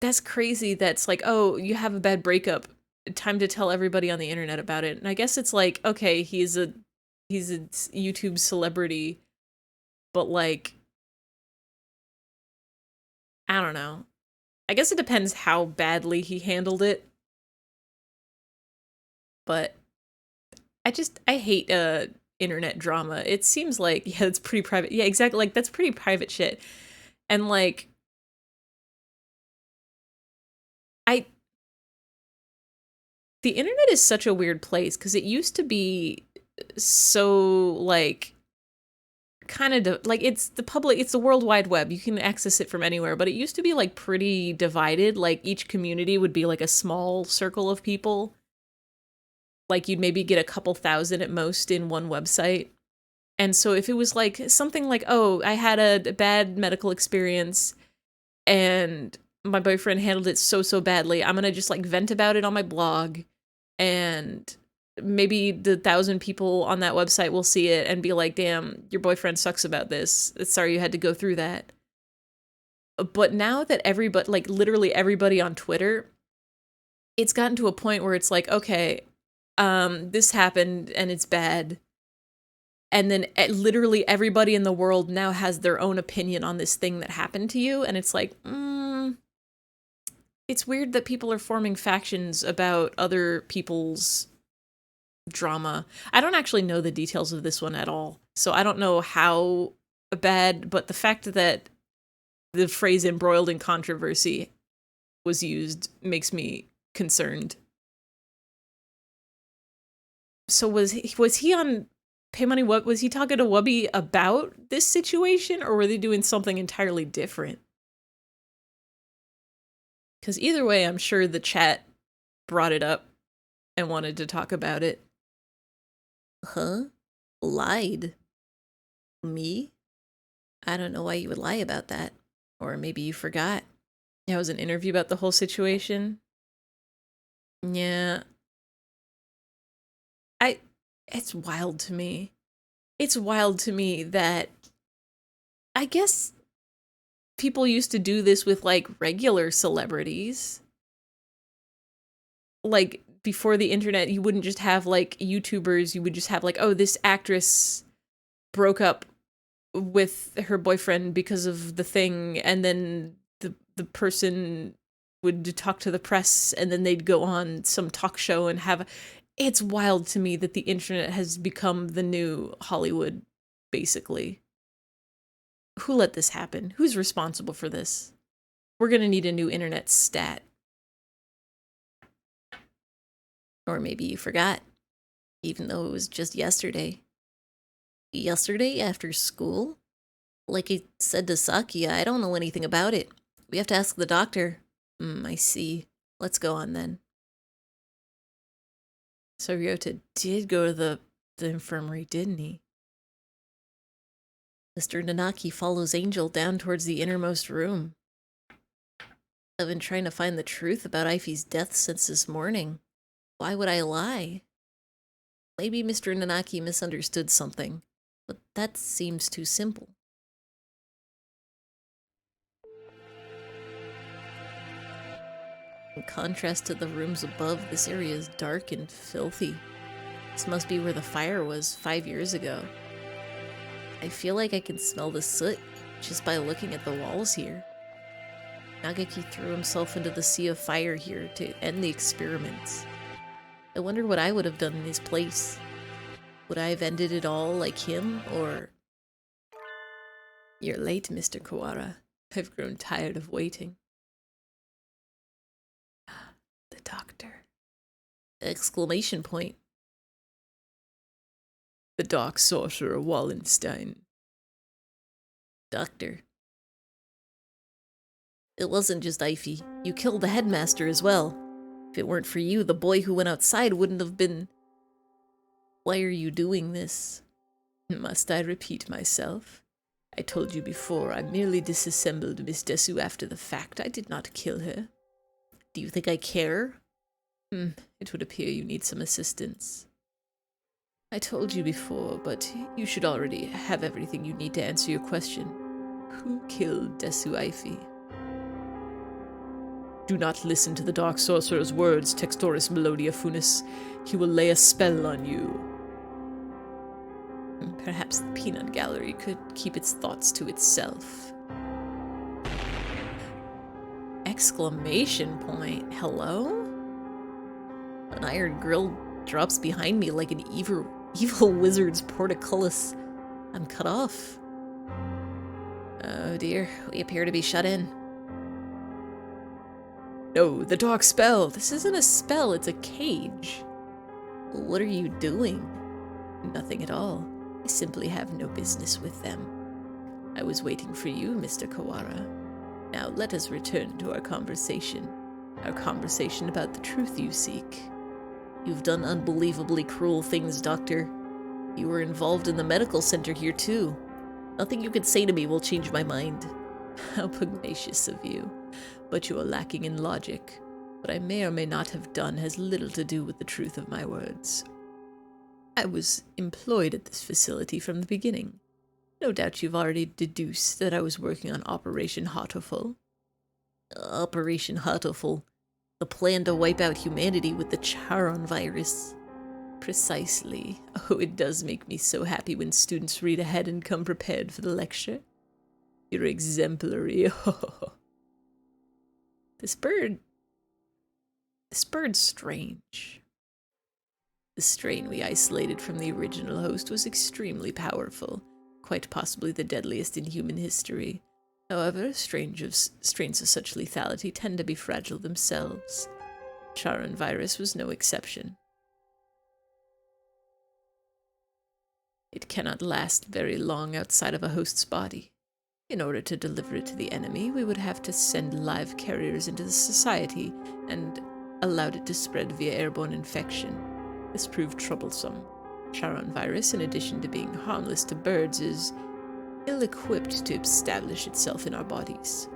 Speaker 1: that's crazy. That's like, oh, you have a bad breakup, time to tell everybody on the internet about it. And I guess it's like, okay, he's a YouTube celebrity, but like, I don't know. I guess it depends how badly he handled it. But I hate internet drama. It seems like, yeah, it's pretty private. Yeah, exactly. Like, that's pretty private shit. And like, the internet is such a weird place because it used to be so like kind of like it's the World Wide Web. You can access it from anywhere, but it used to be like pretty divided. Like each community would be like a small circle of people. Like you'd maybe get a couple thousand at most in one website. And so if it was like something like, oh, I had a bad medical experience and my boyfriend handled it so badly, I'm gonna just like vent about it on my blog, and maybe the 1,000 people on that website will see it and be like, damn, your boyfriend sucks about this. Sorry you had to go through that. But now that everybody, like literally everybody on Twitter, it's gotten to a point where it's like, okay, this happened and it's bad. And then literally everybody in the world now has their own opinion on this thing that happened to you. And it's like, it's weird that people are forming factions about other people's drama. I don't actually know the details of this one at all. So I don't know how bad, but the fact that the phrase embroiled in controversy was used makes me concerned. So was he on Pay Money? What was he talking to Wubby about this situation, or were they doing something entirely different? Because either way, I'm sure the chat brought it up and wanted to talk about it. Huh? Lied? Me? I don't know why you would lie about that. Or maybe you forgot. That was an interview about the whole situation. Yeah. It's wild to me. It's wild to me that I guess people used to do this with like regular celebrities. Like before the internet, you wouldn't just have like YouTubers, you would just have like, oh, this actress broke up with her boyfriend because of the thing, and then the person would talk to the press, and then they'd go on some talk show and have... It's wild to me that the internet has become the new Hollywood, basically. Who let this happen? Who's responsible for this? We're gonna need a new internet stat. Or maybe you forgot, even though it was just yesterday. Yesterday after school? Like I said to Sakia, I don't know anything about it. We have to ask the doctor. I see. Let's go on then. So Ryota did go to the infirmary, didn't he? Mr. Nanaki follows Angel down towards the innermost room. I've been trying to find the truth about Eyfey's death since this morning. Why would I lie? Maybe Mr. Nanaki misunderstood something, but that seems too simple. In contrast to the rooms above, this area is dark and filthy. This must be where the fire was 5 years ago. I feel like I can smell the soot just by looking at the walls here. Nagaki threw himself into the sea of fire here to end the experiments. I wonder what I would have done in his place. Would I have ended it all like him, or... You're late, Mr. Kawara. I've grown tired of waiting. The doctor. Exclamation point. The dark sorcerer Wallenstein. Doctor. It wasn't just Eyfey. You killed the headmaster as well. If it weren't for you, the boy who went outside wouldn't have been... Why are you doing this? Must I repeat myself? I told you before, I merely disassembled Miss Desu after the fact. I did not kill her. Do you think I care? It would appear you need some assistance. I told you before, but you should already have everything you need to answer your question. Who killed Desu Eyfey? Do not listen to the Dark Sorcerer's words, Textoris Melodia Funis. He will lay a spell on you. Perhaps the peanut gallery could keep its thoughts to itself. Exclamation point. Hello? An iron grill drops behind me like an evil wizard's portcullis. I'm cut off. Oh dear, we appear to be shut in. No, the dark spell! This isn't a spell, it's a cage. What are you doing? Nothing at all. I simply have no business with them. I was waiting for you, Mr. Kawara. Now let us return to our conversation. Our conversation about the truth you seek. You've done unbelievably cruel things, Doctor. You were involved in the medical center here, too. Nothing you could say to me will change my mind. How pugnacious of you. But you are lacking in logic. What I may or may not have done has little to do with the truth of my words. I was employed at this facility from the beginning. No doubt you've already deduced that I was working on Operation Hatoful. Operation Hatoful. The plan to wipe out humanity with the Charon virus. Precisely. Oh, it does make me so happy when students read ahead and come prepared for the lecture. You're exemplary. This bird's strange. The strain we isolated from the original host was extremely powerful, quite possibly the deadliest in human history. However, strains of such lethality tend to be fragile themselves. Charon virus was no exception. It cannot last very long outside of a host's body. In order to deliver it to the enemy, we would have to send live carriers into the society and allowed it to spread via airborne infection. This proved troublesome. Charon virus, in addition to being harmless to birds, is ill-equipped to establish itself in our bodies.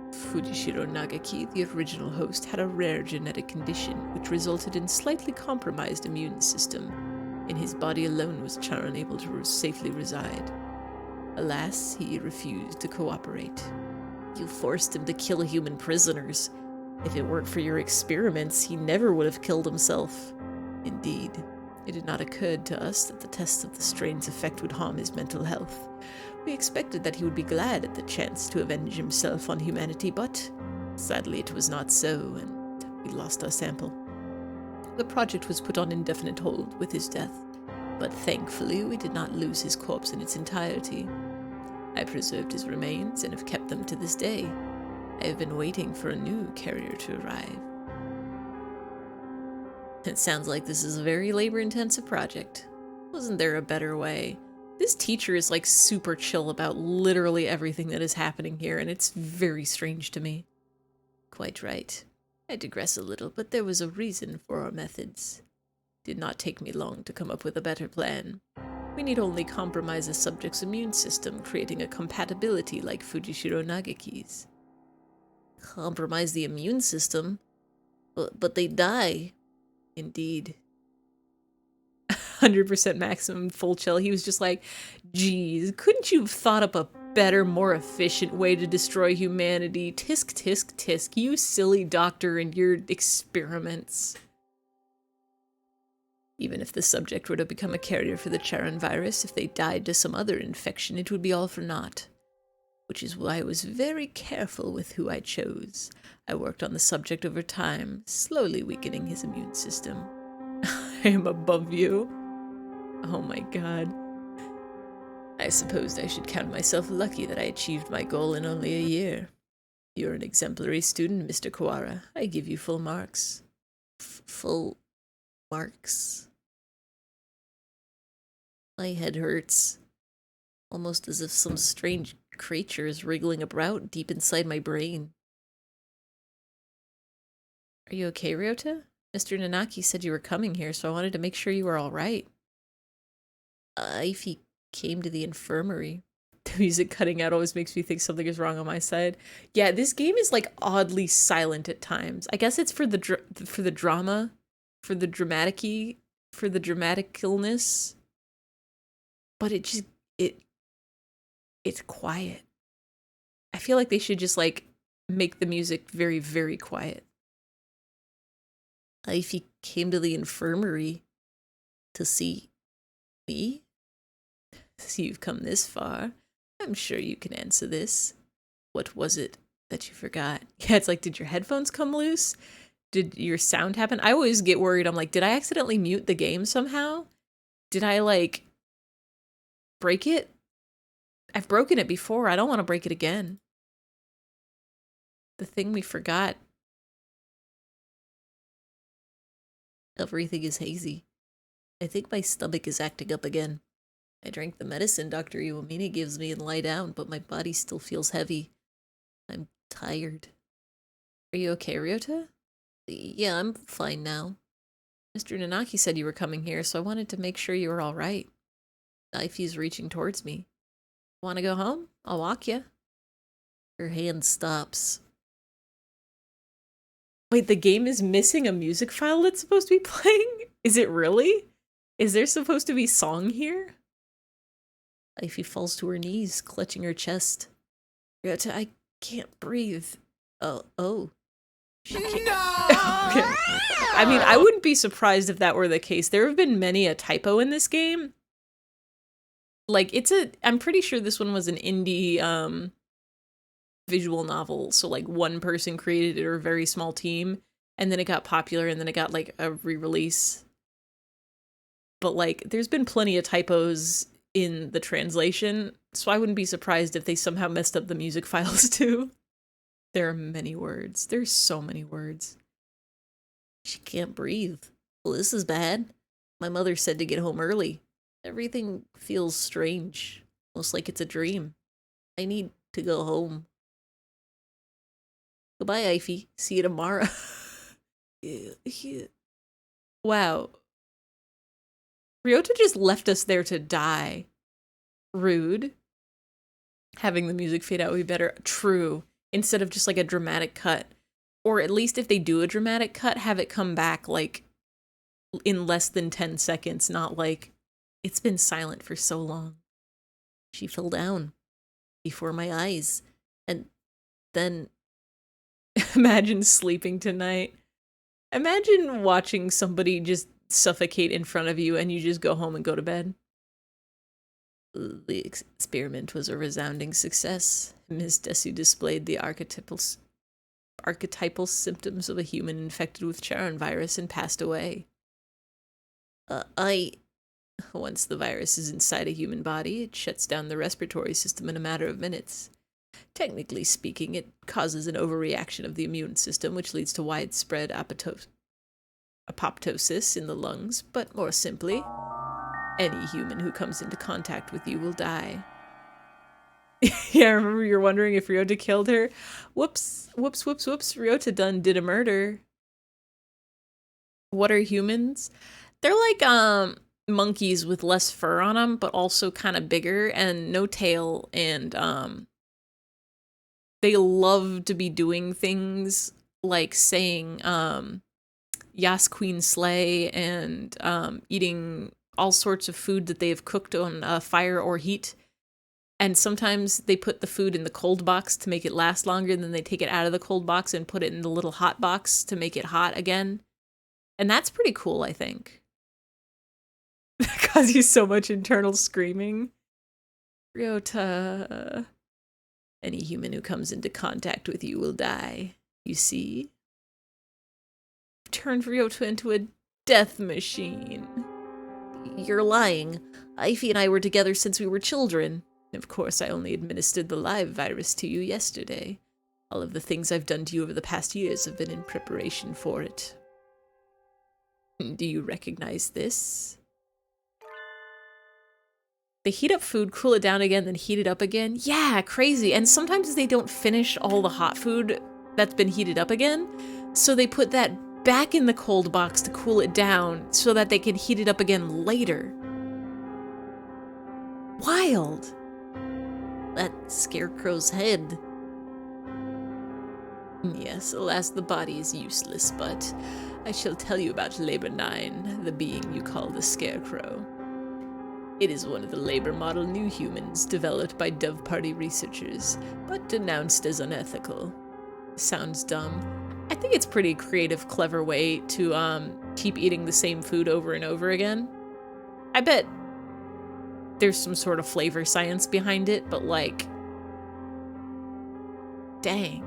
Speaker 1: Fujishiro Nagaki, the original host, had a rare genetic condition which resulted in slightly compromised immune system. In his body alone was Charon able to safely reside. Alas, he refused to cooperate. You forced him to kill human prisoners. If it weren't for your experiments, he never would have killed himself. Indeed, it had not occurred to us that the test of the strain's effect would harm his mental health. We expected that he would be glad at the chance to avenge himself on humanity, but sadly it was not so, and we lost our sample. The project was put on indefinite hold with his death, but thankfully we did not lose his corpse in its entirety. I preserved his remains and have kept them to this day. I have been waiting for a new carrier to arrive. It sounds like this is a very labor-intensive project. Wasn't there a better way? This teacher is like super chill about literally everything that is happening here, and it's very strange to me. Quite right. I digress a little, but there was a reason for our methods. Did not take me long to come up with a better plan. We need only compromise a subject's immune system, creating a compatibility like Fujishiro Nagaki's. Compromise the immune system? But they die. Indeed. 100% maximum full chill. He was just like, geez, couldn't you have thought up a better, more efficient way to destroy humanity? Tisk, tisk, tisk, you silly doctor and your experiments. Even if the subject were to become a carrier for the Charon virus, if they died to some other infection, it would be all for naught. Which is why I was very careful with who I chose. I worked on the subject over time, slowly weakening his immune system. I am above you. Oh my god. I supposed I should count myself lucky that I achieved my goal in only a year. You're an exemplary student, Mr. Kawara. I give you full marks. Full marks? My head hurts. Almost as if some strange creature is wriggling about deep inside my brain. Are you okay, Ryota? Mr. Nanaki said you were coming here, so I wanted to make sure you were alright. Eyfey came to the infirmary. The music cutting out always makes me think something is wrong on my side. Yeah, this game is like oddly silent at times. I guess it's for the drama, for the dramatic-y, for the dramaticalness. But it's quiet. I feel like they should just like make the music very, very quiet. Eyfey came to the infirmary to see me? So you've come this far. I'm sure you can answer this. What was it that you forgot? Yeah, it's like, did your headphones come loose? Did your sound happen? I always get worried. I'm like, did I accidentally mute the game somehow? Did I like break it? I've broken it before. I don't want to break it again. The thing we forgot. Everything is hazy. I think my stomach is acting up again. I drank the medicine Dr. Iwamini gives me and lie down, but my body still feels heavy. I'm tired. Are you okay, Ryota? Yeah, I'm fine now. Mr. Nanaki said you were coming here, so I wanted to make sure you were alright. Eyfey's reaching towards me. Want to go home? I'll walk you. Her hand stops. Wait, the game is missing a music file that's supposed to be playing? Is it really? Is there supposed to be song here? Eyfey falls to her knees, clutching her chest. Ryota, I can't breathe. Oh. She can't. No! Okay. I mean, I wouldn't be surprised if that were the case. There have been many a typo in this game. Like, I'm pretty sure this one was an indie, visual novel. So, like, one person created it or a very small team. And then it got popular and then it got, like, a re-release. But, like, there's been plenty of typos in the translation. So I wouldn't be surprised if they somehow messed up the music files, too. There are many words. There's so many words. She can't breathe. Well, this is bad. My mother said to get home early. Everything feels strange. Almost like it's a dream. I need to go home. Goodbye, Eyfey. See you tomorrow. Wow. Ryota just left us there to die. Rude. Having the music fade out would be better. True. Instead of just like a dramatic cut. Or at least if they do a dramatic cut, have it come back like in less than 10 seconds, not like it's been silent for so long. She fell down before my eyes. And then imagine sleeping tonight. Imagine watching somebody just suffocate in front of you and you just go home and go to bed. The experiment was a resounding success. Ms. Desu displayed the archetypal symptoms of a human infected with Charon virus and passed away. Once the virus is inside a human body, it shuts down the respiratory system in a matter of minutes. Technically speaking, it causes an overreaction of the immune system, which leads to widespread apoptosis in the lungs, but more simply, any human who comes into contact with you will die. Yeah, I remember you're wondering if Ryota killed her. Whoops, whoops, whoops, whoops. Ryota done did a murder. What are humans? They're like monkeys with less fur on them, but also kind of bigger and no tail, and they love to be doing things like saying Yas Queen Slay and eating all sorts of food that they have cooked on fire or heat. And sometimes they put the food in the cold box to make it last longer, and then they take it out of the cold box and put it in the little hot box to make it hot again. And that's pretty cool, I think. Causes you so much internal screaming. Ryota. Any human who comes into contact with you will die. You see? Turned Ryota into a death machine. You're lying. Eyfey and I were together since we were children. Of course, I only administered the live virus to you yesterday. All of the things I've done to you over the past years have been in preparation for it. Do you recognize this? They heat up food, cool it down again, then heat it up again. Yeah, crazy. And sometimes they don't finish all the hot food that's been heated up again, so they put that back in the cold box to cool it down so that they can heat it up again later. Wild. That scarecrow's head. Yes, alas, the body is useless, but I shall tell you about Labor 9, the being you call the Scarecrow. It is one of the labor model new humans developed by Dove Party researchers, but denounced as unethical. Sounds dumb. I think it's a pretty creative, clever way to keep eating the same food over and over again. I bet there's some sort of flavor science behind it, but like, dang.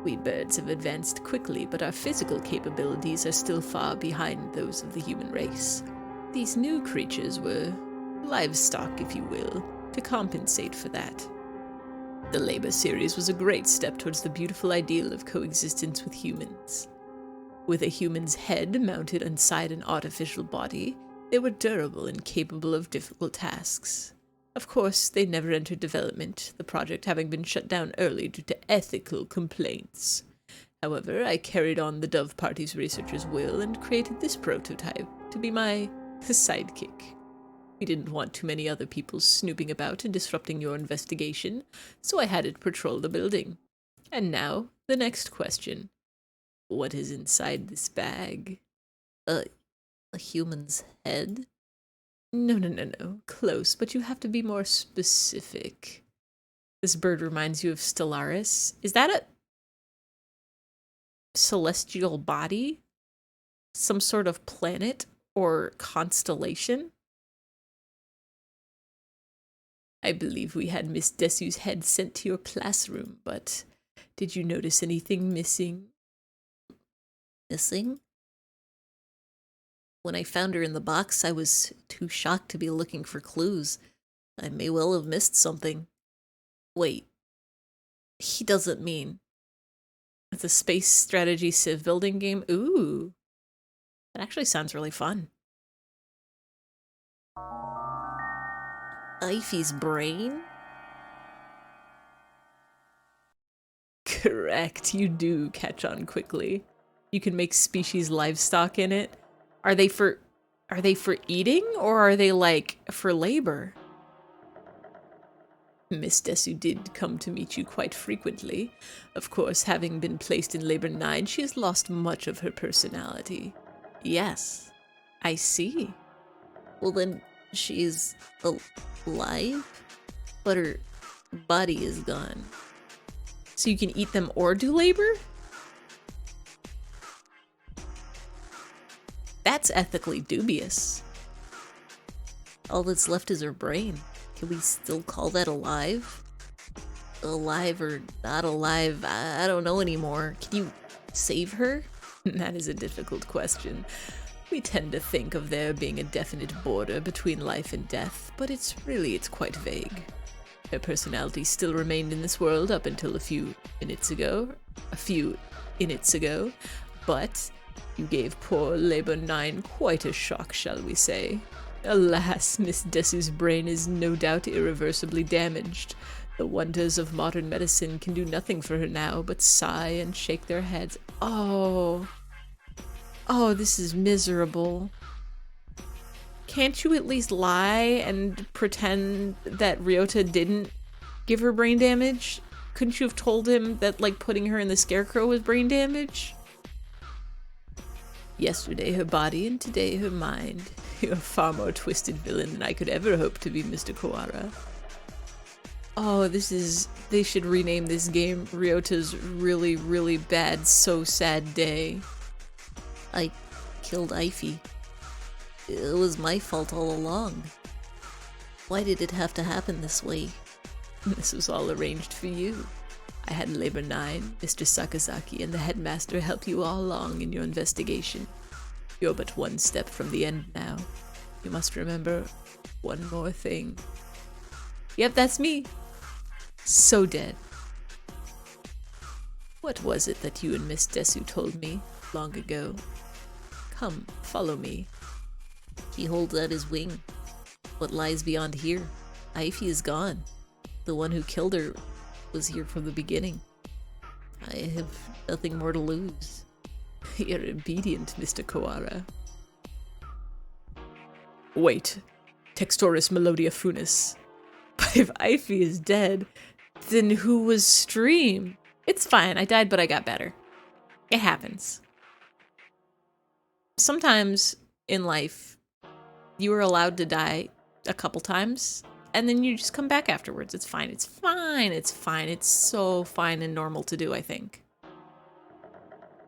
Speaker 1: We birds have advanced quickly, but our physical capabilities are still far behind those of the human race. These new creatures were livestock, if you will, to compensate for that. The Labor series was a great step towards the beautiful ideal of coexistence with humans. With a human's head mounted inside an artificial body, they were durable and capable of difficult tasks. Of course, they never entered development, the project having been shut down early due to ethical complaints. However, I carried on the Dove Party's researchers' will and created this prototype to be my sidekick. We didn't want too many other people snooping about and disrupting your investigation, so I had it patrol the building. And now, the next question. What is inside this bag? A human's head? No. Close, but you have to be more specific. This bird reminds you of Stellaris. Is that a celestial body? Some sort of planet or constellation? I believe we had Miss Desu's head sent to your classroom, but did you notice anything missing? Missing? When I found her in the box, I was too shocked to be looking for clues. I may well have missed something. Wait. He doesn't mean... It's a space strategy civ building game? Ooh. That actually sounds really fun. Eyfey's brain? Correct, you do catch on quickly. You can make species livestock in it. Are they for eating, or are they like for labor? Miss Desu did come to meet you quite frequently. Of course, having been placed in Labor 9, she has lost much of her personality. Yes, I see. Well then, she's alive, but her body is gone. So you can eat them or do labor? That's ethically dubious. All that's left is her brain. Can we still call that alive? Alive or not alive, I don't know anymore. Can you save her? That is a difficult question. We tend to think of there being a definite border between life and death, but it's quite vague. Her personality still remained in this world up until a few minutes ago, but you gave poor Labor 9 quite a shock, shall we say. Alas, Miss Desu's brain is no doubt irreversibly damaged. The wonders of modern medicine can do nothing for her now but sigh and shake their heads. Oh, this is miserable. Can't you at least lie and pretend that Ryota didn't give her brain damage? Couldn't you have told him that, like, putting her in the scarecrow was brain damage? Yesterday her body and today her mind. You're a far more twisted villain than I could ever hope to be, Mr. Kawara. Oh, they should rename this game Ryota's really, really bad, so sad day. I killed Eyfey. It was my fault all along. Why did it have to happen this way? This was all arranged for you. I had Labor 9, Mr. Sakazaki, and the headmaster help you all along in your investigation. You're but one step from the end now. You must remember one more thing. Yep, that's me. So dead. What was it that you and Miss Desu told me long ago? Come, follow me. He holds out his wing. What lies beyond here? Eyfey is gone. The one who killed her was here from the beginning. I have nothing more to lose. You're obedient, Mr. Kawara. Wait. Textoris Melodia Funis. But if Eyfey is dead, then who was Stream? It's fine. I died, but I got better. It happens. Sometimes in life, you are allowed to die a couple times, and then you just come back afterwards. It's fine. It's fine. It's fine. It's so fine and normal to do, I think.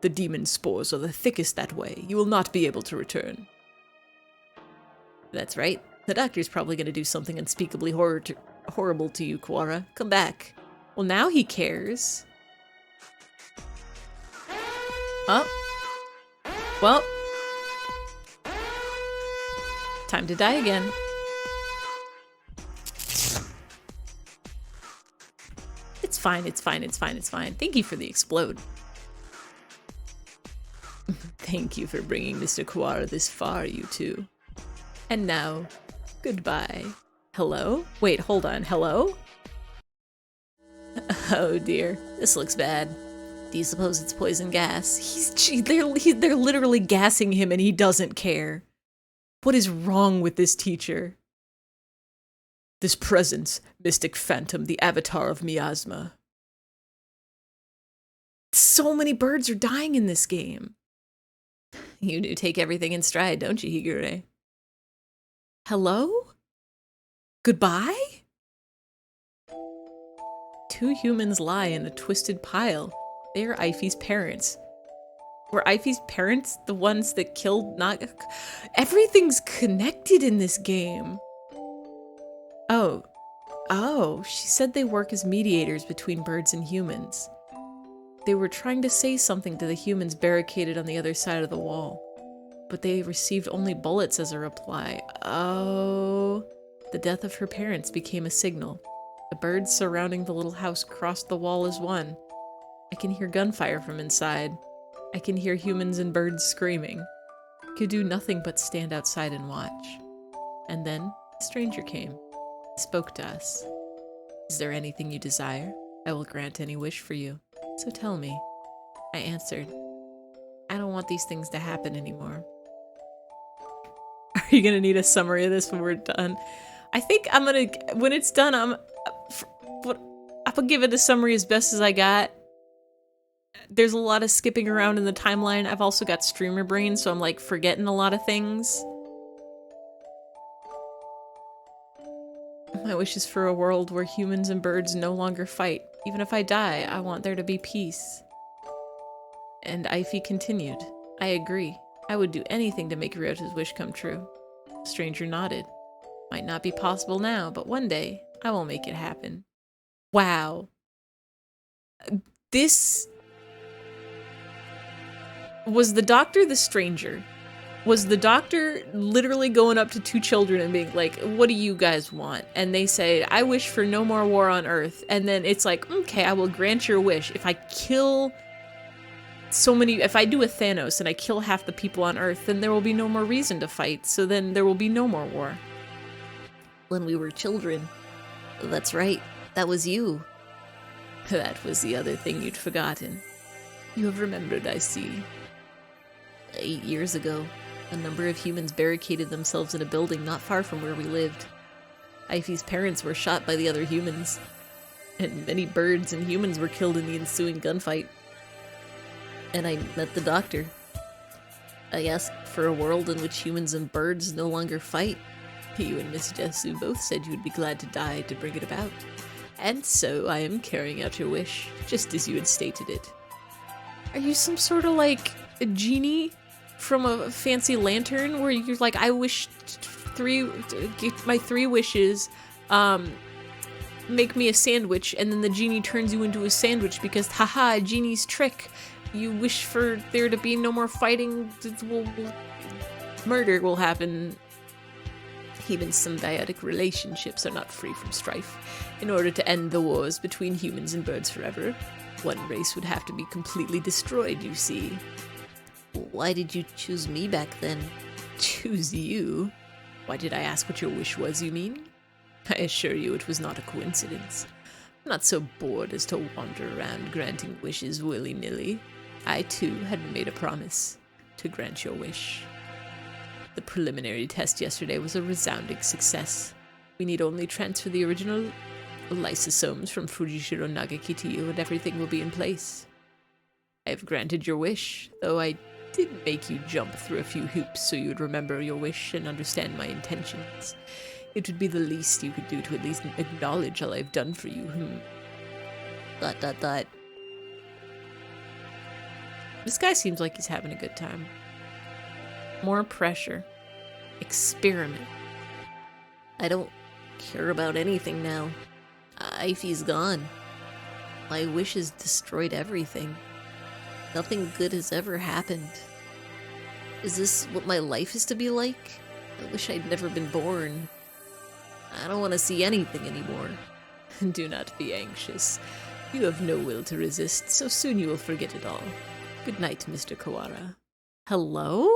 Speaker 1: The demon spores are the thickest that way. You will not be able to return. That's right. The doctor's probably going to do something unspeakably horrible to you, Kawara. Come back. Well, now he cares. Oh. Well. Time to die again. It's fine, it's fine, it's fine, it's fine. Thank you for the explode. Thank you for bringing Mr. Kawara this far, you two. And now, goodbye. Hello? Wait, hold on. Hello? Oh dear, this looks bad. Do you suppose it's poison gas? They're literally gassing him and he doesn't care. What is wrong with this teacher? This presence, mystic phantom, the avatar of miasma. So many birds are dying in this game. You do take everything in stride, don't you, Higure? Hello? Goodbye? Two humans lie in a twisted pile. They are Eyfey's parents. Were Eyfey's parents the ones that killed Naga? Everything's connected in this game. Oh, she said they work as mediators between birds and humans. They were trying to say something to the humans barricaded on the other side of the wall, but they received only bullets as a reply. Oh, the death of her parents became a signal. The birds surrounding the little house crossed the wall as one. I can hear gunfire from inside. I can hear humans and birds screaming. I could do nothing but stand outside and watch. And then a stranger came. He spoke to us. Is there anything you desire? I will grant any wish for you. So tell me. I answered. I don't want these things to happen anymore. Are you gonna need a summary of this when we're done? I think I'm gonna, when it's done, I'm gonna give it a summary as best as I got. There's a lot of skipping around in the timeline. I've also got streamer brain, so I'm like forgetting a lot of things. My wish is for a world where humans and birds no longer fight. Even if I die, I want there to be peace. And Eyfey continued. I agree. I would do anything to make Ryota's wish come true. The stranger nodded. Might not be possible now, but one day, I will make it happen. Wow. This... Was the doctor the stranger? Was the doctor literally going up to two children and being like, what do you guys want? And they say, I wish for no more war on Earth. And then it's like, okay, I will grant your wish. If I kill if I do a Thanos and I kill half the people on Earth, then there will be no more reason to fight. So then there will be no more war. When we were children. That's right. That was you. That was the other thing you'd forgotten. You have remembered, I see. 8 years ago, a number of humans barricaded themselves in a building not far from where we lived. Eyfey's parents were shot by the other humans, and many birds and humans were killed in the ensuing gunfight. And I met the doctor. I asked for a world in which humans and birds no longer fight. You and Miss Jesu both said you would be glad to die to bring it about. And so I am carrying out your wish, just as you had stated it. Are you some sort of like a genie from a fancy lantern where you're like, I wish get my 3 wishes, make me a sandwich, and then the genie turns you into a sandwich because, haha, genie's trick. You wish for there to be no more fighting, murder will happen. Even symbiotic relationships are not free from strife. In order to end the wars between humans and birds forever, one race would have to be completely destroyed, you see. Why did you choose me back then? Choose you? Why did I ask what your wish was, you mean? I assure you it was not a coincidence. I'm not so bored as to wander around granting wishes willy-nilly. I, too, had made a promise to grant your wish. The preliminary test yesterday was a resounding success. We need only transfer the original lysosomes from Fujishiro Nagaki to you and everything will be in place. I have granted your wish, though I did make you jump through a few hoops so you would remember your wish and understand my intentions. It would be the least you could do to at least acknowledge all I've done for you. ... This guy seems like he's having a good time. More pressure. Experiment. I don't care about anything now. Eyfey's gone. My wish has destroyed everything. Nothing good has ever happened. Is this what my life is to be like? I wish I'd never been born. I don't want to see anything anymore. Do not be anxious. You have no will to resist, so soon you will forget it all. Good night, Mr. Kawara. Hello?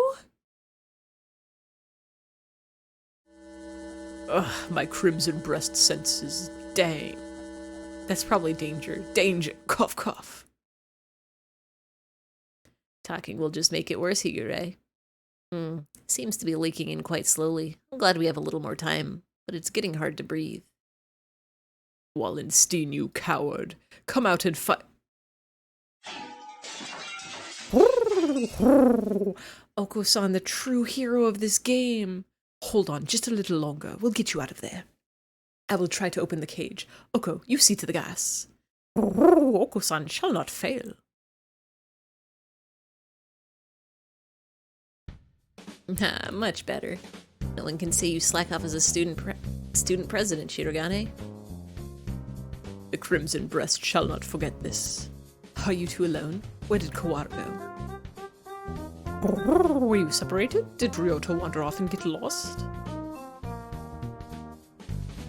Speaker 1: Ugh, my crimson breast senses. Dang. That's probably danger. Danger. Cough, cough. Talking will just make it worse, Higure. Seems to be leaking in quite slowly. I'm glad we have a little more time, but it's getting hard to breathe. Wallenstein, you coward. Come out and fight. Oko-san, the true hero of this game. Hold on, just a little longer. We'll get you out of there. I will try to open the cage. Oko, you see to the gas. Oko-san shall not fail. Much better. No one can say you slack off as a student president, Shirogane. The Crimson Breast shall not forget this. Are you two alone? Where did Kawara go? Were you separated? Did Ryota wander off and get lost?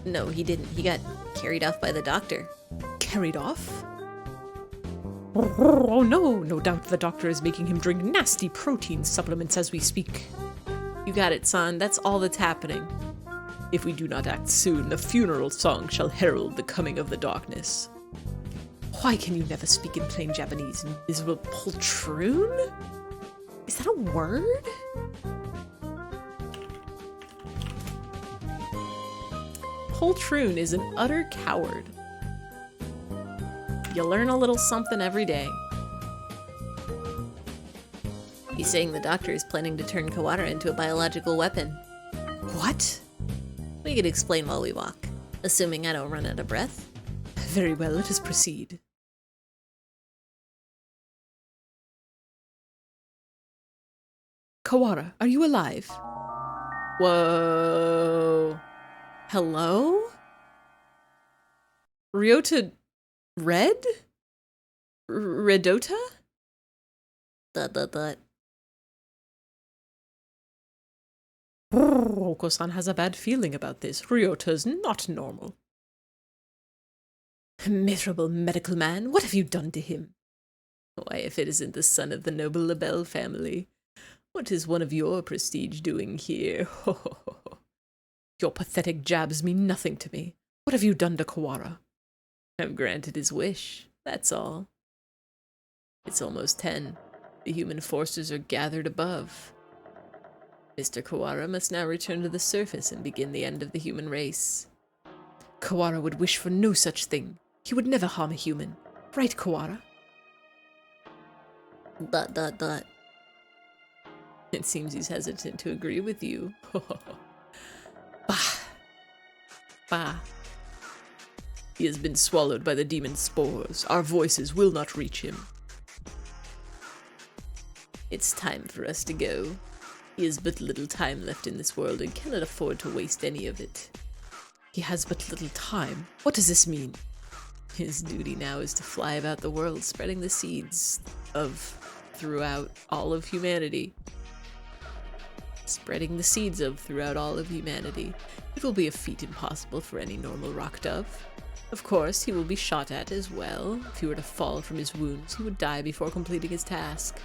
Speaker 1: No, he didn't. He got carried off by the doctor. Carried off? Oh no, no doubt the doctor is making him drink nasty protein supplements as we speak. You got it, son. That's all that's happening. If we do not act soon, the funeral song shall herald the coming of the darkness. Why can you never speak in plain Japanese, miserable poltroon? Is that a word? Poltroon is an utter coward. You learn a little something every day. He's saying the doctor is planning to turn Kawara into a biological weapon. What? We could explain while we walk, assuming I don't run out of breath. Very well, let us proceed. Kawara, are you alive? Whoa. Hello? Ryota Red? Redota? ... Oko-san has a bad feeling about this. Ryota's not normal. Miserable medical man, what have you done to him? Why, if it isn't the son of the noble Labelle family, what is one of your prestige doing here? Your pathetic jabs mean nothing to me. What have you done to Kawara? I've granted his wish, that's all. It's almost 10. The human forces are gathered above. Mr. Kawara must now return to the surface and begin the end of the human race. Kawara would wish for no such thing. He would never harm a human. Right, Kawara? ... It seems he's hesitant to agree with you. Bah. Bah. He has been swallowed by the demon spores. Our voices will not reach him. It's time for us to go. He has but little time left in this world and cannot afford to waste any of it. He has but little time? What does this mean? His duty now is to fly about the world, spreading the seeds of throughout all of humanity. Spreading the seeds of throughout all of humanity. It will be a feat impossible for any normal rock dove. Of course, he will be shot at as well. If he were to fall from his wounds, he would die before completing his task.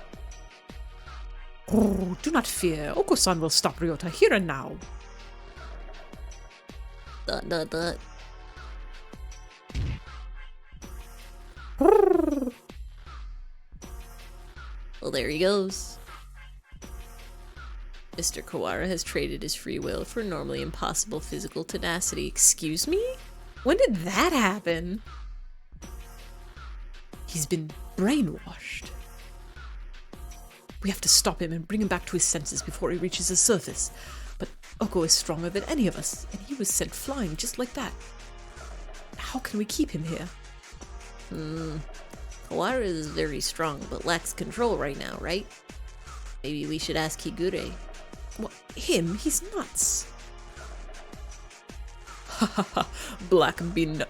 Speaker 1: Oh, do not fear. Oko-san will stop Ryota here and now. ... Well, there he goes. Mr. Kawara has traded his free will for normally impossible physical tenacity. Excuse me? When did that happen? He's been brainwashed. We have to stop him and bring him back to his senses before he reaches the surface. But Oko is stronger than any of us, and he was sent flying just like that. How can we keep him here? Kawara is very strong, but lacks control right now, right? Maybe we should ask Higure. What? Him? He's nuts. Ha ha ha. Black Bean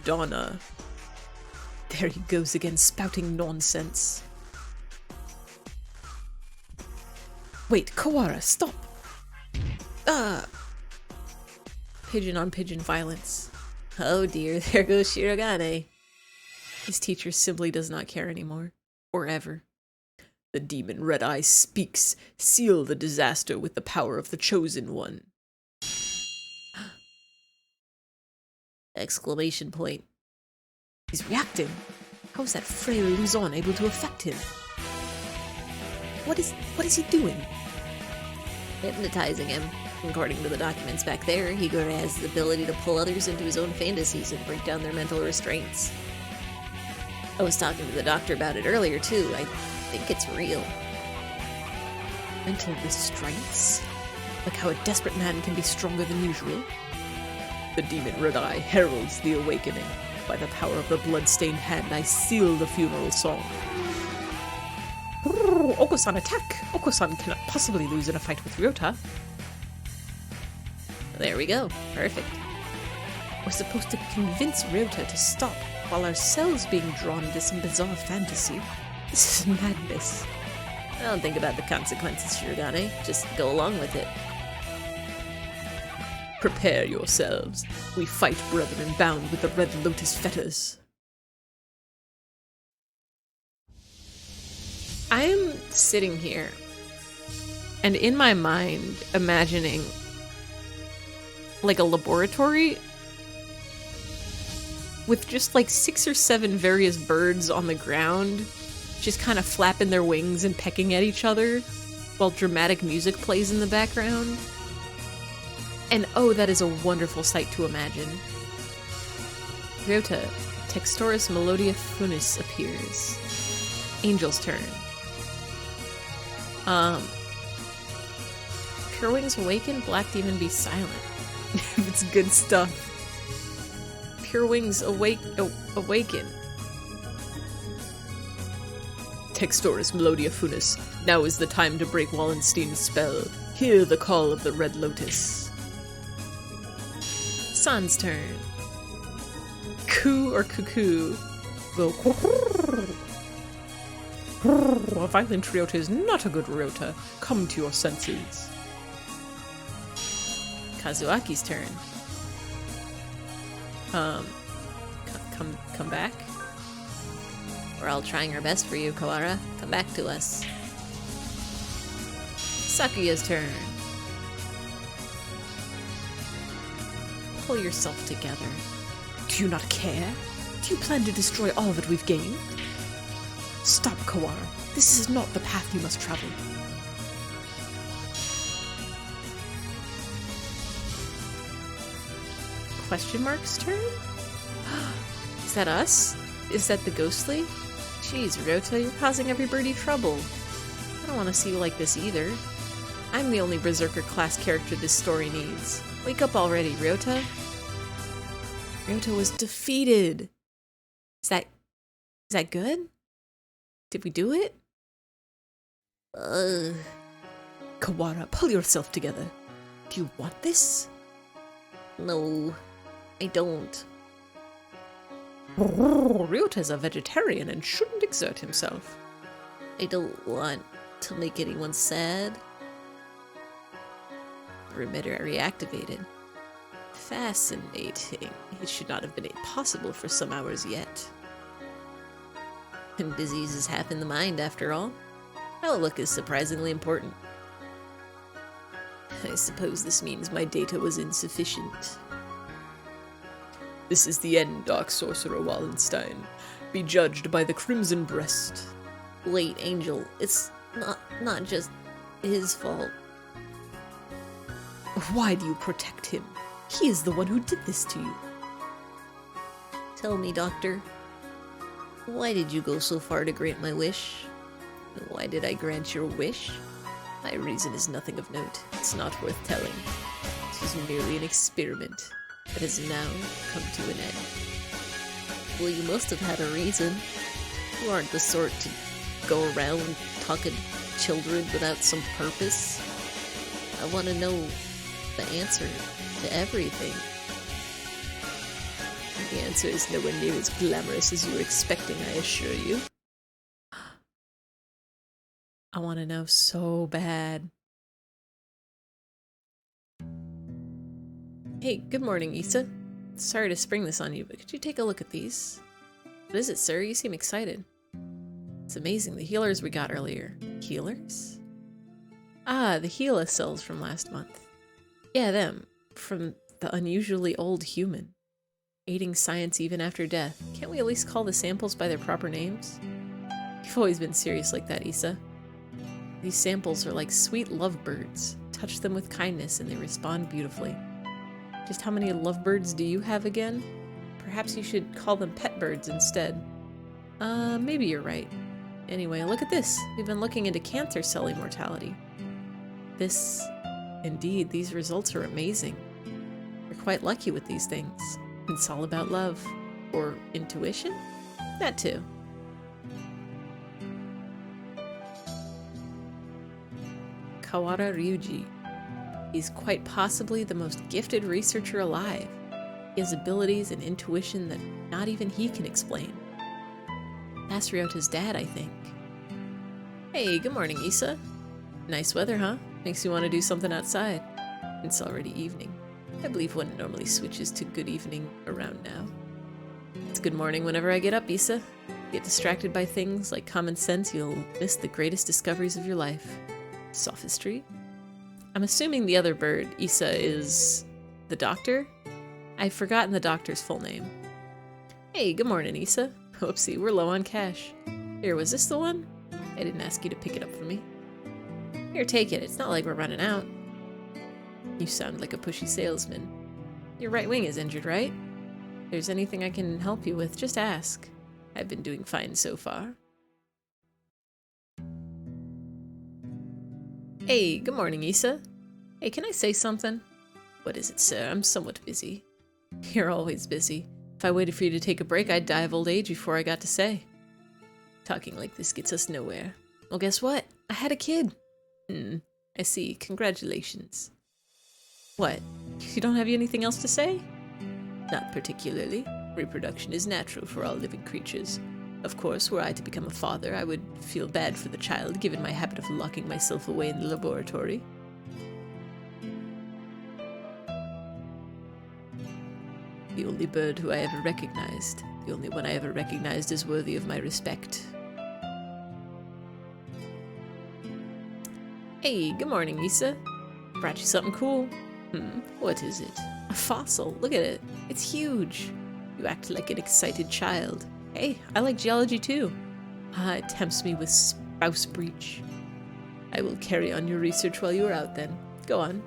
Speaker 1: Donna. There he goes again, spouting nonsense. Wait, Kawara, stop! Pigeon on pigeon violence. Oh dear, there goes Shirogane. His teacher simply does not care anymore. Or ever. The demon Red Eye speaks. Seal the disaster with the power of the Chosen One. Exclamation point. He's reacting. How is that frail Luzon able to affect him? What is he doing? Hypnotizing him. According to the documents back there, Higure has the ability to pull others into his own fantasies and break down their mental restraints. I was talking to the doctor about it earlier too. I think it's real. Mental restraints? Like how a desperate man can be stronger than usual? The demon Red Eye heralds the awakening. By the power of the blood-stained hand, I seal the funeral song. Oko-san, attack! Oko-san cannot possibly lose in a fight with Ryota. There we go. Perfect. We're supposed to convince Ryota to stop while ourselves being drawn into some bizarre fantasy. This is madness. Don't think about the consequences, Shirogane. Just go along with it. Prepare yourselves. We fight brethren bound with the red lotus fetters. I am sitting here and in my mind imagining like a laboratory with just like 6 or 7 various birds on the ground just kind of flapping their wings and pecking at each other while dramatic music plays in the background. And oh, that is a wonderful sight to imagine. Ryota, Textoris Melodia Funis appears. Angel's turn. Pure Wings Awaken, Black Demon be silent. If it's good stuff. Pure Wings Awaken. Textoris Melodia Funis. Now is the time to break Wallenstein's spell. Hear the call of the Red Lotus. Sun's turn. Coo or Cuckoo. Go. A violent Ryota is not a good Ryota. Come to your senses. Kazuaki's turn. Come back. We're all trying our best for you, Kawara. Come back to us. Sakuya's turn. Pull yourself together. Do you not care? Do you plan to destroy all that we've gained? Stop, Kawara. This is not the path you must travel. Question mark's turn? Is that us? Is that the ghostly? Jeez, Ryota, you're causing everybody trouble. I don't want to see you like this either. I'm the only Berserker class character this story needs. Wake up already, Ryota. Ryota was defeated. Is that good? Did we do it? Kawara, pull yourself together. Do you want this? No, I don't. Ryota's a vegetarian and shouldn't exert himself. I don't want to make anyone sad. The remitter reactivated. Fascinating. It should not have been possible for some hours yet. And diseases happen in the mind, after all. Outlook is surprisingly important. I suppose this means my data was insufficient. This is the end, Dark Sorcerer Wallenstein. Be judged by the Crimson Breast. Wait, Angel, it's not just his fault. Why do you protect him? He is the one who did this to you. Tell me, Doctor. Why did you go so far to grant my wish? Why did I grant your wish? My reason is nothing of note. It's not worth telling. It was merely an experiment that has now come to an end. Well, you must have had a reason. You aren't the sort to go around talking to children without some purpose. I want to know the answer to everything. The answer is nowhere near as glamorous as you were expecting, I assure you. I want to know so bad. Hey, good morning, Issa. Sorry to spring this on you, but could you take a look at these? What is it, sir? You seem excited. It's amazing, the healers we got earlier. Healers? Ah, the Gila cells from last month. Yeah, them. From the unusually old human. Aiding science even after death. Can't we at least call the samples by their proper names? You've always been serious like that, Issa. These samples are like sweet lovebirds. Touch them with kindness and they respond beautifully. Just how many lovebirds do you have again? Perhaps you should call them pet birds instead. Maybe you're right. Anyway, look at this. We've been looking into cancer cell immortality. Indeed, these results are amazing. You're quite lucky with these things. It's all about love. Or intuition? That too. Kawara Ryuji. He's quite possibly the most gifted researcher alive. He has abilities and intuition that not even he can explain. That's Ryota's dad, I think. Hey, good morning, Issa. Nice weather, huh? Makes you want to do something outside. It's already evening. I believe one normally switches to good evening around now. It's good morning whenever I get up, Issa. Get distracted by things like common sense, you'll miss the greatest discoveries of your life. Sophistry? I'm assuming the other bird, Issa, is the doctor? I've forgotten the doctor's full name. Hey, good morning, Issa. Whoopsie, we're low on cash. Here, was this the one? I didn't ask you to pick it up for me. Here, take it. It's not like we're running out. You sound like a pushy salesman. Your right wing is injured, right? If there's anything I can help you with, just ask. I've been doing fine so far. Hey, good morning, Issa. Hey, can I say something? What is it, sir? I'm somewhat busy. You're always busy. If I waited for you to take a break, I'd die of old age before I got to say. Talking like this gets us nowhere. Well, guess what? I had a kid. I see. Congratulations. What? You don't have anything else to say? Not particularly. Reproduction is natural for all living creatures. Of course, were I to become a father, I would feel bad for the child, given my habit of locking myself away in the laboratory. The only bird who I ever recognized. The only one I ever recognized as worthy of my respect. Hey, good morning, Issa. Brought you something cool. What is it? A fossil. Look at it. It's huge. You act like an excited child. Hey, I like geology too. It tempts me with spouse breach. I will carry on your research while you are out then. Go on.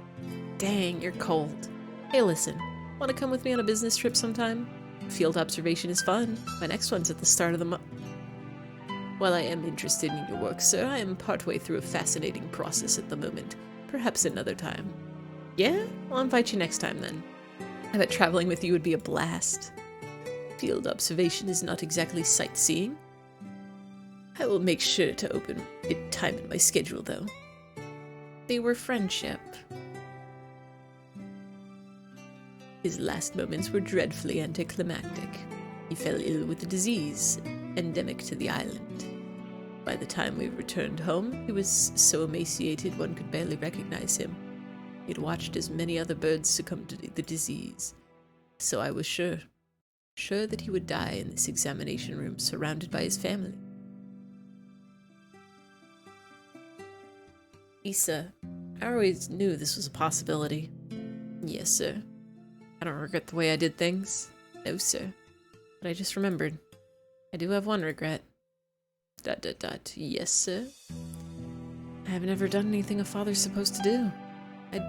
Speaker 1: Dang, you're cold. Hey, listen. Want to come with me on a business trip sometime? Field observation is fun. My next one's at the start of the month. While I am interested in your work, sir, I am partway through a fascinating process at the moment. Perhaps another time. Yeah? I'll invite you next time then. I bet traveling with you would be a blast. Field observation is not exactly sightseeing. I will make sure to open it time in my schedule, though. They were friendship. His last moments were dreadfully anticlimactic. He fell ill with a disease, endemic to the island. By the time we returned home, he was so emaciated one could barely recognize him. He'd watched as many other birds succumb to the disease, so I was sure that he would die in this examination room surrounded by his family. Issa, I always knew this was a possibility. Yes, sir. I don't regret the way I did things. No, sir. But I just remembered. I do have one regret. ... Yes, sir. I have never done anything a father's supposed to do. I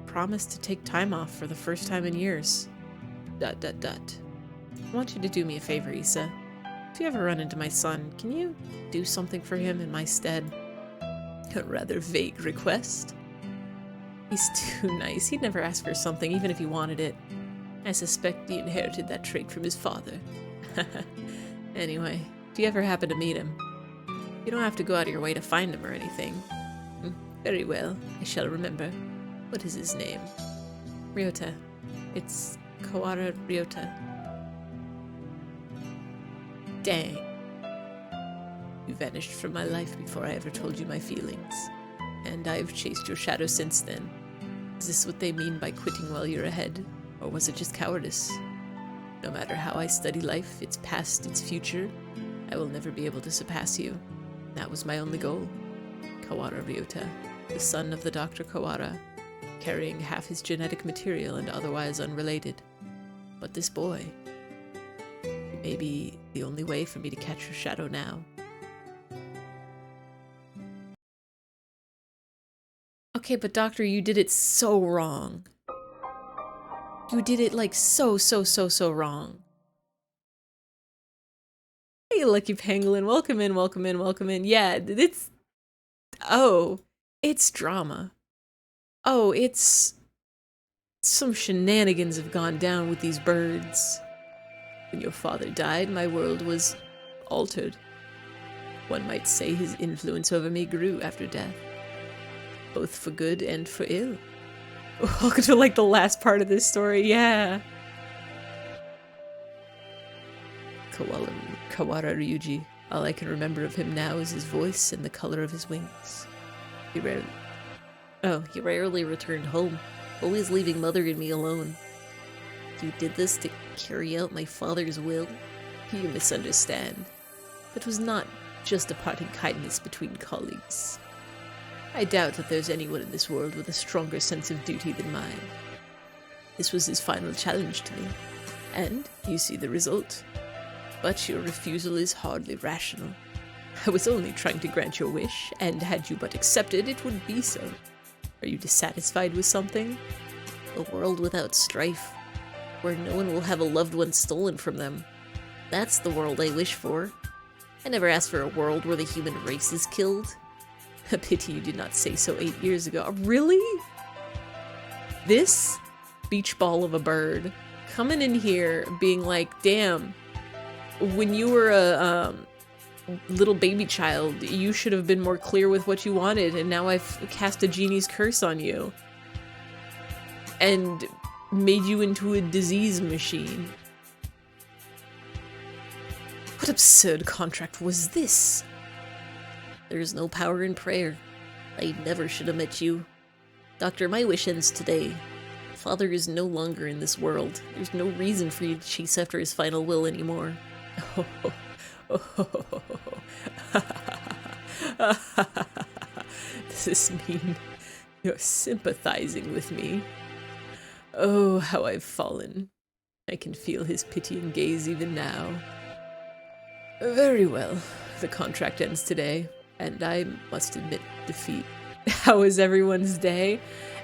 Speaker 1: promised to take time off for the first time in years. ... I want you to do me a favor, Issa. If you ever run into my son, can you do something for him in my stead? A rather vague request. He's too nice. He'd never ask for something, even if he wanted it. I suspect he inherited that trait from his father. Anyway, if you ever happen to meet him, you don't have to go out of your way to find him or anything. Very well, I shall remember. What is his name? Ryota. It's Kawara Ryota. Dang. You vanished from my life before I ever told you my feelings. And I've chased your shadow since then. Is this what they mean by quitting while you're ahead? Or was it just cowardice? No matter how I study life, its past, its future, I will never be able to surpass you. That was my only goal. Kawara Ryota, the son of the Dr. Kawara, carrying half his genetic material and otherwise unrelated. But this boy, he may be the only way for me to catch your shadow now. Okay, but Doctor, you did it so wrong. You did it like so wrong. Hey, Lucky Pangolin, welcome in, welcome in, welcome in. Yeah, it's... Oh, it's drama. Oh, it's... Some shenanigans have gone down with these birds. When your father died, my world was altered. One might say his influence over me grew after death. Both for good and for ill. Welcome to like the last part of this story, yeah. Kawara Ryuji. All I can remember of him now is his voice and the color of his wings. He rarely returned home, always leaving Mother and me alone. You did this to carry out my father's will? You misunderstand. It was not just a parting kindness between colleagues. I doubt that there's anyone in this world with a stronger sense of duty than mine. This was his final challenge to me, and you see the result. But your refusal is hardly rational. I was only trying to grant your wish, and had you but accepted, it would be so. Are you dissatisfied with something? A world without strife, where no one will have a loved one stolen from them. That's the world I wish for. I never asked for a world where the human race is killed. A pity you did not say so 8 years ago. Really? This beach ball of a bird coming in here being like, damn, when you were a little baby child, you should have been more clear with what you wanted, and now I've cast a genie's curse on you and made you into a disease machine. What absurd contract was this? There's no power in prayer. I never should have met you. Doctor, my wish ends today. Father is no longer in this world. There's no reason for you to chase after his final will anymore. Does this mean you're sympathizing with me? Oh, how I've fallen. I can feel his pitying gaze even now. Very well. The contract ends today, and I must admit defeat. How was everyone's day?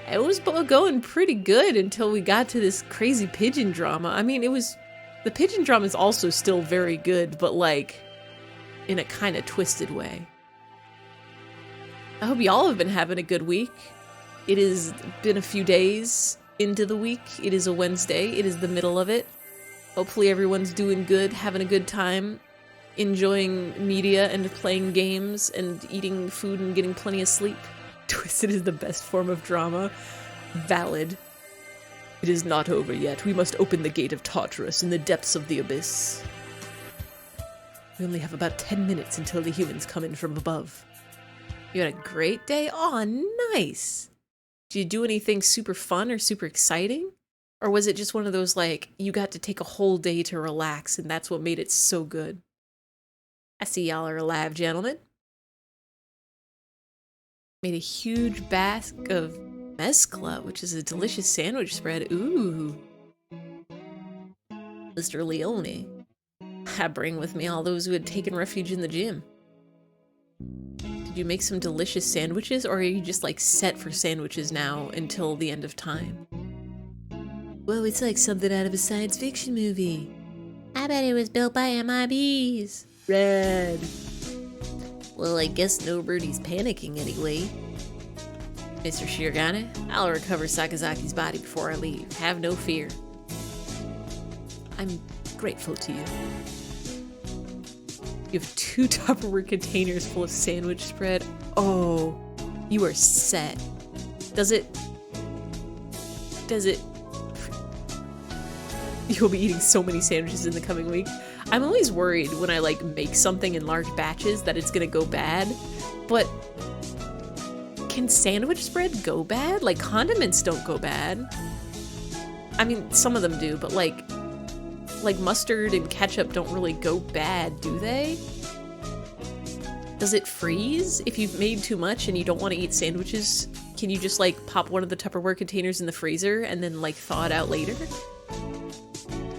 Speaker 1: It was going pretty good until we got to this crazy pigeon drama. I mean, the pigeon drama is also still very good, but like in a kind of twisted way. I hope y'all have been having a good week. It has been a few days into the week. It is a Wednesday. It is the middle of it. Hopefully everyone's doing good, having a good time, enjoying media and playing games and eating food and getting plenty of sleep. Twisted is the best form of drama. Valid. It is not over yet. We must open the gate of Tartarus in the depths of the abyss. We only have about 10 minutes until the humans come in from above. You had a great day? Aw, nice! Did you do anything super fun or super exciting? Or was it just one of those, like, you got to take a whole day to relax and that's what made it so good? I see y'all are alive, gentlemen. Made a huge basket of mezcla, which is a delicious sandwich spread. Ooh. Mr. Leone. I bring with me all those who had taken refuge in the gym. Did you make some delicious sandwiches, or are you just like set for sandwiches now until the end of time? Whoa, it's like something out of a science fiction movie. I bet it was built by MIBs. Red. Well, I guess nobody's panicking anyway. Mr. Shirogane, I'll recover Sakazaki's body before I leave. Have no fear. I'm grateful to you. You have 2 Tupperware containers full of sandwich spread. Oh, you are set. Does it... You'll be eating so many sandwiches in the coming week. I'm always worried when I like make something in large batches that it's gonna go bad, but can sandwich spread go bad? Like condiments don't go bad. I mean, some of them do, but like mustard and ketchup don't really go bad, do they? Does it freeze? If you've made too much and you don't want to eat sandwiches, can you just like pop one of the Tupperware containers in the freezer and then like thaw it out later?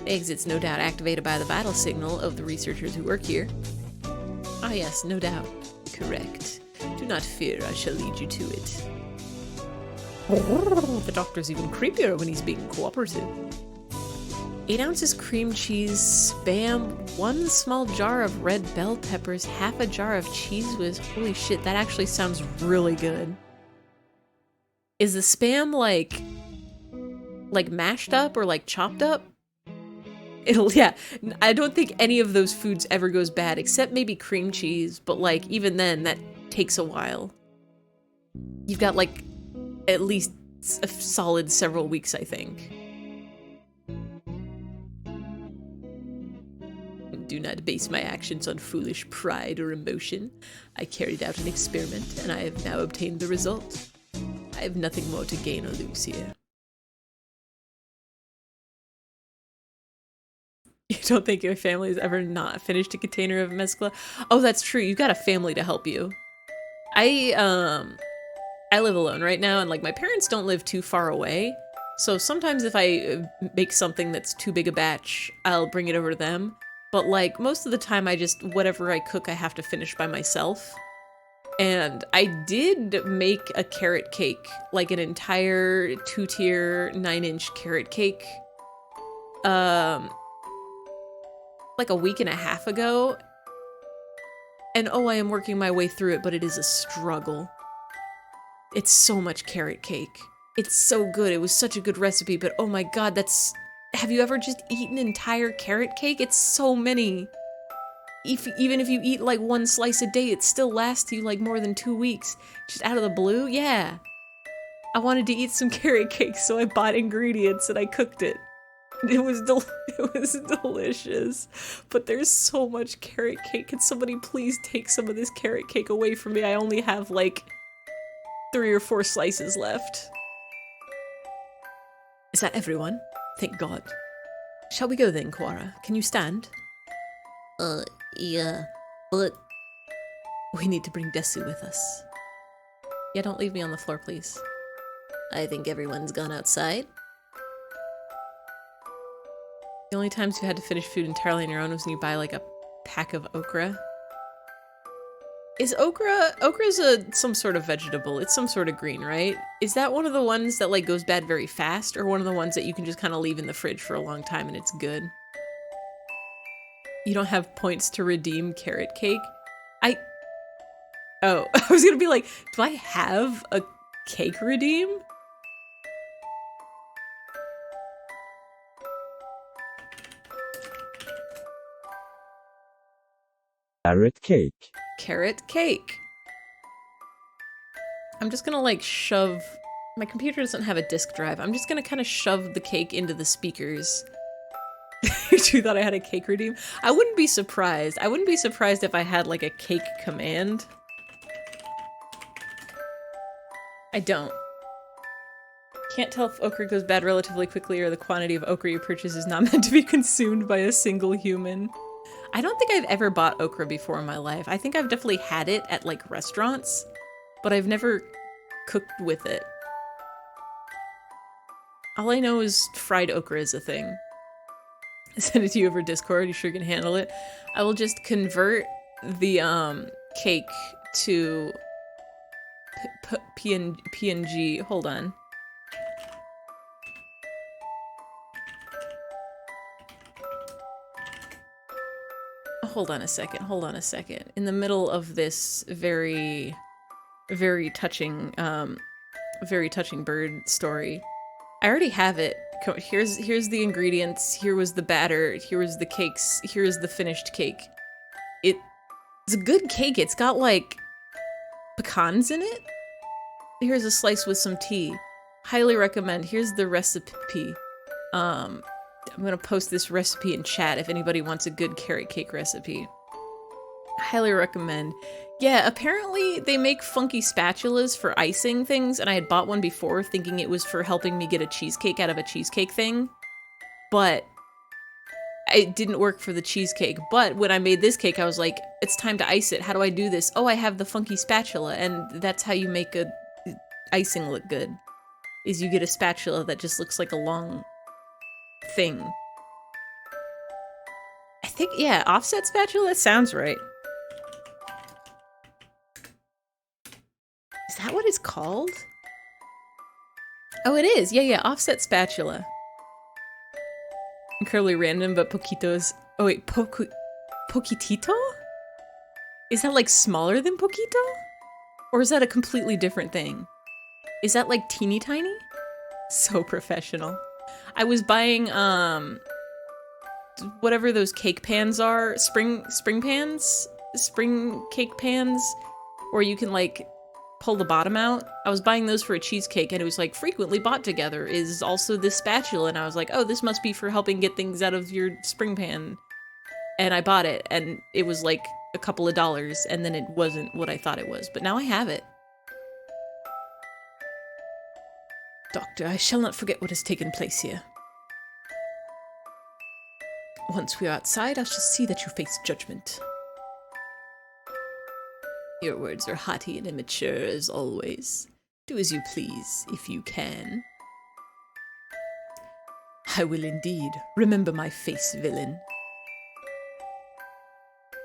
Speaker 1: Exits no doubt activated by the vital signal of the researchers who work here. Ah yes, no doubt. Correct. Do not fear, I shall lead you to it. The doctor's even creepier when he's being cooperative. 8 ounces cream cheese, Spam, 1 small jar of red bell peppers, half a jar of cheese whiz. Holy shit, that actually sounds really good. Is the Spam like mashed up or like chopped up? Yeah, I don't think any of those foods ever goes bad, except maybe cream cheese, but like, even then, that takes a while. You've got like, at least a solid several weeks, I think. Do not base my actions on foolish pride or emotion. I carried out an experiment, and I have now obtained the result. I have nothing more to gain or lose here. You don't think your family has ever not finished a container of mezcla? Oh, that's true. You've got a family to help you. I live alone right now, and like my parents don't live too far away. So sometimes if I make something that's too big a batch, I'll bring it over to them. But like most of the time whatever I cook, I have to finish by myself. And I did make a carrot cake, like an entire 2-tier 9-inch carrot cake. Like a week and a half ago, and oh, I am working my way through it, but it is a struggle. It's so much carrot cake. It's so good. It was such a good recipe, but oh my god, have you ever just eaten entire carrot cake? It's so many. Even if you eat like 1 slice a day, it still lasts you like more than 2 weeks. Just out of the blue? Yeah. I wanted to eat some carrot cake, so I bought ingredients and I cooked it. It was delicious, but there's so much carrot cake. Can somebody please take some of this carrot cake away from me? I only have like 3 or 4 slices left. Is that everyone? Thank God. Shall we go then, Quara? Can you stand? Yeah, but... We need to bring Desu with us. Yeah, don't leave me on the floor, please. I think everyone's gone outside. The only times you had to finish food entirely on your own was when you buy, like, a pack of okra. Is okra... Okra's some sort of vegetable. It's some sort of green, right? Is that one of the ones that, like, goes bad very fast? Or one of the ones that you can just kind of leave in the fridge for a long time and it's good? You don't have points to redeem carrot cake? Oh, I was gonna be like, do I have a cake redeem?
Speaker 3: Carrot cake.
Speaker 1: Carrot cake. I'm just gonna like shove... My computer doesn't have a disk drive. I'm just gonna kind of shove the cake into the speakers. You thought I had a cake redeem? I wouldn't be surprised. I wouldn't be surprised if I had like a cake command. I don't. Can't tell if okra goes bad relatively quickly or the quantity of okra you purchase is not meant to be consumed by a single human. I don't think I've ever bought okra before in my life. I think I've definitely had it at like restaurants, but I've never cooked with it. All I know is fried okra is a thing. I send it to you over Discord, you sure can handle it. I will just convert the cake to PNG. Hold on. Hold on a second. Hold on a second. In the middle of this very touching bird story, I already have it. Here's the ingredients. Here was the batter. Here was the cakes. Here is the finished cake. It's a good cake. It's got like pecans in it. Here's a slice with some tea. Highly recommend. Here's the recipe. I'm gonna post this recipe in chat if anybody wants a good carrot cake recipe. Highly recommend. Yeah, apparently they make funky spatulas for icing things, and I had bought one before thinking it was for helping me get a cheesecake out of a cheesecake thing. But it didn't work for the cheesecake. But when I made this cake, I was like, it's time to ice it. How do I do this? Oh, I have the funky spatula, and that's how you make a icing look good. Is you get a spatula that just looks like a long thing. I think, yeah, offset spatula? That sounds right. Is that what it's called? Oh, it is. Yeah, offset spatula. Incredibly random, but poquitos. Oh wait, poquitito? Is that like smaller than poquito? Or is that a completely different thing? Is that like teeny tiny? So professional. I was buying, whatever those cake pans are, spring pans? Spring cake pans? Where you can like pull the bottom out. I was buying those for a cheesecake and it was like frequently bought together is also this spatula, and I was like, oh, this must be for helping get things out of your spring pan. And I bought it and it was like a couple of dollars, and then it wasn't what I thought it was, but now I have it. Doctor, I shall not forget what has taken place here. Once we are outside, I shall see that you face judgment. Your words are haughty and immature as always. Do as you please, if you can. I will indeed. Remember my face, villain.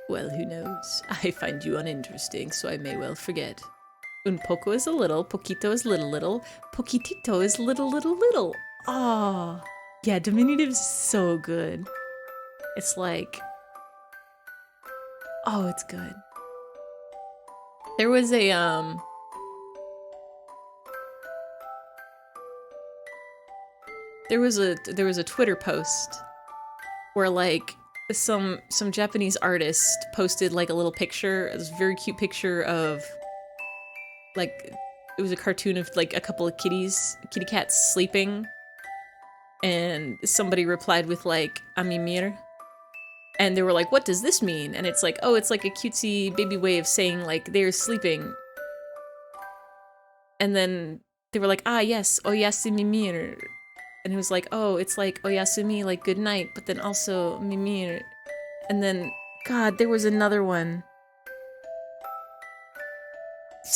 Speaker 1: Well, who knows? I find you uninteresting, so I may well forget. Un poco is a little, poquito is little, poquitito is little. Ah, yeah, diminutive's so good. It's like, oh, it's good. There was a, there was a Twitter post where like some Japanese artist posted like a little picture, this very cute picture of like, it was a cartoon of like a couple of kitty cats sleeping, and somebody replied with like amimir, and they were like, what does this mean? And it's like, oh, it's like a cutesy baby way of saying like they're sleeping. And then they were like, ah yes, oyasumimir. And it was like, oh, it's like oyasumi, like good night, but then also mimir. And then, God, there was another one.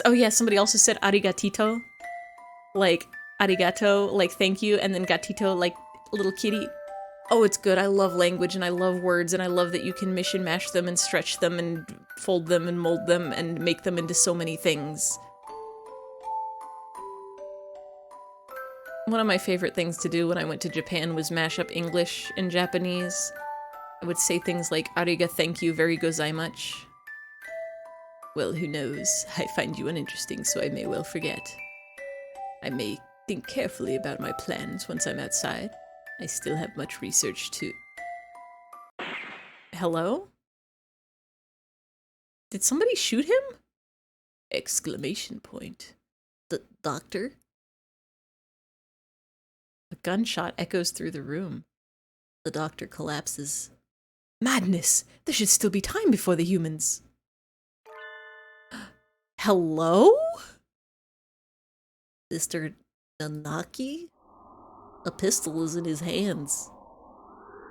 Speaker 1: Oh yeah, somebody also said arigatito. Like, arigato, like thank you, and then gatito, like little kitty. Oh, it's good. I love language and I love words and I love that you can mish and mash them and stretch them and fold them and mold them and make them into so many things. One of my favorite things to do when I went to Japan was mash up English and Japanese. I would say things like ariga thank you very gozaimasu. Well, who knows? I find you uninteresting, so I may well forget. I may think carefully about my plans once I'm outside. I still have much research to... Hello? Did somebody shoot him? Exclamation point. The doctor? A gunshot echoes through the room. The doctor collapses. Madness! There should still be time before the humans. Hello? Mr. Nanaki? A pistol is in his hands.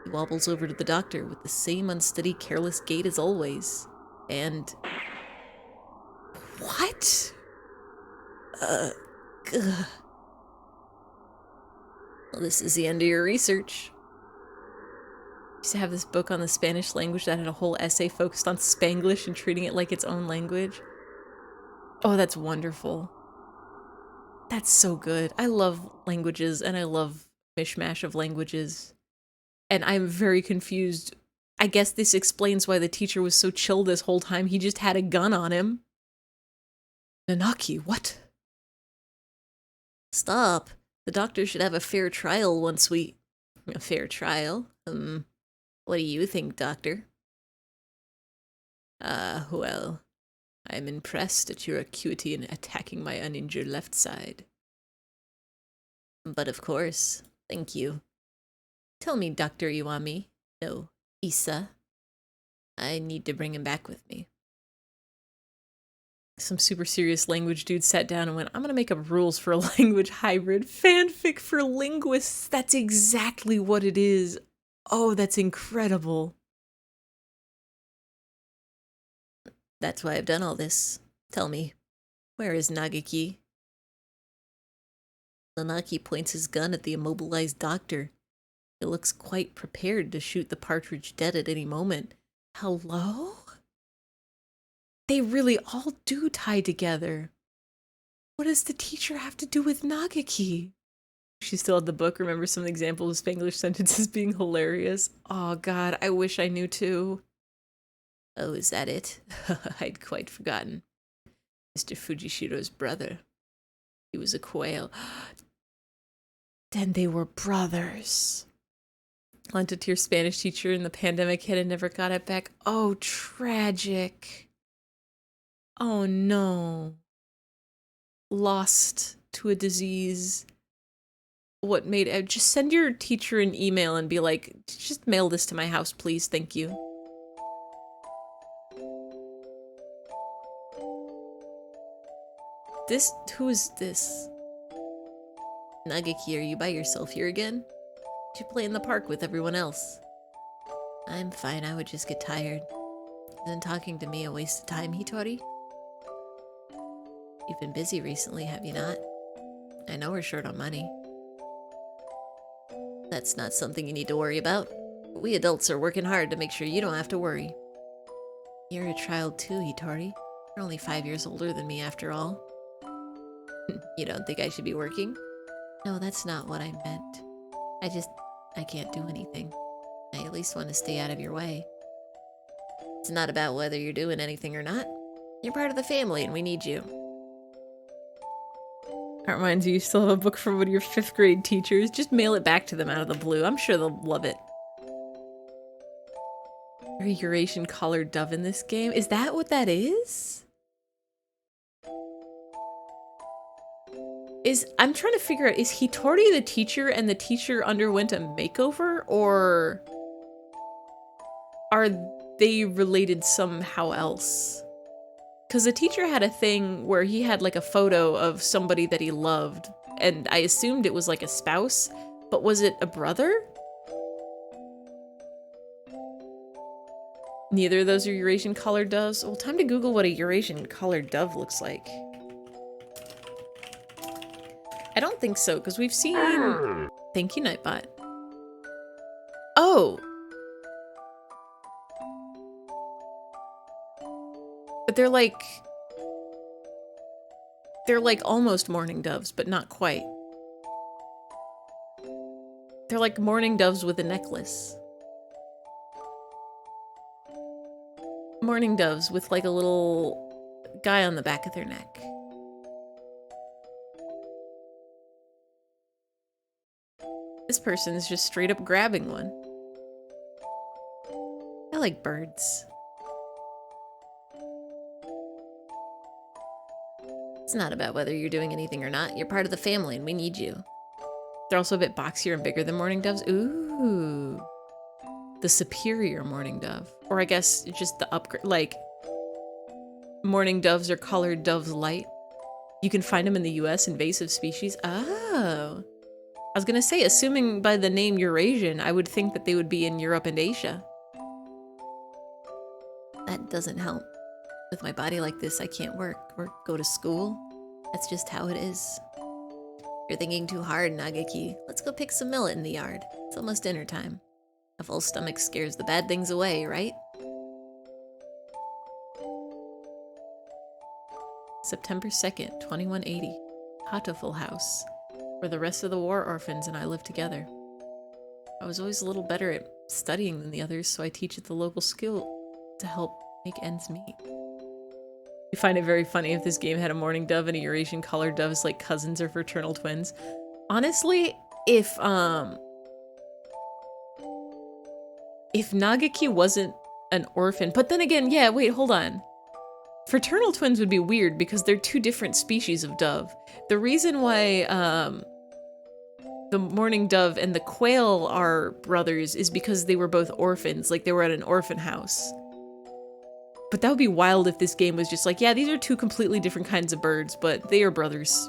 Speaker 1: He wobbles over to the doctor with the same unsteady, careless gait as always. And... What? Well, this is the end of your research. I used to have this book on the Spanish language that had a whole essay focused on Spanglish and treating it like its own language. Oh, that's wonderful. That's so good. I love languages and I love mishmash of languages. And I'm very confused. I guess this explains why the teacher was so chill this whole time. He just had a gun on him. Nanaki, what? Stop. The doctor should have a fair trial once we... A fair trial? What do you think, doctor? Well... I'm impressed at your acuity in attacking my uninjured left side. But of course, thank you. Tell me, Dr. Iwami, no, Issa. I need to bring him back with me. Some super serious language dude sat down and went, I'm gonna make up rules for a language hybrid. Fanfic for linguists. That's exactly what it is. Oh, that's incredible. That's why I've done all this. Tell me, where is Nagaki? Nanaki points his gun at the immobilized doctor. He looks quite prepared to shoot the partridge dead at any moment. Hello? They really all do tie together. What does the teacher have to do with Nagaki? She still had the book. Remember some examples of Spanglish sentences being hilarious? Oh god, I wish I knew too. Oh, is that it? I'd quite forgotten. Mr. Fujishiro's brother. He was a quail. Then they were brothers. Lent it to your Spanish teacher in the pandemic hit and never got it back. Oh, tragic. Oh, no. Lost to a disease. What made... Just send your teacher an email and be like, just mail this to my house, please. Thank you. Who is this? Nagaki, are you by yourself here again? Did you play in the park with everyone else? I'm fine, I would just get tired. Isn't talking to me a waste of time, Hitori? You've been busy recently, have you not? I know we're short on money. That's not something you need to worry about. We adults are working hard to make sure you don't have to worry. You're a child too, Hitori. You're only 5 years older than me after all. You don't think I should be working? No, that's not what I meant. I can't do anything. I at least want to stay out of your way. It's not about whether you're doing anything or not. You're part of the family and we need you. That reminds you still have a book from one of your 5th grade teachers. Just mail it back to them out of the blue. I'm sure they'll love it. Very Eurasian collared dove in this game. Is that what that is? I'm trying to figure out, is Hitori the teacher and the teacher underwent a makeover, or are they related somehow else? Because the teacher had a thing where he had like a photo of somebody that he loved, and I assumed it was like a spouse, But was it a brother? Neither of those are Eurasian collared doves. Well, time to Google what a Eurasian collared dove looks like. I don't think so, because we've seen... Thank you, Nightbot. Oh! But they're like almost mourning doves, but not quite. They're like mourning doves with a necklace. Mourning doves with like a little guy on the back of their neck. This person is just straight up grabbing one. I like birds. It's not about whether you're doing anything or not. You're part of the family and we need you. They're also a bit boxier and bigger than mourning doves. Ooh. The superior mourning dove. Or I guess just the upgrade, like mourning doves or collared doves light. You can find them in the US, invasive species. Oh. I was gonna say, assuming by the name Eurasian, I would think that they would be in Europe and Asia. That doesn't help. With my body like this, I can't work or go to school. That's just how it is. You're thinking too hard, Nagaki. Let's go pick some millet in the yard. It's almost dinner time. A full stomach scares the bad things away, right? September 2nd, 2180. Hatoful House, where the rest of the war orphans and I live together. I was always a little better at studying than the others, so I teach at the local school to help make ends meet. I find it very funny if this game had a mourning dove and a Eurasian collared dove as like cousins or fraternal twins. Honestly, if Nagaki wasn't an orphan, but then again, yeah, wait, hold on. Fraternal twins would be weird because they're two different species of dove. The reason why the mourning dove and the quail are brothers is because they were both orphans, like they were at an orphan house. But that would be wild if this game was just like, yeah, these are two completely different kinds of birds, but they are brothers.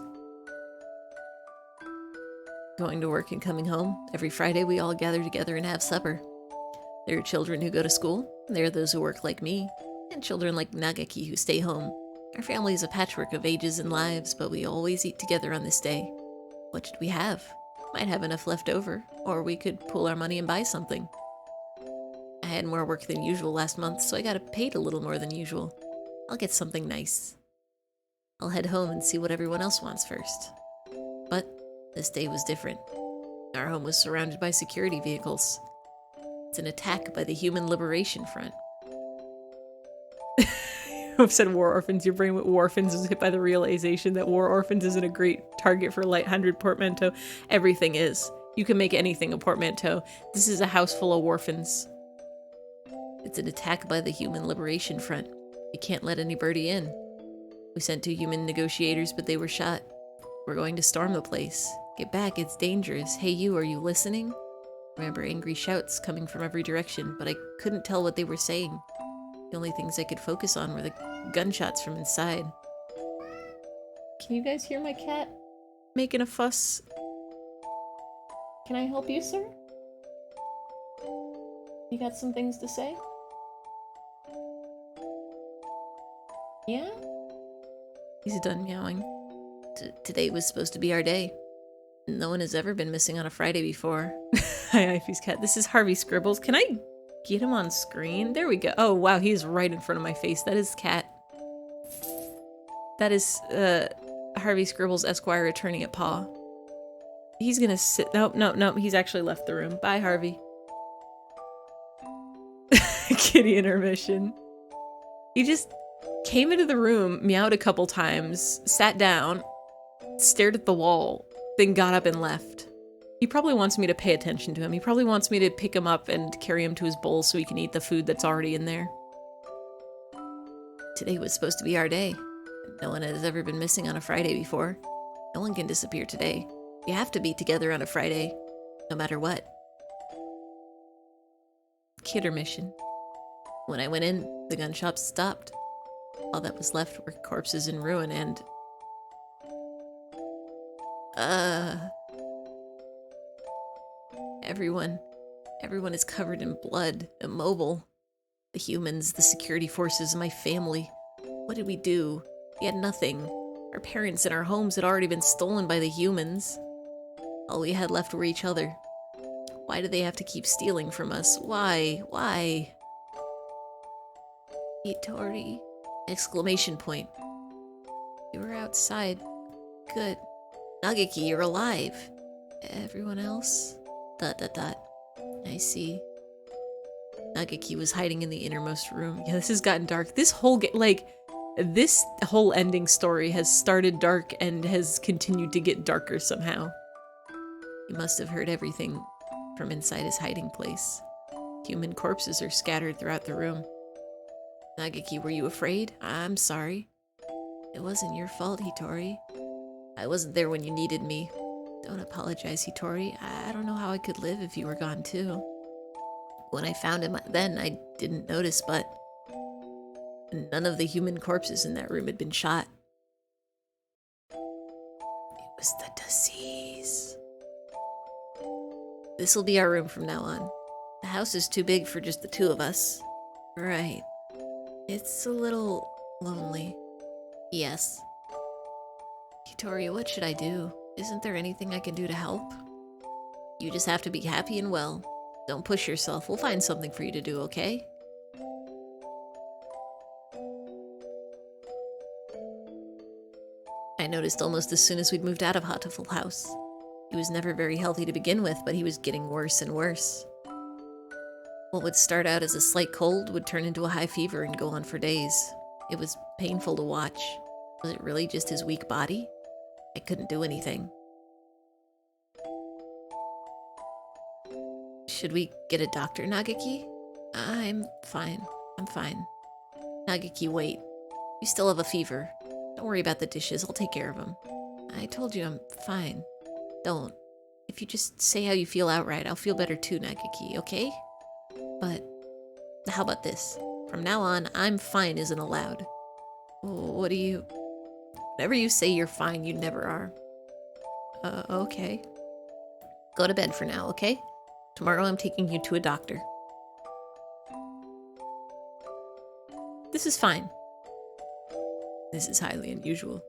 Speaker 1: Going to work and coming home. Every Friday we all gather together and have supper. There are children who go to school. There are those who work like me. And children like Nagaki who stay home. Our family is a patchwork of ages and lives, but we always eat together on this day. What should we have? Might have enough left over, or we could pool our money and buy something. I had more work than usual last month, so I got paid a little more than usual. I'll get something nice. I'll head home and see what everyone else wants first. But this day was different. Our home was surrounded by security vehicles. It's an attack by the Human Liberation Front. I've said war orphans. Your brain with war orphans is hit by the realization that war orphans isn't a great target for light-handed portmanteau. Everything is. You can make anything a portmanteau. This is a house full of orphans. It's an attack by the Human Liberation Front. You can't let anybody in. We sent 2 human negotiators, but they were shot. We're going to storm the place. Get back, it's dangerous. Hey you, are you listening? Remember angry shouts coming from every direction, but I couldn't tell what they were saying. The only things I could focus on were the gunshots from inside. Can you guys hear my cat making a fuss? Can I help you, sir? You got some things to say? Yeah? He's done meowing. Today was supposed to be our day. No one has ever been missing on a Friday before. Hi, Eyfey's cat. This is Harvey Scribbles. Can I get him on screen? There we go. Oh, wow, he's right in front of my face. That is Cat. That is, Harvey Scribbles, Esquire, attorney at Paw. He's gonna sit- nope, he's actually left the room. Bye, Harvey. Kitty intermission. He just came into the room, meowed a couple times, sat down, stared at the wall, then got up and left. He probably wants me to pay attention to him. He probably wants me to pick him up and carry him to his bowl so he can eat the food that's already in there. Today was supposed to be our day. No one has ever been missing on a Friday before. No one can disappear today. You have to be together on a Friday, no matter what. Kidder mission. When I went in, the gun shop stopped. All that was left were corpses in ruin and... Everyone is covered in blood, immobile. The humans, the security forces, my family. What did we do? We had nothing. Our parents and our homes had already been stolen by the humans. All we had left were each other. Why do they have to keep stealing from us? Why? Why? Hitori! Exclamation point. You were outside. Good. Nageki, you're alive. Everyone else? ... I see. Nageki was hiding in the innermost room. Yeah, this has gotten dark. This whole this whole ending story has started dark and has continued to get darker somehow. He must have heard everything from inside his hiding place. Human corpses are scattered throughout the room. Nageki, were you afraid? I'm sorry. It wasn't your fault, Hitori. I wasn't there when you needed me. Don't apologize, Hitori. I don't know how I could live if you were gone too. When I found him then, I didn't notice, but none of the human corpses in that room had been shot. It was the disease. This'll be our room from now on. The house is too big for just the two of us. Right. It's a little lonely. Yes. Hitori, what should I do? Isn't there anything I can do to help? You just have to be happy and well. Don't push yourself. We'll find something for you to do, okay? I noticed almost as soon as we'd moved out of Hatoful House. He was never very healthy to begin with, but he was getting worse and worse. What would start out as a slight cold would turn into a high fever and go on for days. It was painful to watch. Was it really just his weak body? I couldn't do anything. Should we get a doctor, Nageki? I'm fine. I'm fine. Nageki, wait. You still have a fever. Don't worry about the dishes. I'll take care of them. I told you I'm fine. Don't. If you just say how you feel outright, I'll feel better too, Nageki, okay? But how about this? From now on, I'm fine isn't allowed. What do you... Whenever you say you're fine, you never are. Okay. Go to bed for now, okay? Tomorrow I'm taking you to a doctor. This is fine. This is highly unusual.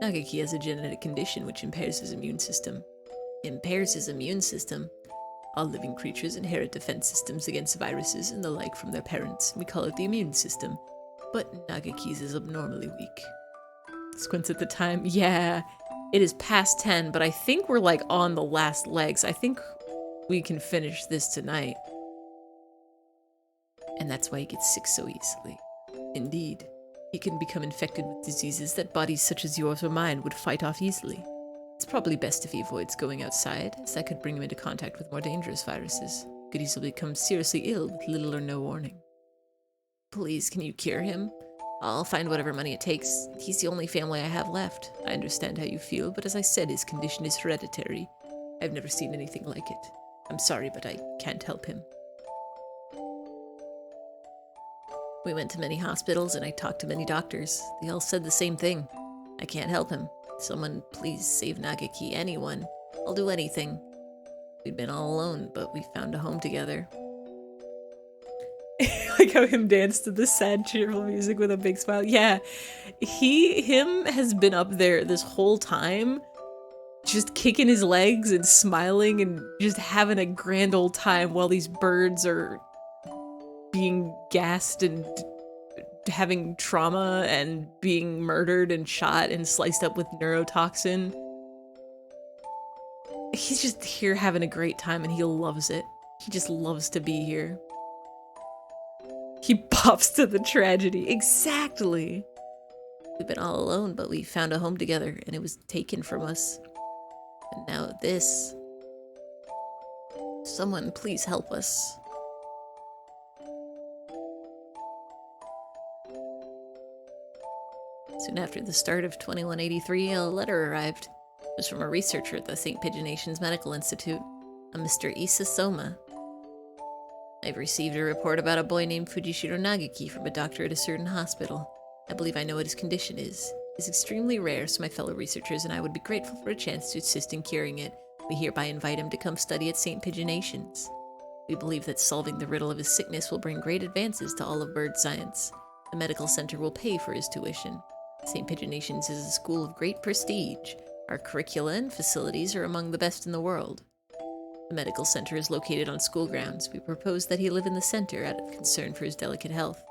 Speaker 1: Nageki has a genetic condition which impairs his immune system. Impairs his immune system? All living creatures inherit defense systems against viruses and the like from their parents. We call it the immune system. But Nageki's is abnormally weak. Squints at the time. Yeah, it is past 10, but I think we're like on the last legs. I think we can finish this tonight. And that's why he gets sick so easily. Indeed, he can become infected with diseases that bodies such as yours or mine would fight off easily. It's probably best if he avoids going outside, as that could bring him into contact with more dangerous viruses. Could easily become seriously ill with little or no warning. Please, can you cure him? I'll find whatever money it takes. He's the only family I have left. I understand how you feel, but as I said, his condition is hereditary. I've never seen anything like it. I'm sorry, but I can't help him. We went to many hospitals and I talked to many doctors. They all said the same thing. I can't help him. Someone please save Nageki, anyone. I'll do anything. We'd been all alone, but we found a home together. Like how him dance to the sad, cheerful music with a big smile. Yeah, him has been up there this whole time, just kicking his legs and smiling and just having a grand old time while these birds are being gassed and having trauma and being murdered and shot and sliced up with neurotoxin. He's just here having a great time and he loves it. He just loves to be here. He pops to the tragedy. Exactly. We've been all alone, but we found a home together and it was taken from us. And now this. Someone please help us. Soon after the start of 2183, a letter arrived. It was from a researcher at the St. Pigeonations Medical Institute, a Mr. Issa Soma. I've received a report about a boy named Fujishiro Nageki from a doctor at a certain hospital. I believe I know what his condition is. It's extremely rare, so my fellow researchers and I would be grateful for a chance to assist in curing it. We hereby invite him to come study at St. Pigeonations. We believe that solving the riddle of his sickness will bring great advances to all of bird science. The medical center will pay for his tuition. St. Pigeonations is a school of great prestige. Our curricula and facilities are among the best in the world. The medical center is located on school grounds. We propose that he live in the center out of concern for his delicate health.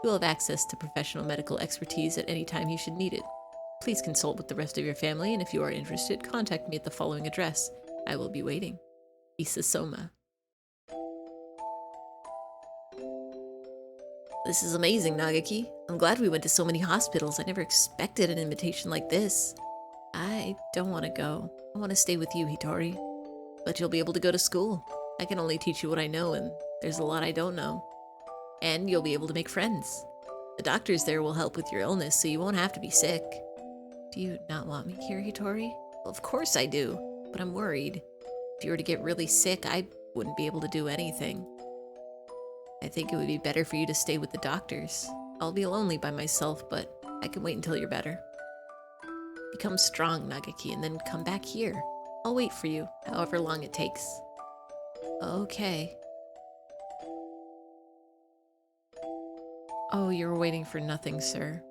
Speaker 1: He will have access to professional medical expertise at any time he should need it. Please consult with the rest of your family, and if you are interested, contact me at the following address. I will be waiting. Isa Soma. This is amazing, Nagaki. I'm glad we went to so many hospitals. I never expected an invitation like this. I don't want to go. I want to stay with you, Hitori. But you'll be able to go to school. I can only teach you what I know, and there's a lot I don't know. And you'll be able to make friends. The doctors there will help with your illness, so you won't have to be sick. Do you not want me here, Hitori? Well, of course I do, but I'm worried. If you were to get really sick, I wouldn't be able to do anything. I think it would be better for you to stay with the doctors. I'll be lonely by myself, but I can wait until you're better. Become strong, Nagaki, and then come back here. I'll wait for you, however long it takes. Okay. Oh, you were waiting for nothing, sir.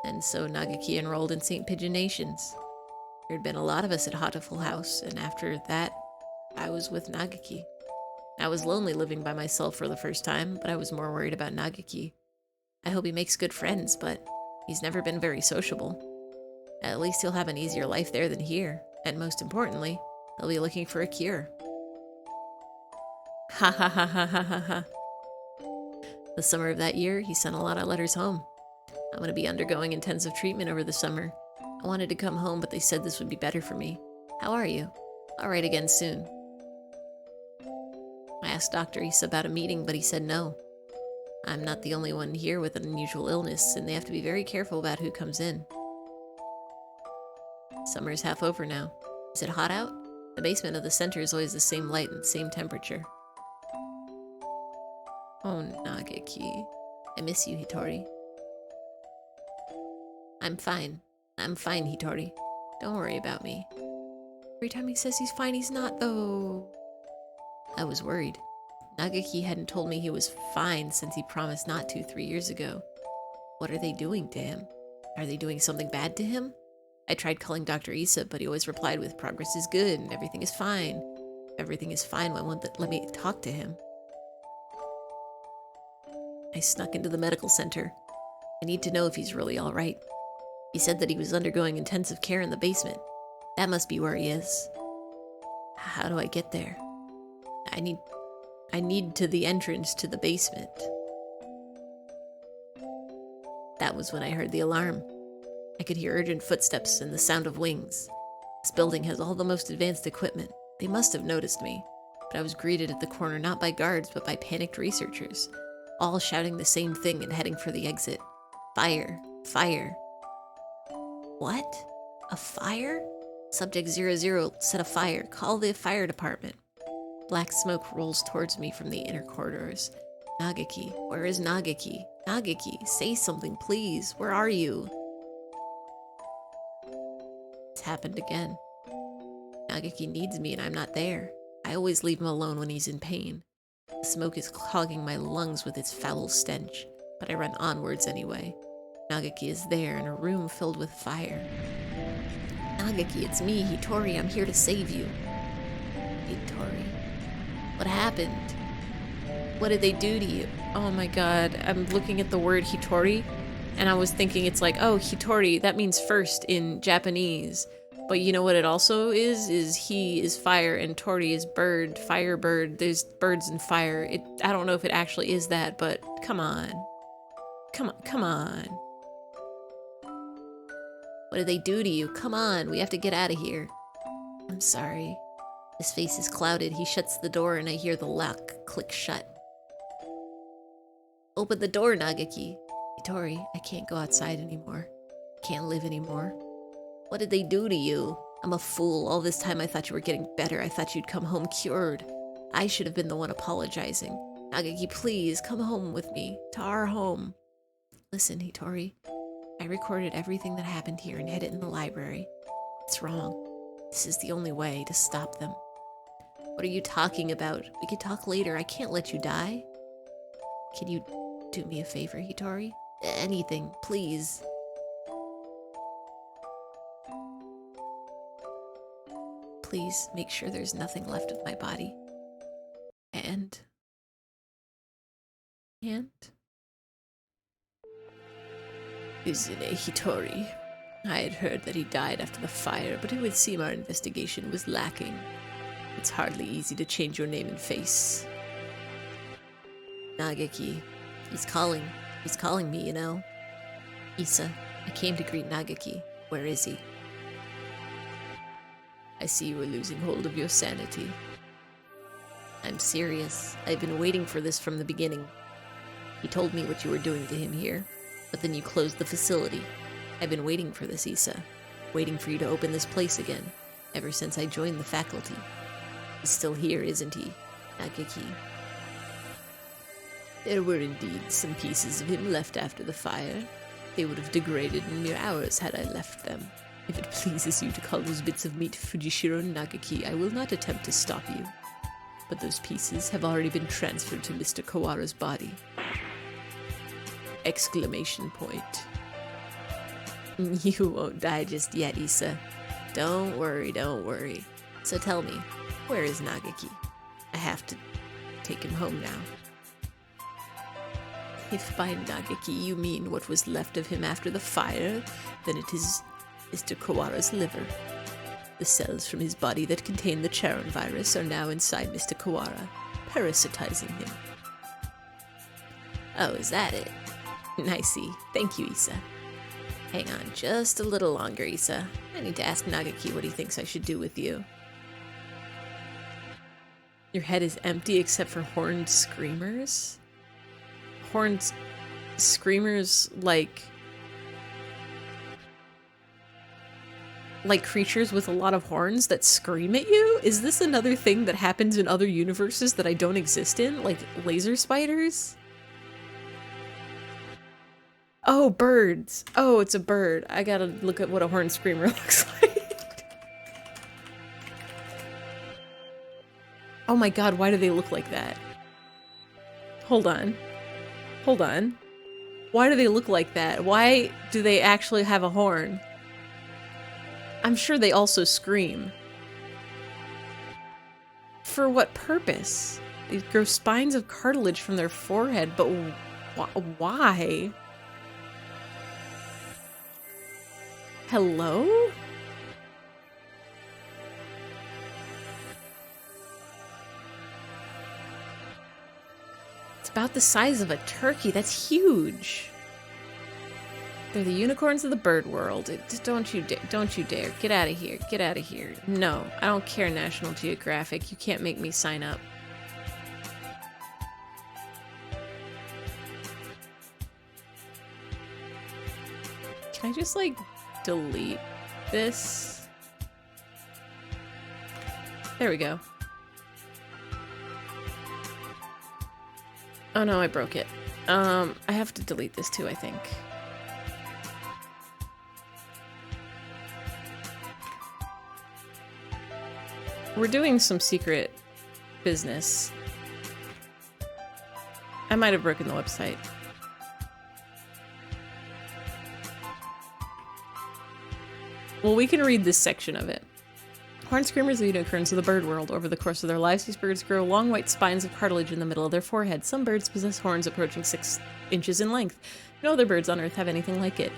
Speaker 1: And so Nagaki enrolled in St. Pigeonations. There had been a lot of us at Hatoful House, and after that, I was with Nagaki. I was lonely living by myself for the first time, but I was more worried about Nagaki. I hope he makes good friends, but he's never been very sociable. At least he'll have an easier life there than here, and most importantly, they'll be looking for a cure. Ha ha ha ha ha ha ha. The summer of that year, he sent a lot of letters home. I'm going to be undergoing intensive treatment over the summer. I wanted to come home, but they said this would be better for me. How are you? I'll write again soon. I asked Dr. Issa about a meeting, but he said no. I'm not the only one here with an unusual illness, and they have to be very careful about who comes in. Summer's half over now. Is it hot out? The basement of the center is always the same light and the same temperature. Oh, Nagaki. I miss you, Hitori. I'm fine. I'm fine, Hitori. Don't worry about me. Every time he says he's fine, he's not, though. I was worried. Nagaki hadn't told me he was fine since he promised not to 3 years ago. What are they doing to him? Are they doing something bad to him? I tried calling Dr. Issa, but he always replied with, "Progress is good and everything is fine." Everything is fine, why won't they let me talk to him? I snuck into the medical center. I need to know if he's really all right. He said that he was undergoing intensive care in the basement. That must be where he is. How do I get there? I need to the entrance to the basement. That was when I heard the alarm. I could hear urgent footsteps and the sound of wings. This building has all the most advanced equipment. They must have noticed me, but I was greeted at the corner not by guards but by panicked researchers, all shouting the same thing and heading for the exit. Fire! Fire! What? A fire? Subject 00 set a fire. Call the fire department. Black smoke rolls towards me from the inner corridors. Nagaki. Where is Nagaki? Nagaki, say something, please. Where are you? It's happened again. Nagaki needs me and I'm not there. I always leave him alone when he's in pain. The smoke is clogging my lungs with its foul stench, but I run onwards anyway. Nagaki is there in a room filled with fire. Nagaki, it's me, Hitori. I'm here to save you. Hitori. What happened? What did they do to you? Oh my god, I'm looking at the word Hitori, and I was thinking it's like, oh, Hitori, that means first in Japanese. But you know what it also is he is fire and Tori is bird, fire bird. There's birds and fire. I don't know if it actually is that, but come on. Come on. What did they do to you? Come on, we have to get out of here. I'm sorry. His face is clouded. He shuts the door and I hear the lock click shut. Open the door, Nagaki. Hitori, I can't go outside anymore. Can't live anymore. What did they do to you? I'm a fool. All this time I thought you were getting better. I thought you'd come home cured. I should have been the one apologizing. Nagaki, please, come home with me. To our home. Listen, Hitori. I recorded everything that happened here and hid it in the library. It's wrong. This is the only way to stop them. What are you talking about? We can talk later. I can't let you die. Can you do me a favor, Hitori? Anything, please. Please make sure there's nothing left of my body. And... Izune Hitori. I had heard that he died after the fire, but it would seem our investigation was lacking. It's hardly easy to change your name and face. Nagaki. He's calling. He's calling me, you know. Issa, I came to greet Nagaki. Where is he? I see you are losing hold of your sanity. I'm serious. I've been waiting for this from the beginning. He told me what you were doing to him here, but then you closed the facility. I've been waiting for this, Issa. Waiting for you to open this place again, ever since I joined the faculty. He's still here, isn't he, Nagaki? There were indeed some pieces of him left after the fire. They would have degraded in mere hours had I left them. If it pleases you to call those bits of meat Fujishiro Nagaki, I will not attempt to stop you. But those pieces have already been transferred to Mr. Kawara's body. Exclamation point. You won't die just yet, Issa. Don't worry, don't worry. So tell me, where is Nagaki? I have to take him home now. If by Nagaki you mean what was left of him after the fire, then it is Mr. Kawara's liver. The cells from his body that contain the Charon virus are now inside Mr. Kawara, parasitizing him. Oh, is that it? I see. Thank you, Issa. Hang on just a little longer, Issa. I need to ask Nagaki what he thinks I should do with you. Your head is empty except for horned screamers? Horned screamers like creatures with a lot of horns that scream at you? Is this another thing that happens in other universes that I don't exist in? Like laser spiders? Oh, birds. Oh, it's a bird. I gotta look at what a horned screamer looks like. Oh my god, why do they look like that? Hold on. Hold on. Why do they look like that? Why do they actually have a horn? I'm sure they also scream. For what purpose? They grow spines of cartilage from their forehead, but why? Hello? It's about the size of a turkey. That's huge. They're the unicorns of the bird world. Don't you dare. Get out of here. Get out of here. No, I don't care, National Geographic. You can't make me sign up. Can I just, like, delete this? There we go. Oh no, I broke it. I have to delete this too, I think. We're doing some secret business. I might have broken the website. Well, we can read this section of it. Horned screamers are unicorns of the bird world. Over the course of their lives, these birds grow long white spines of cartilage in the middle of their forehead. Some birds possess horns approaching 6 inches in length. No other birds on Earth have anything like it.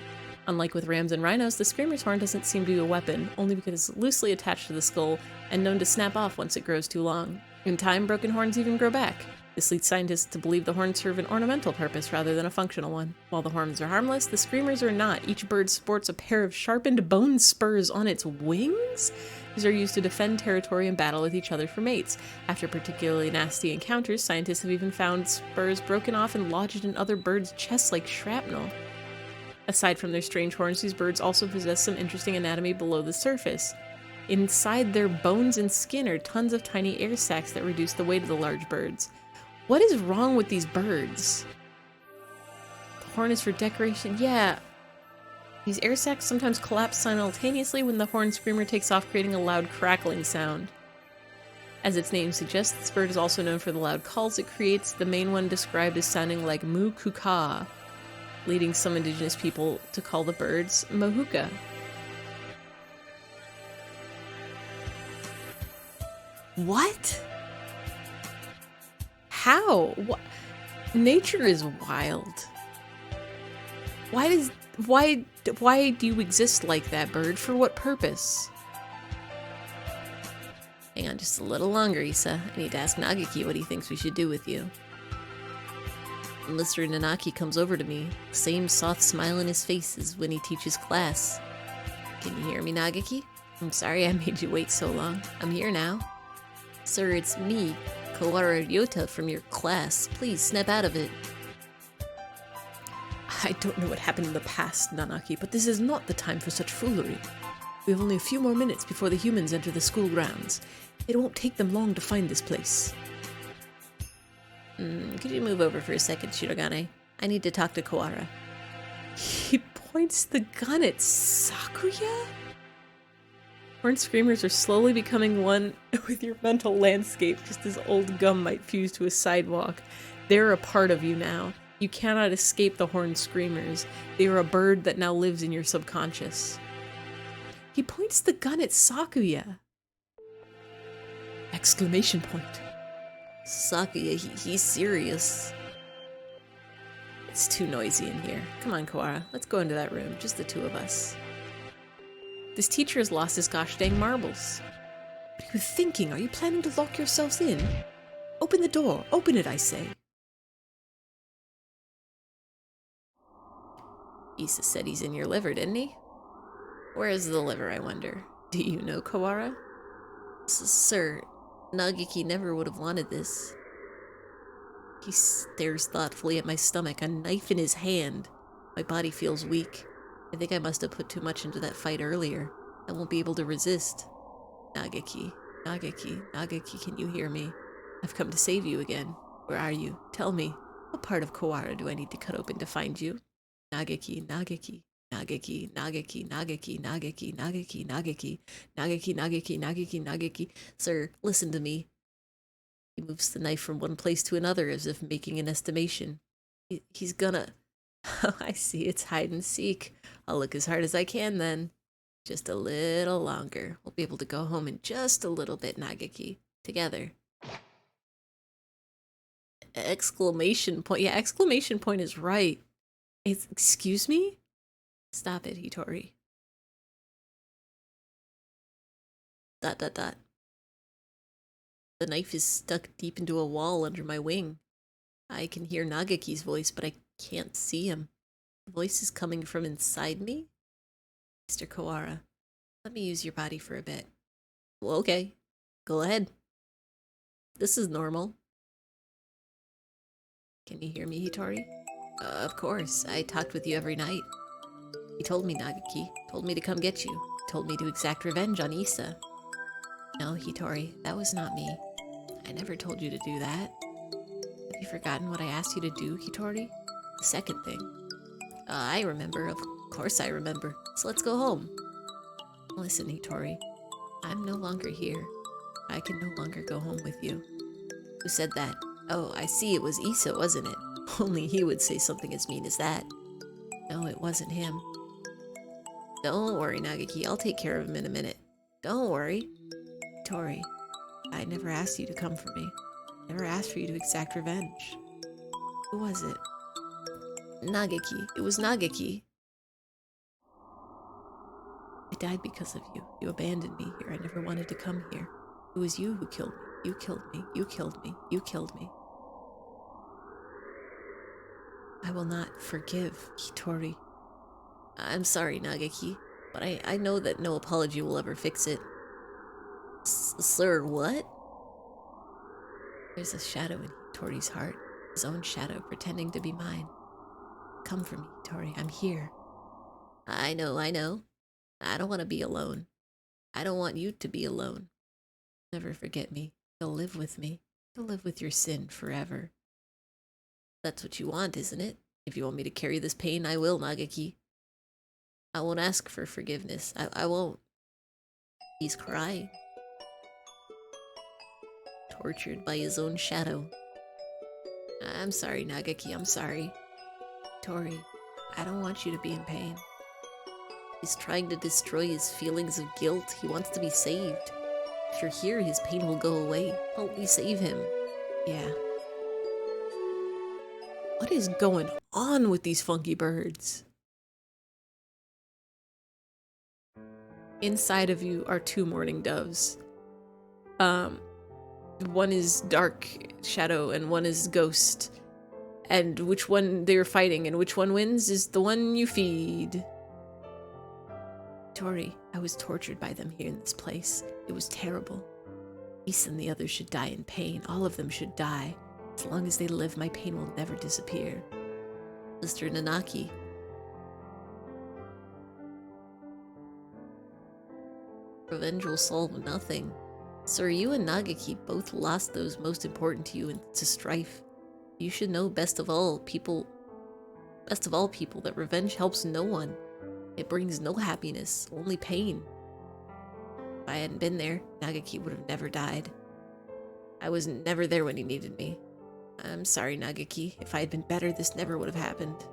Speaker 1: Unlike with rams and rhinos, the screamer's horn doesn't seem to be a weapon, only because it's loosely attached to the skull and known to snap off once it grows too long. In time, broken horns even grow back. This leads scientists to believe the horns serve an ornamental purpose rather than a functional one. While the horns are harmless, the screamers are not. Each bird sports a pair of sharpened bone spurs on its wings. These are used to defend territory and battle with each other for mates. After particularly nasty encounters, scientists have even found spurs broken off and lodged in other birds' chests like shrapnel. Aside from their strange horns, these birds also possess some interesting anatomy below the surface. Inside their bones and skin are tons of tiny air sacs that reduce the weight of the large birds. What is wrong with these birds? The horn is for decoration. Yeah. These air sacs sometimes collapse simultaneously when the horn screamer takes off, creating a loud crackling sound. As its name suggests, this bird is also known for the loud calls it creates, the main one described as sounding like moo kuka, leading some indigenous people to call the birds mahuka. What? How? What? Nature is wild. Why do you exist like that, bird? For what purpose? Hang on just a little longer, Isa. I need to ask Nagaki what he thinks we should do with you. Mr. Nanaki comes over to me, same soft smile on his face as when he teaches class. Can you hear me, Nagaki? I'm sorry I made you wait so long. I'm here now. Sir, it's me, Kawara Ryota from your class. Please snap out of it. I don't know what happened in the past, Nanaki, but this is not the time for such foolery. We have only a few more minutes before the humans enter the school grounds. It won't take them long to find this place. Could you move over for a second, Shirogane? I need to talk to Kawara. He points the gun at Sakuya? Horn screamers are slowly becoming one with your mental landscape, just as old gum might fuse to a sidewalk. They're a part of you now. You cannot escape the horn screamers. They are a bird that now lives in your subconscious. He points the gun at Sakuya. Exclamation point. Sakuya, he's serious. It's too noisy in here. Come on, Kawara. Let's go into that room. Just the two of us. This teacher has lost his gosh dang marbles. What are you thinking? Are you planning to lock yourselves in? Open the door. Open it, I say. Issa said he's in your liver, didn't he? Where is the liver, I wonder? Do you know, Kawara? Sir, Nagaki never would have wanted this. He stares thoughtfully at my stomach, a knife in his hand. My body feels weak. I think I must have put too much into that fight earlier. I won't be able to resist. Nagaki, Nagaki, Nagaki, can you hear me? I've come to save you again. Where are you? Tell me. What part of Kawara do I need to cut open to find you? Nagaki, Nagaki, Nagaki, Nagaki, Nagaki, Nagaki, Nagaki, Nagaki, Nagaki, Nagaki, Nagaki, Nagaki. Sir, listen to me. He moves the knife from one place to another as if making an estimation. He's gonna... Oh, I see, it's hide and seek. I'll look as hard as I can then. Just a little longer. We'll be able to go home in just a little bit, Nagaki. Together. Exclamation point. Yeah, exclamation point is right. Excuse me? Stop it, Hitori. ... The knife is stuck deep into a wall under my wing. I can hear Nagaki's voice, but I can't see him. The voice is coming from inside me? Mr. Kawara, let me use your body for a bit. Well, okay. Go ahead. This is normal. Can you hear me, Hitori? Of course. I talked with you every night. He told me, Nagaki. Told me to come get you. Told me to exact revenge on Issa. No, Hitori, that was not me. I never told you to do that. Have you forgotten what I asked you to do, Hitori? The second thing. I remember. Of course I remember. So let's go home. Listen, Hitori. I'm no longer here. I can no longer go home with you. Who said that? Oh, I see, it was Issa, wasn't it? Only he would say something as mean as that. No, it wasn't him. Don't worry, Nagaki. I'll take care of him in a minute. Don't worry. Tori, I never asked you to come for me. Never asked for you to exact revenge. Who was it? Nagaki. It was Nagaki. I died because of you. You abandoned me here. I never wanted to come here. It was you who killed me. You killed me. You killed me. You killed me. I will not forgive, Hitori. I'm sorry, Nagaki, but I know that no apology will ever fix it. Sir, what? There's a shadow in Hitori's heart. His own shadow pretending to be mine. Come for me, Hitori. I'm here. I know, I know. I don't want to be alone. I don't want you to be alone. Never forget me. You'll live with me. You'll live with your sin forever. That's what you want, isn't it? If you want me to carry this pain, I will, Nagaki. I won't ask for forgiveness. I won't. He's crying. Tortured by his own shadow. I'm sorry, Nagaki, I'm sorry. Tori, I don't want you to be in pain. He's trying to destroy his feelings of guilt. He wants to be saved. If you're here, his pain will go away. Help me save him. Yeah. What is going on with these funky birds? Inside of you are two mourning doves. One is dark shadow and one is ghost. And which one they're fighting and which one wins is the one you feed. Tori, I was tortured by them here in this place. It was terrible. Issa and the others should die in pain. All of them should die. As long as they live, my pain will never disappear. Sister Nanaki. Revenge will solve nothing. Sir, you and Nagaki both lost those most important to you into strife. You should know best of all people, that revenge helps no one. It brings no happiness, only pain. If I hadn't been there, Nagaki would have never died. I was never there when he needed me. I'm sorry, Nagaki. If I had been better, this never would have happened.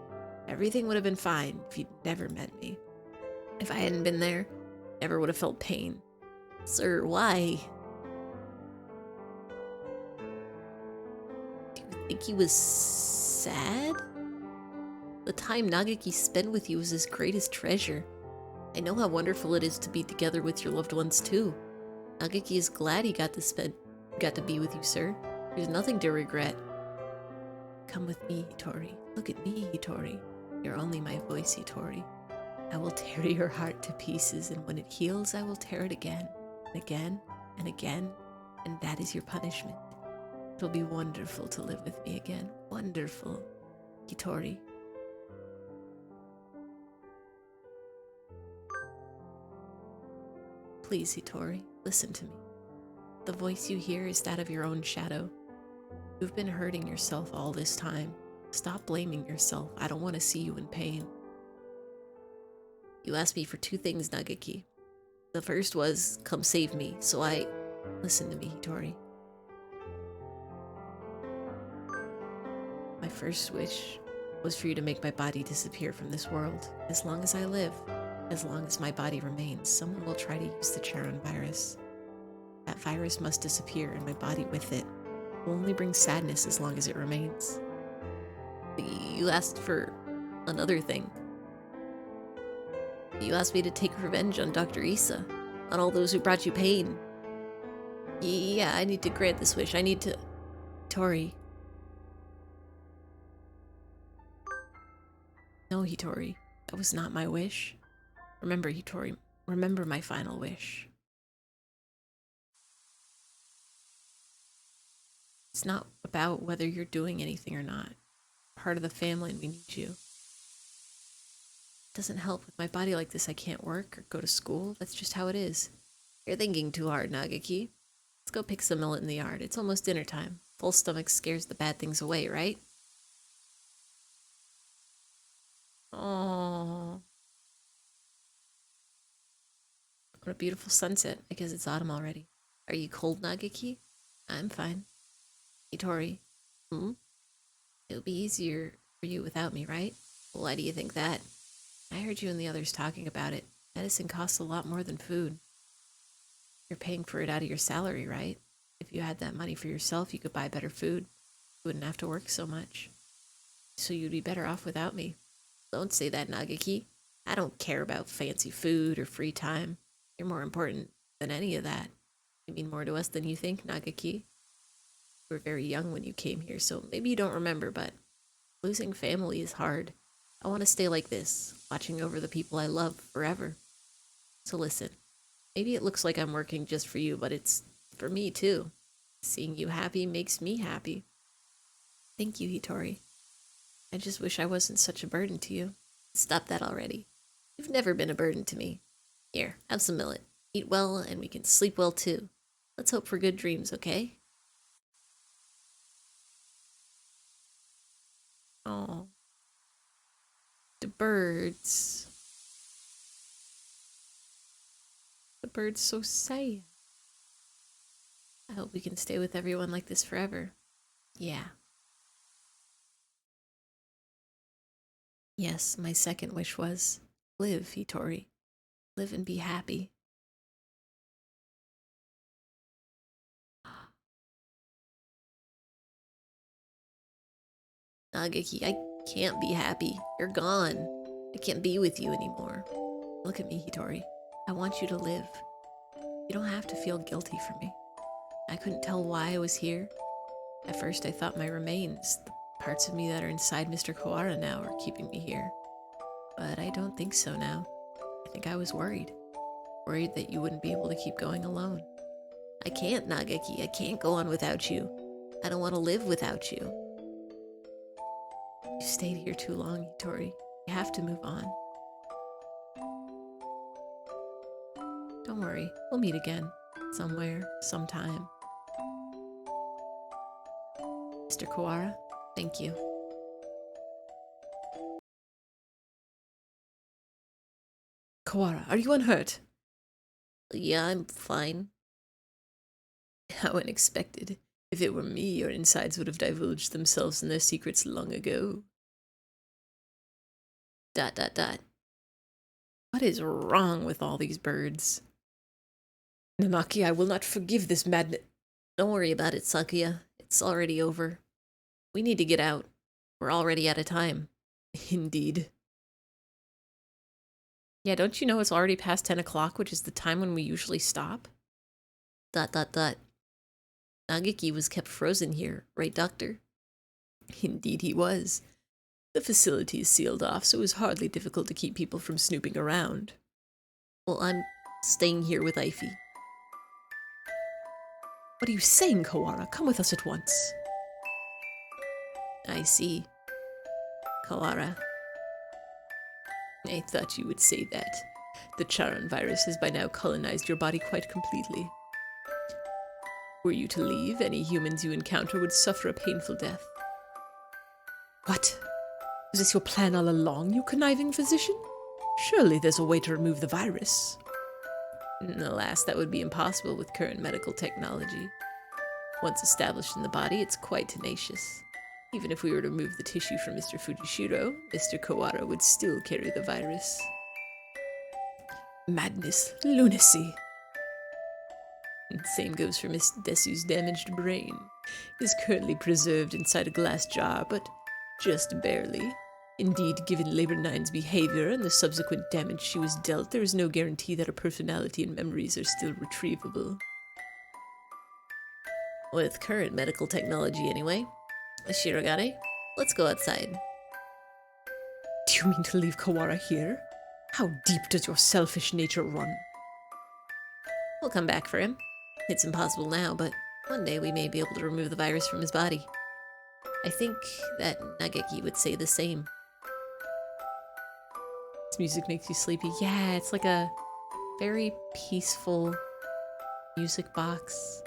Speaker 1: Everything would have been fine if you'd never met me. If I hadn't been there, I never would have felt pain. Sir, why? Do you think he was sad? The time Nagaki spent with you was his greatest treasure. I know how wonderful it is to be together with your loved ones too. Nagaki is glad he got to be with you, sir. There's nothing to regret. Come with me, Hitori. Look at me, Hitori. You're only my voice, Hitori. I will tear your heart to pieces, and when it heals, I will tear it again, and again, and again, and that is your punishment. It'll be wonderful to live with me again. Wonderful. Hitori. Please, Hitori, listen to me. The voice you hear is that of your own shadow. You've been hurting yourself all this time. Stop blaming yourself. I don't want to see you in pain. You asked me for two things, Nagaki. The first was, come save me, so I... Listen to me, Hitori. My first wish was for you to make my body disappear from this world. As long as I live, as long as my body remains, someone will try to use the Charon virus. That virus must disappear, and my body with it. It will only bring sadness as long as it remains. You asked for another thing. You asked me to take revenge on Dr. Issa, on all those who brought you pain. Yeah, I need to grant this wish. I need to... Tori. No, Hitori. That was not my wish. Remember, Hitori. Remember my final wish. It's not about whether you're doing anything or not. Part of the family and we need you. It doesn't help with my body like this. I can't work or go to school. That's just how it is. You're thinking too hard, Nagaki. Let's go pick some millet in the yard. It's almost dinner time. Full stomach scares the bad things away, right? Oh, what a beautiful sunset. I guess it's autumn already. Are you cold, Nagaki? I'm fine. Hitori. It'll be easier for you without me, right? Why do you think that? I heard you and the others talking about it. Medicine costs a lot more than food. You're paying for it out of your salary, right? If you had that money for yourself, you could buy better food. You wouldn't have to work so much. So you'd be better off without me. Don't say that, Nagaki. I don't care about fancy food or free time. You're more important than any of that. You mean more to us than you think, Nagaki. You were very young when you came here, so maybe you don't remember, but losing family is hard. I want to stay like this, watching over the people I love forever. So listen, maybe it looks like I'm working just for you, but it's for me too. Seeing you happy makes me happy. Thank you, Hitori. I just wish I wasn't such a burden to you. Stop that already. You've never been a burden to me. Here, have some millet. Eat well, and we can sleep well too. Let's hope for good dreams, okay? Oh, the birds. The bird's so sad. I hope we can stay with everyone like this forever. Yeah. Yes, my second wish was live, Hitori. Live and be happy. Nageki, I can't be happy. You're gone. I can't be with you anymore. Look at me, Hitori. I want you to live. You don't have to feel guilty for me. I couldn't tell why I was here. At first, I thought my remains, the parts of me that are inside Mr. Kawara now, are keeping me here. But I don't think so now. I think I was worried. Worried that you wouldn't be able to keep going alone. I can't, Nageki. I can't go on without you. I don't want to live without you. You stayed here too long, Hitori. You have to move on. Don't worry. We'll meet again. Somewhere, sometime. Mr. Kawara, thank you. Kawara, are you unhurt? Yeah, I'm fine. How unexpected. If it were me, your insides would have divulged themselves in their secrets long ago. ... What is wrong with all these birds? Nanaki, I will not forgive this madness. Don't worry about it, Sakuya. It's already over. We need to get out. We're already out of time. Indeed. Yeah, don't you know it's already past 10 o'clock, which is the time when we usually stop? ... Nageki was kept frozen here, right, Doctor? Indeed he was. The facility is sealed off, so it was hardly difficult to keep people from snooping around. Well, I'm staying here with Eyfey. What are you saying, Kawara? Come with us at once. I see. Kawara. I thought you would say that. The Charon virus has by now colonized your body quite completely. Were you to leave, any humans you encounter would suffer a painful death. What? Was this your plan all along, you conniving physician? Surely there's a way to remove the virus. Alas, that would be impossible with current medical technology. Once established in the body, it's quite tenacious. Even if we were to remove the tissue from Mr. Fujishiro, Mr. Kawara would still carry the virus. Madness, lunacy. And same goes for Miss Desu's damaged brain. It is currently preserved inside a glass jar, but just barely. Indeed, given Labor 9's behavior and the subsequent damage she was dealt, there is no guarantee that her personality and memories are still retrievable. With current medical technology, anyway. Shirogane, let's go outside. Do you mean to leave Kawara here? How deep does your selfish nature run? We'll come back for him. It's impossible now, but one day we may be able to remove the virus from his body. I think that Nageki would say the same. This music makes you sleepy. Yeah, it's like a very peaceful music box.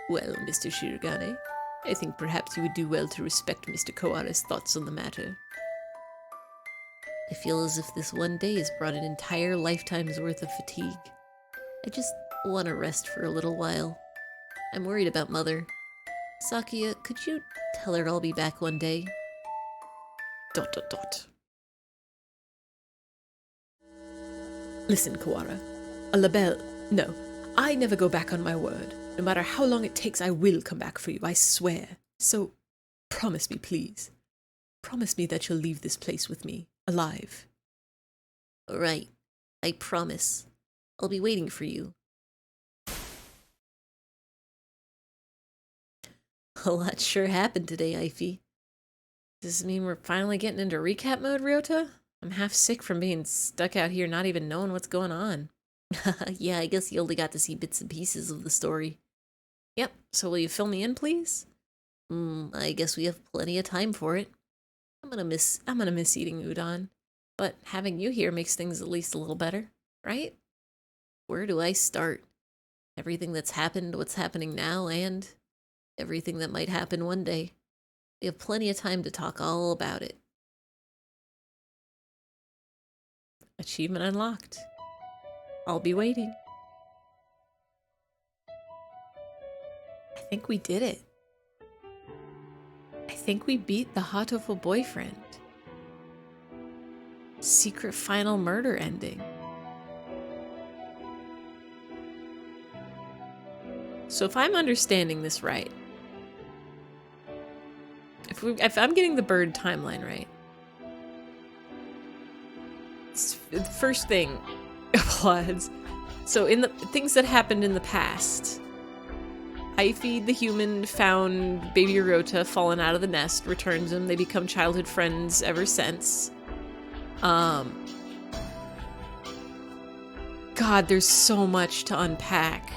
Speaker 1: Well, Mr. Shirogane, I think perhaps you would do well to respect Mr. Kawara's thoughts on the matter. I feel as if this one day has brought an entire lifetime's worth of fatigue. I just want to rest for a little while. I'm worried about Mother. Sakuya, could you tell her I'll be back one day? ... Listen, Kawara. A label... No, I never go back on my word. No matter how long it takes, I will come back for you, I swear. So, promise me, please. Promise me that you'll leave this place with me, alive. All right, I promise. I'll be waiting for you. A lot sure happened today, Eyfey. Does this mean we're finally getting into recap mode, Ryota? I'm half sick from being stuck out here not even knowing what's going on. Yeah, I guess you only got to see bits and pieces of the story. Yep, so will you fill me in, please? I guess we have plenty of time for it. I'm gonna miss eating udon, but having you here makes things at least a little better, right? Where do I start? Everything that's happened, what's happening now, and everything that might happen one day. We have plenty of time to talk all about it. Achievement unlocked. I'll be waiting. I think we did it. I think we beat the Hatoful Boyfriend. Secret final murder ending. So if I'm understanding this right, if I'm getting the bird timeline right, first thing, applause. So in the things that happened in the past, Eyfey the human found baby Rota fallen out of the nest, returns him. They become childhood friends ever since. God, there's so much to unpack.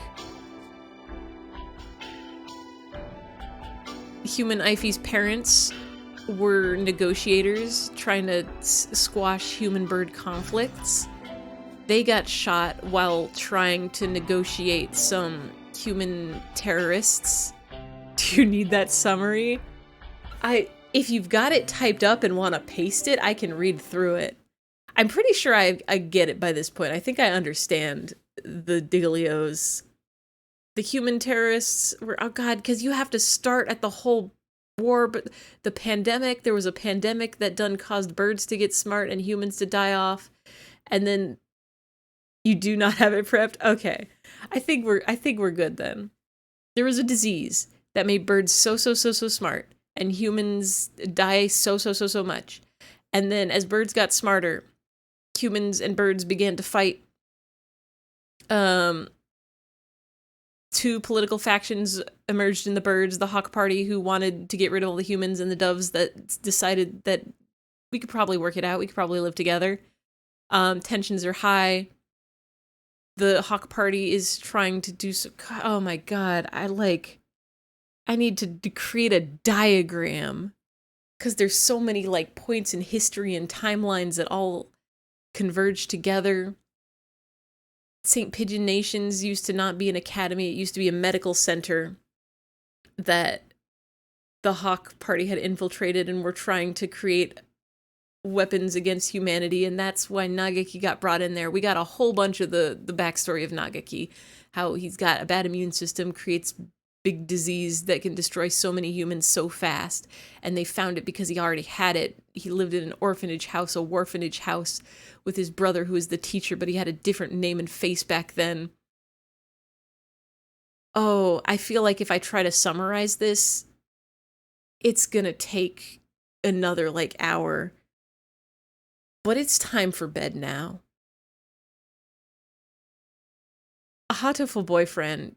Speaker 1: Human Eyfey's parents were negotiators trying to squash human-bird conflicts. They got shot while trying to negotiate some human terrorists. Do you need that summary? If you've got it typed up and want to paste it, I can read through it. I'm pretty sure I get it by this point. I think I understand the dealios. The human terrorists were, oh god, because you have to start at the whole war, but the pandemic, there was a pandemic that done caused birds to get smart and humans to die off, and then you do not have it prepped? Okay. I think we're good then. There was a disease that made birds so smart, and humans die so much. And then as birds got smarter, humans and birds began to fight. Two political factions emerged in the birds, the Hawk Party, who wanted to get rid of all the humans, and the doves that decided that we could probably work it out, we could probably live together. Tensions are high. The Hawk Party is trying to do so. Oh my god, I need to create a diagram, because there's so many like points in history and timelines that all converge together. St. Pigeon Nations used to not be an academy. It used to be a medical center that the Hawk Party had infiltrated and were trying to create weapons against humanity, and that's why Nagaki got brought in there. We got a whole bunch of the backstory of Nagaki, how he's got a bad immune system, creates big disease that can destroy so many humans so fast, and they found it because he already had it. He lived in an orphanage house, a warphanage house, with his brother who was the teacher, but he had a different name and face back then. Oh, I feel like if I try to summarize this, it's gonna take another hour. But it's time for bed now. A Hatoful Boyfriend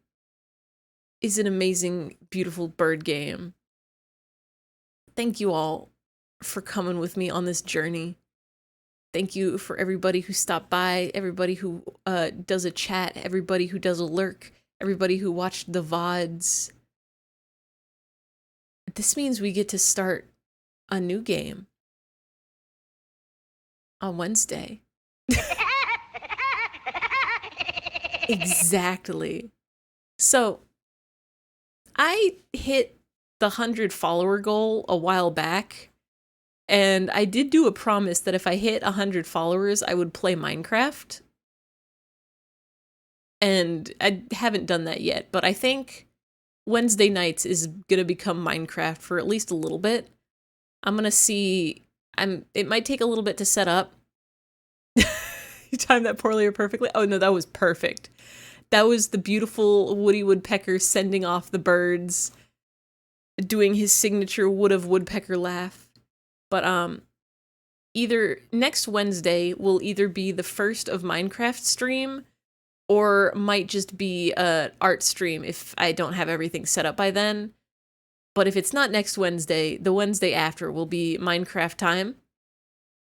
Speaker 1: is an amazing, beautiful bird game. Thank you all for coming with me on this journey. Thank you for everybody who stopped by, everybody who does a chat, everybody who does a lurk, everybody who watched the VODs. This means we get to start a new game on Wednesday. Exactly. So, I hit the 100 follower goal a while back, and I did do a promise that if I hit 100 followers, I would play Minecraft. And I haven't done that yet, but I think Wednesday nights is gonna become Minecraft for at least a little bit. I'm gonna see. It might take a little bit to set up. You timed that poorly or perfectly? Oh no, that was perfect. That was the beautiful Woody Woodpecker sending off the birds, doing his signature woodpecker laugh. But either next Wednesday will either be the first of Minecraft stream, or might just be a art stream if I don't have everything set up by then. But if it's not next Wednesday, the Wednesday after will be Minecraft time.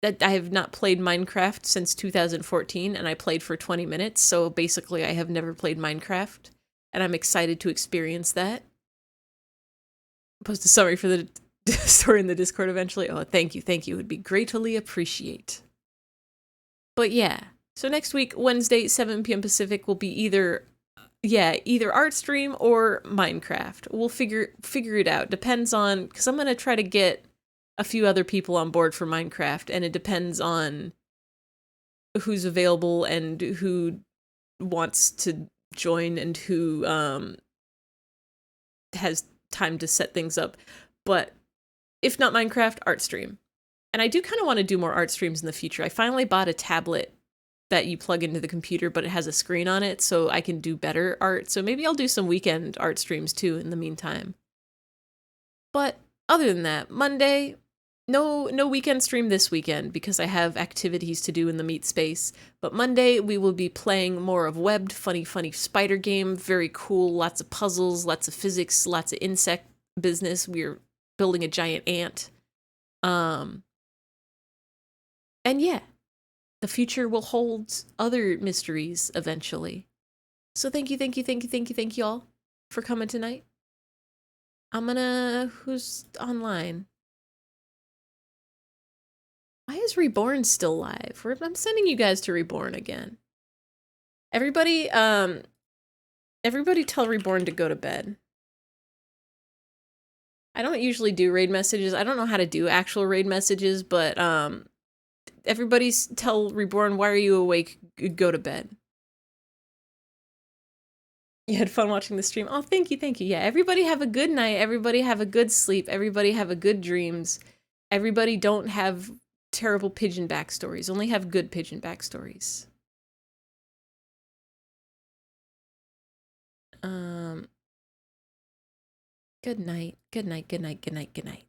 Speaker 1: That I have not played Minecraft since 2014, and I played for 20 minutes, so basically I have never played Minecraft, and I'm excited to experience that. Post a summary for the story in the Discord eventually. Oh, thank you, it would be greatly appreciate. But yeah, so next week, Wednesday, 7 p.m. Pacific, will be either art stream or Minecraft. We'll figure it out. Depends on, because I'm gonna try to get a few other people on board for Minecraft, and it depends on who's available and who wants to join and who has time to set things up. But if not Minecraft, art stream. And I do kind of want to do more art streams in the future. I finally bought a tablet that you plug into the computer, but it has a screen on it, so I can do better art. So maybe I'll do some weekend art streams too in the meantime. But other than that, Monday, no weekend stream this weekend because I have activities to do in the meat space. But Monday, we will be playing more of Webbed, funny spider game. Very cool, lots of puzzles, lots of physics, lots of insect business. We're building a giant ant. And yeah, the future will hold other mysteries eventually. So thank you all for coming tonight. Who's online? Why is Reborn still live? I'm sending you guys to Reborn again. Everybody tell Reborn to go to bed. I don't usually do raid messages. I don't know how to do actual raid messages, but everybody tell Reborn, why are you awake? Go to bed. You had fun watching the stream. Oh, thank you. Yeah, everybody have a good night. Everybody have a good sleep. Everybody have a good dreams. Everybody don't have terrible pigeon backstories. Only have good pigeon backstories. Good night. Good night.